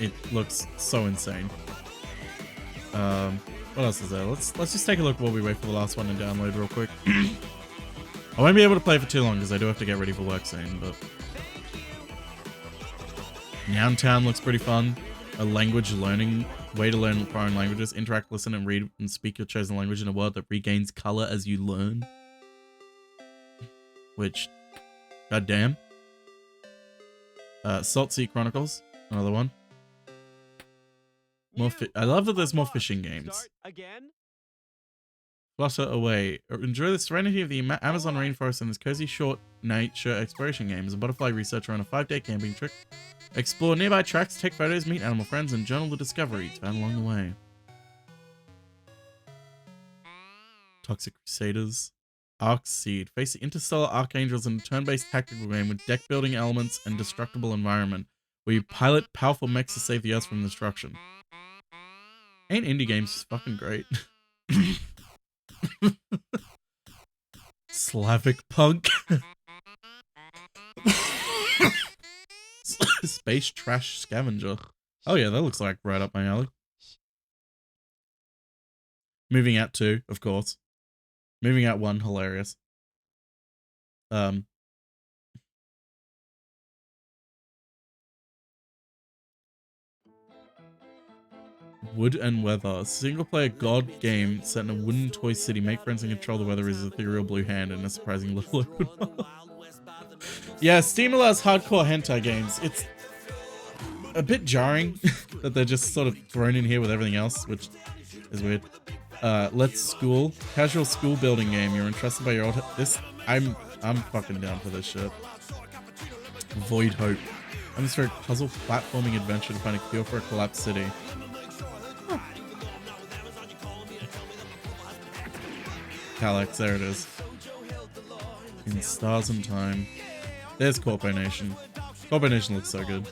It looks so insane. What else is there? Let's just take a look while we wait for the last one to download real quick. I won't be able to play for too long because I do have to get ready for work soon, but Nyan Town looks pretty fun. A language learning way to learn foreign languages. Interact, listen, and read and speak your chosen language in a world that regains color as you learn. Which, goddamn. Salt Sea Chronicles, another one. I love that there's more fishing games. Flutter away. Enjoy the serenity of the Amazon rainforest and this cozy short nature exploration game. As a butterfly researcher on a 5-day camping trip, explore nearby tracks, take photos, meet animal friends, and journal the discoveries found along the way. Toxic Crusaders. Arc Seed. Face the interstellar archangels in a turn-based tactical game with deck-building elements and destructible environment, where you pilot powerful mechs to save the Earth from destruction. Ain't indie games fucking great? Slavic Punk. Space Trash Scavenger. Oh yeah, that looks like right up my alley. Moving Out 2, of course. Moving Out 1, hilarious. Wood and Weather. A single-player god game set in a wooden toy city. Make friends and control the weather with his ethereal blue hand in a surprising little open world. Yeah, Steam allows hardcore hentai games. It's a bit jarring that they're just sort of thrown in here with everything else, which is weird. Let's School. Casual school building game. You're entrusted by your old... I'm fucking down for this shit. Void Hope. Atmospheric puzzle platforming adventure to find a cure for a collapsed city. Huh. Calyx, there it is. In Stars and Time. There's CorpoNation. CorpoNation looks so good.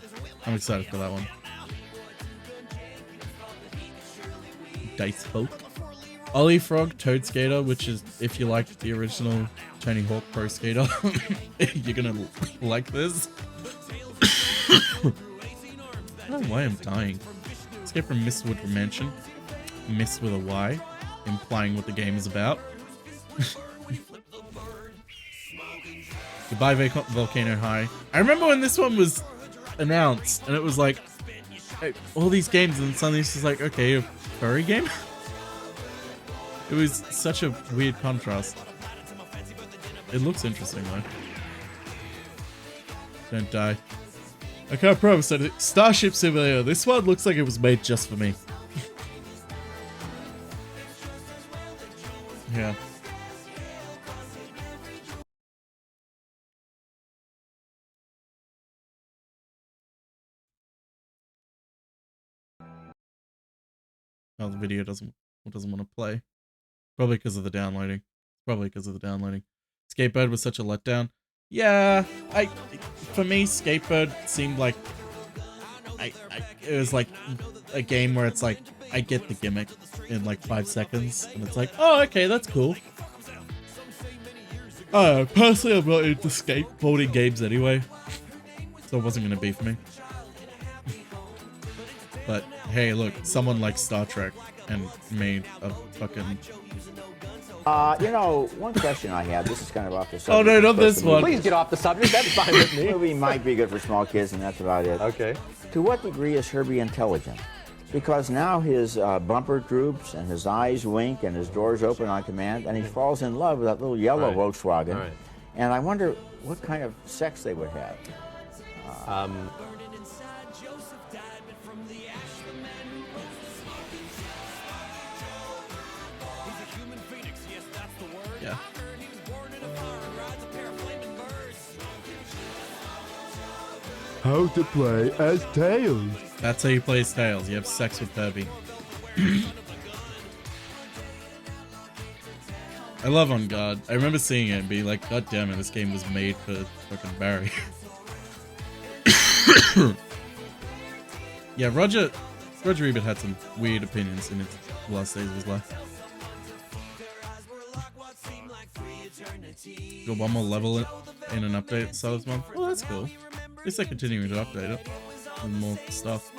I'm excited for that one. Dice Folk. Ollie Frog Toad Skater, which is, if you like the original Tony Hawk Pro Skater, you're gonna like this. I don't know why I'm dying. Escape from Mistwood Mansion. Mist with a Y, implying what the game is about. Goodbye Volcano High. I remember when this one was announced, and it was like, hey, all these games, and suddenly it's just like, okay, a furry game? It was such a weird contrast. It looks interesting though. Don't die. I can't promise that Starship Simulator. This one looks like it was made just for me. Yeah. Oh, the video doesn't want to play. Probably because of the downloading. Skatebird was such a letdown. Yeah, for me, Skatebird seemed like it was like a game where it's like I get the gimmick in like 5 seconds, and it's like, oh, okay, that's cool. Personally, I'm not into skateboarding games anyway, so it wasn't gonna be for me. But hey, look, someone likes Star Trek and made a fucking... You know, one question I have, this is kind of off the subject. Oh no, not this one. Please get off the subject, that's fine with me. The movie might be good for small kids, and that's about it. Okay. To what degree is Herbie intelligent? Because now his bumper droops, and his eyes wink, and his doors open on command, and he falls in love with that little yellow Volkswagen. Right. And I wonder what kind of sex they would have. Yeah. How to play as Tails. That's how you play as Tails. You have sex with Herbie. I love On God. I remember seeing it and being like, God damn it, this game was made for fucking Barry. Yeah, Roger Ebert had some weird opinions in his last days of his life. Got one more level in an update at the start of this month. Oh, that's cool. At least they're continuing to update it with more stuff.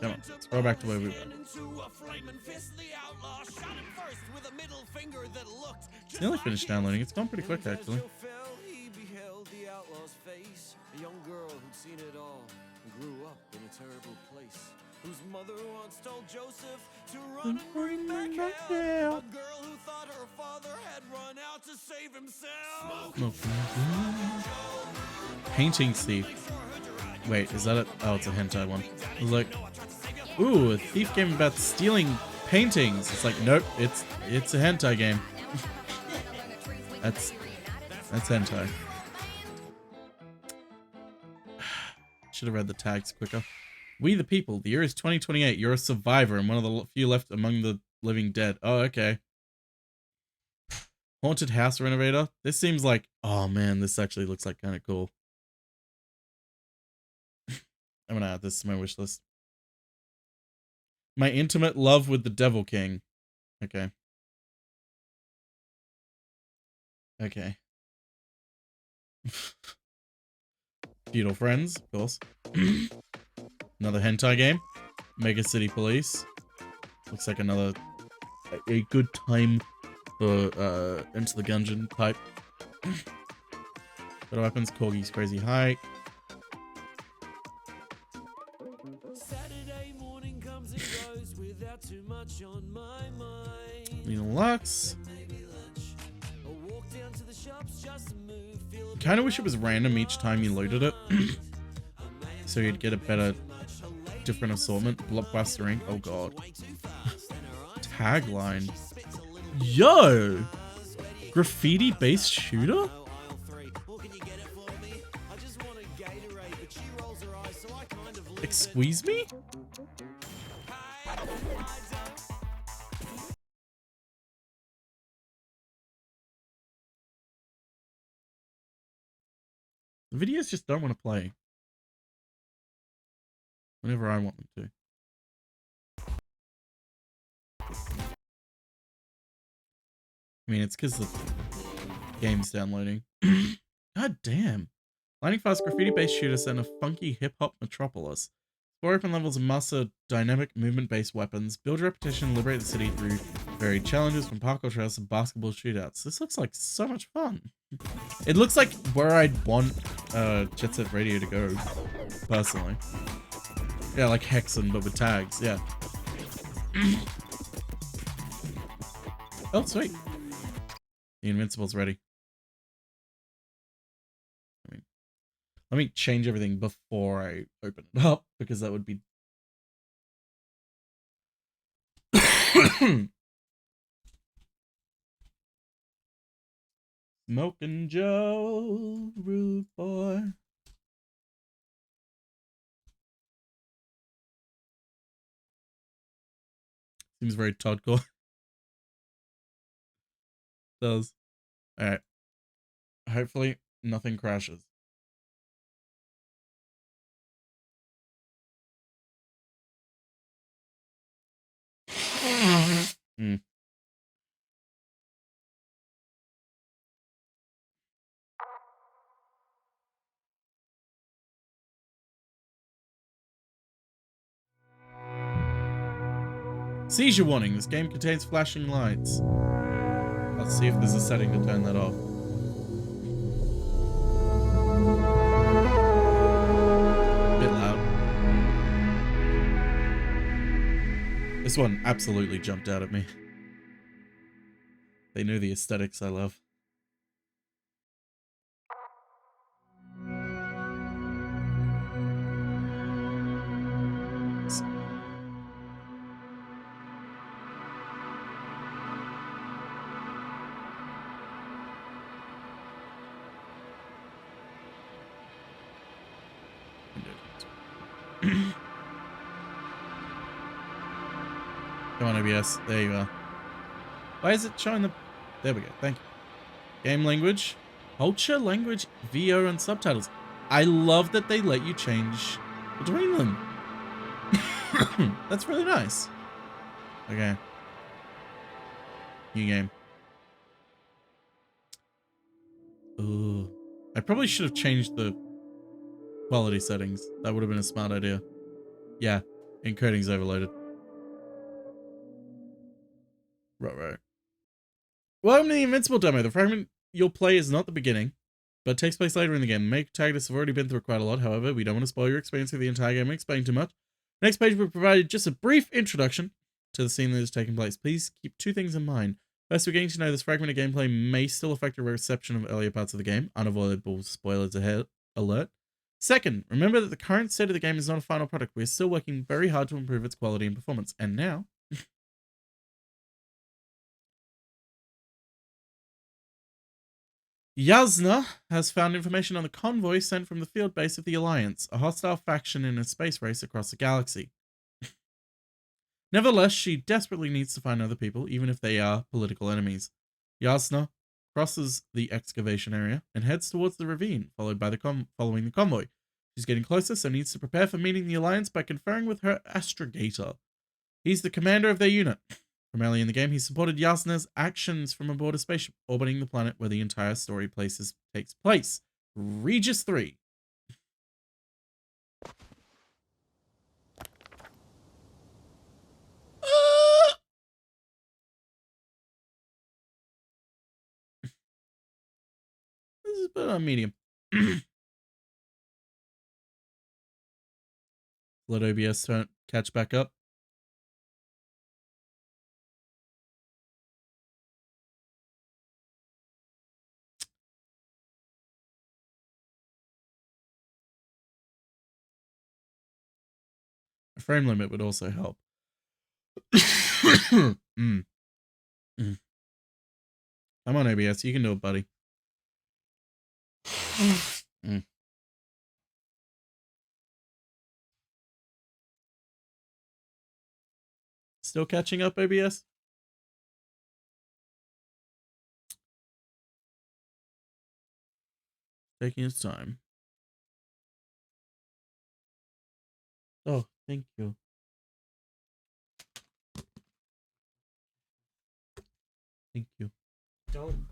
Come on, let's go back to where we were. It's nearly finished downloading. It's gone pretty quick, actually. Whose mother once told Joseph to run and bring back hell. A girl who thought her father had run out to save himself. Painting Thief. Wait, is that it? Oh, it's a hentai one. I was like, ooh, a thief game about stealing paintings. It's like, nope, it's a hentai game. That's hentai. Should have read the tags quicker. We the people. The year is 2028. You're a survivor and one of the few left among the living dead. Oh, okay. Haunted house renovator. This seems like... Oh, man. This actually looks like kind of cool. I'm gonna add this to my wish list. My intimate love with the Devil King. Okay. Okay. Feudal Friends, of course. Another hentai game. Mega City Police. Looks like another a good time for Enter the Gungeon type. Better Weapons, Corgi's Crazy Hike. Saturday morning comes and goes without too much on my mind. Lena Lux. Walk down to the shops just to move. Kind of wish it was random each time you loaded it. so you'd get a better, different assortment. Blockbuster Inc. Oh god. Tagline. Yo! Graffiti-based shooter? Excuse me? The videos just don't want to play. Whenever I want them to. I mean, it's because the game's downloading. God damn. Lightning fast graffiti-based shooter set in a funky hip-hop metropolis. Explore open levels and master dynamic movement-based weapons. Build repetition and liberate the city through varied challenges from parkour trails to basketball shootouts. This looks like so much fun. It looks like where I'd want Jet Set Radio to go, personally. Yeah, like Hexen, but with tags, yeah. Oh, sweet. The Invincible's ready. Let me change everything before I open it up, because that would be... Smoking Joe, rude boy. Seems very Toddcore. Does. Alright. Hopefully nothing crashes. Mm. Seizure warning. This game contains flashing lights. Let's see if there's a setting to turn that off. A bit loud. This one absolutely jumped out at me. They knew the aesthetics I love. Come on, OBS. There you are. Why is it showing the... There we go. Thank you. Game language. Culture, language, VO, and subtitles. I love that they let you change between them. That's really nice. Okay. New game. Ooh. I probably should have changed the quality settings. That would have been a smart idea. Yeah. Encoding's overloaded. Right. Welcome to the Invincible demo. The fragment you'll play is not the beginning, but takes place later in the game. The main protagonists have already been through quite a lot. However, we don't want to spoil your experience with the entire game and explain too much. Next page, we provided just a brief introduction to the scene that is taking place. Please keep two things in mind. First, we're getting to know this fragment of gameplay may still affect your reception of earlier parts of the game. Unavoidable spoilers ahead. Alert. Second, remember that the current state of the game is not a final product. We're still working very hard to improve its quality and performance. And now... Yasna has found information on the convoy sent from the field base of the Alliance, a hostile faction in a space race across the galaxy. Nevertheless, she desperately needs to find other people, even if they are political enemies. Yasna crosses the excavation area and heads towards the ravine, followed by following the convoy. She's getting closer, so needs to prepare for meeting the Alliance by conferring with her astrogator. He's the commander of their unit. From early in the game, he supported Yasna's actions from aboard a spaceship orbiting the planet where the entire story takes place. Regis 3. This is a bit on medium. Let OBS catch back up. frame limit would also help. Mm. Mm. Come on, OBS, you can do it, buddy. Mm. Still catching up, OBS? Taking its time. Oh, thank you. Thank you. Don't.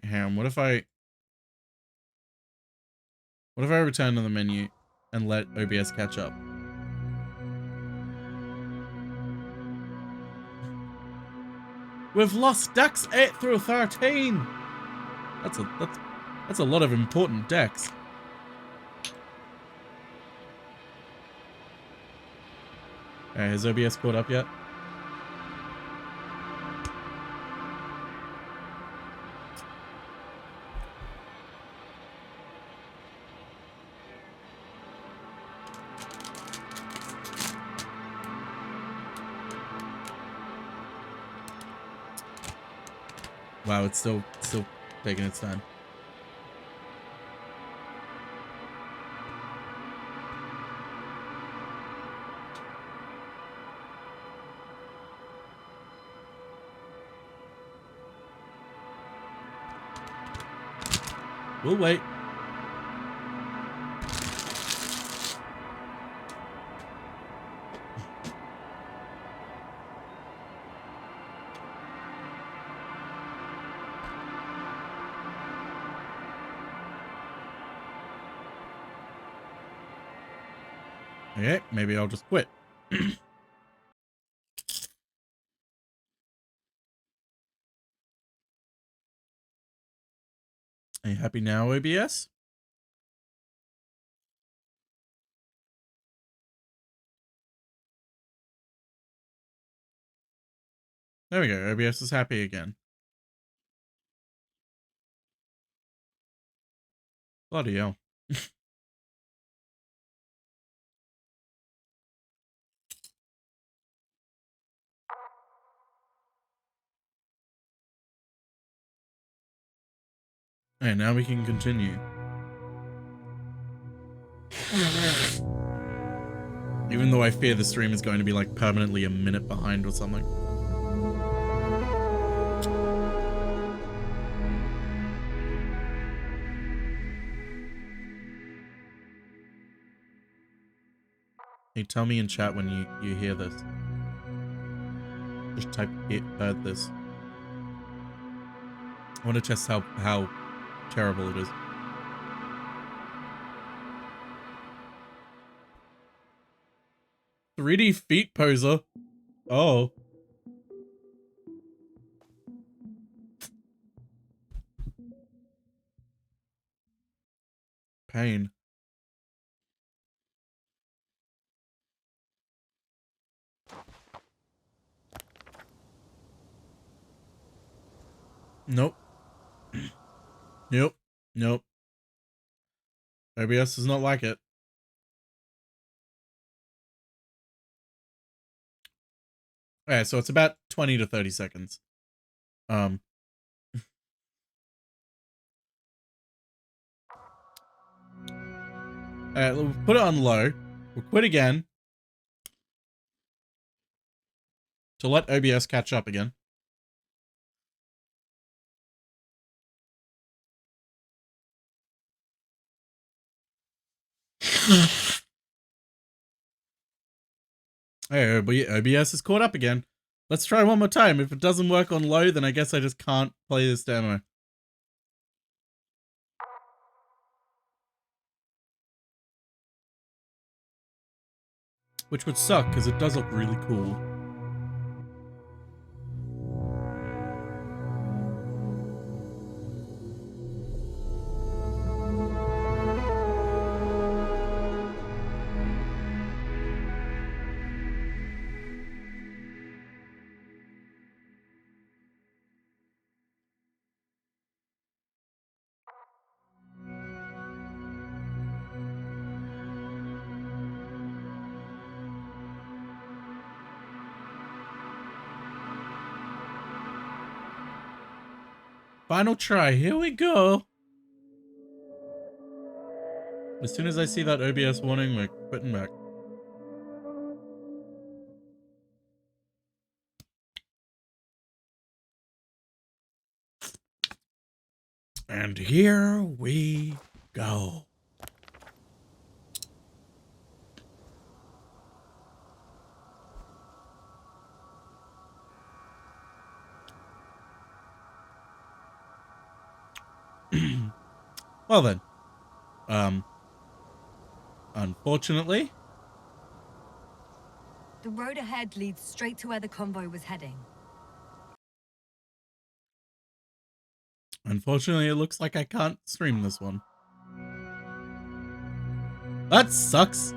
Ham, what if I return to the menu and let OBS catch up? We've lost decks 8 through 13. That's a lot of important decks. Has OBS caught up yet? Wow, it's still taking its time. We'll wait. Okay, maybe I'll just quit. Are you happy now, OBS? There we go. OBS is happy again. Bloody hell. And now we can continue. Even though I fear the stream is going to be like permanently a minute behind or something. Hey, tell me in chat when you hear this. Just type heard this. I want to test how terrible it is. "3D feet poser." Oh. Pain. Nope. Nope. Nope. OBS does not like it. Okay, so it's about 20 to 30 seconds. Alright, we'll put it on low. We'll quit again. To let OBS catch up again. Hey, OBS is caught up again. Let's try one more time. If it doesn't work on low, then I guess I just can't play this demo. Which would suck, because it does look really cool. Final try. Here we go. As soon as I see that OBS warning, we're quitting back. And here we go. Well then, unfortunately, The road ahead leads straight to where the convoy was heading. it looks like I can't stream this one. That sucks.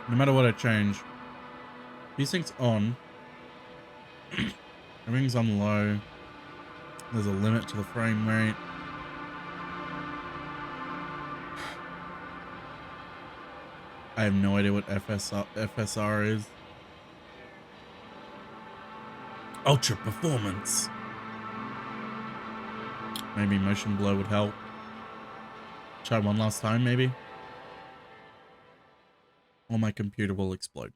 No matter what I change, things on. Everything's on low. There's a limit to the frame rate. I have no idea what FSR is. Ultra performance. Maybe motion blur would help. Try one last time, maybe. Or my computer will explode.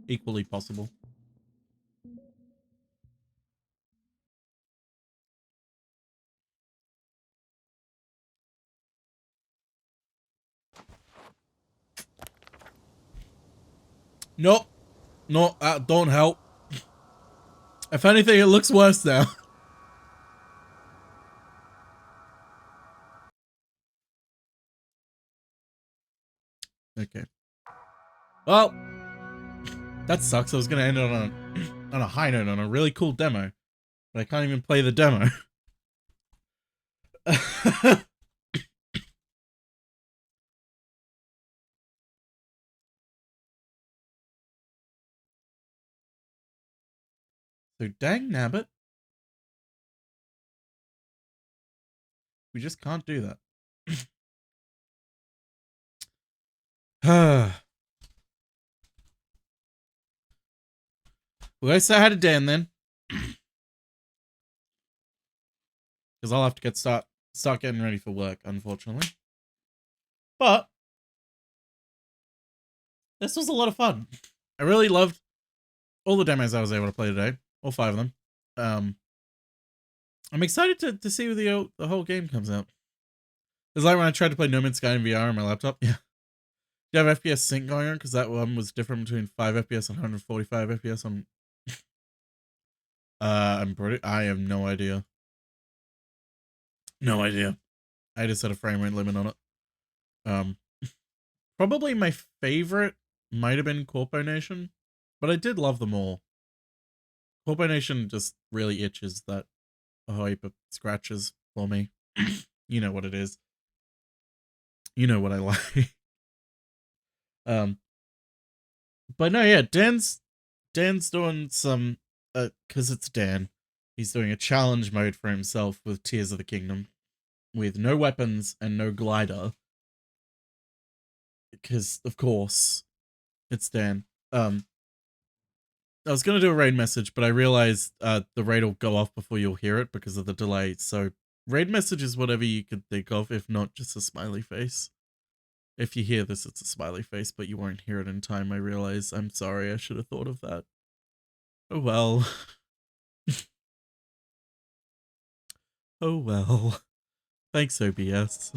Equally possible. Nope. No, that don't help. If anything, it looks worse now. Okay. Well, that sucks. I was gonna end it on a high note, on a really cool demo, but I can't even play the demo. So dang nabbit. We just can't do that. Well, I say hi to Dan then. Because I'll have to start getting ready for work, unfortunately. But this was a lot of fun. I really loved all the demos I was able to play today. All 5 of them. I'm excited to see when the whole game comes out. It's like when I tried to play No Man's Sky in VR on my laptop. Yeah. Do you have FPS sync going on? Because that one was different between 5 FPS and 145 FPS on... I have no idea. No idea. I just set a frame rate limit on it. Probably my favorite might have been CorpoNation, but I did love them all. CorpoNation just really itches that hyper scratches for me. You know what it is. You know what I like. But no, yeah, Dan's doing some, cause it's Dan. He's doing a challenge mode for himself with Tears of the Kingdom, with no weapons and no glider. Because of course, it's Dan. I was gonna do a raid message, but I realized the raid will go off before you'll hear it because of the delay. So raid message is whatever you could think of, if not just a smiley face. If you hear this, it's a smiley face, but you won't hear it in time, I realize. I'm sorry, I should have thought of that. Oh well. Oh well. Thanks, OBS.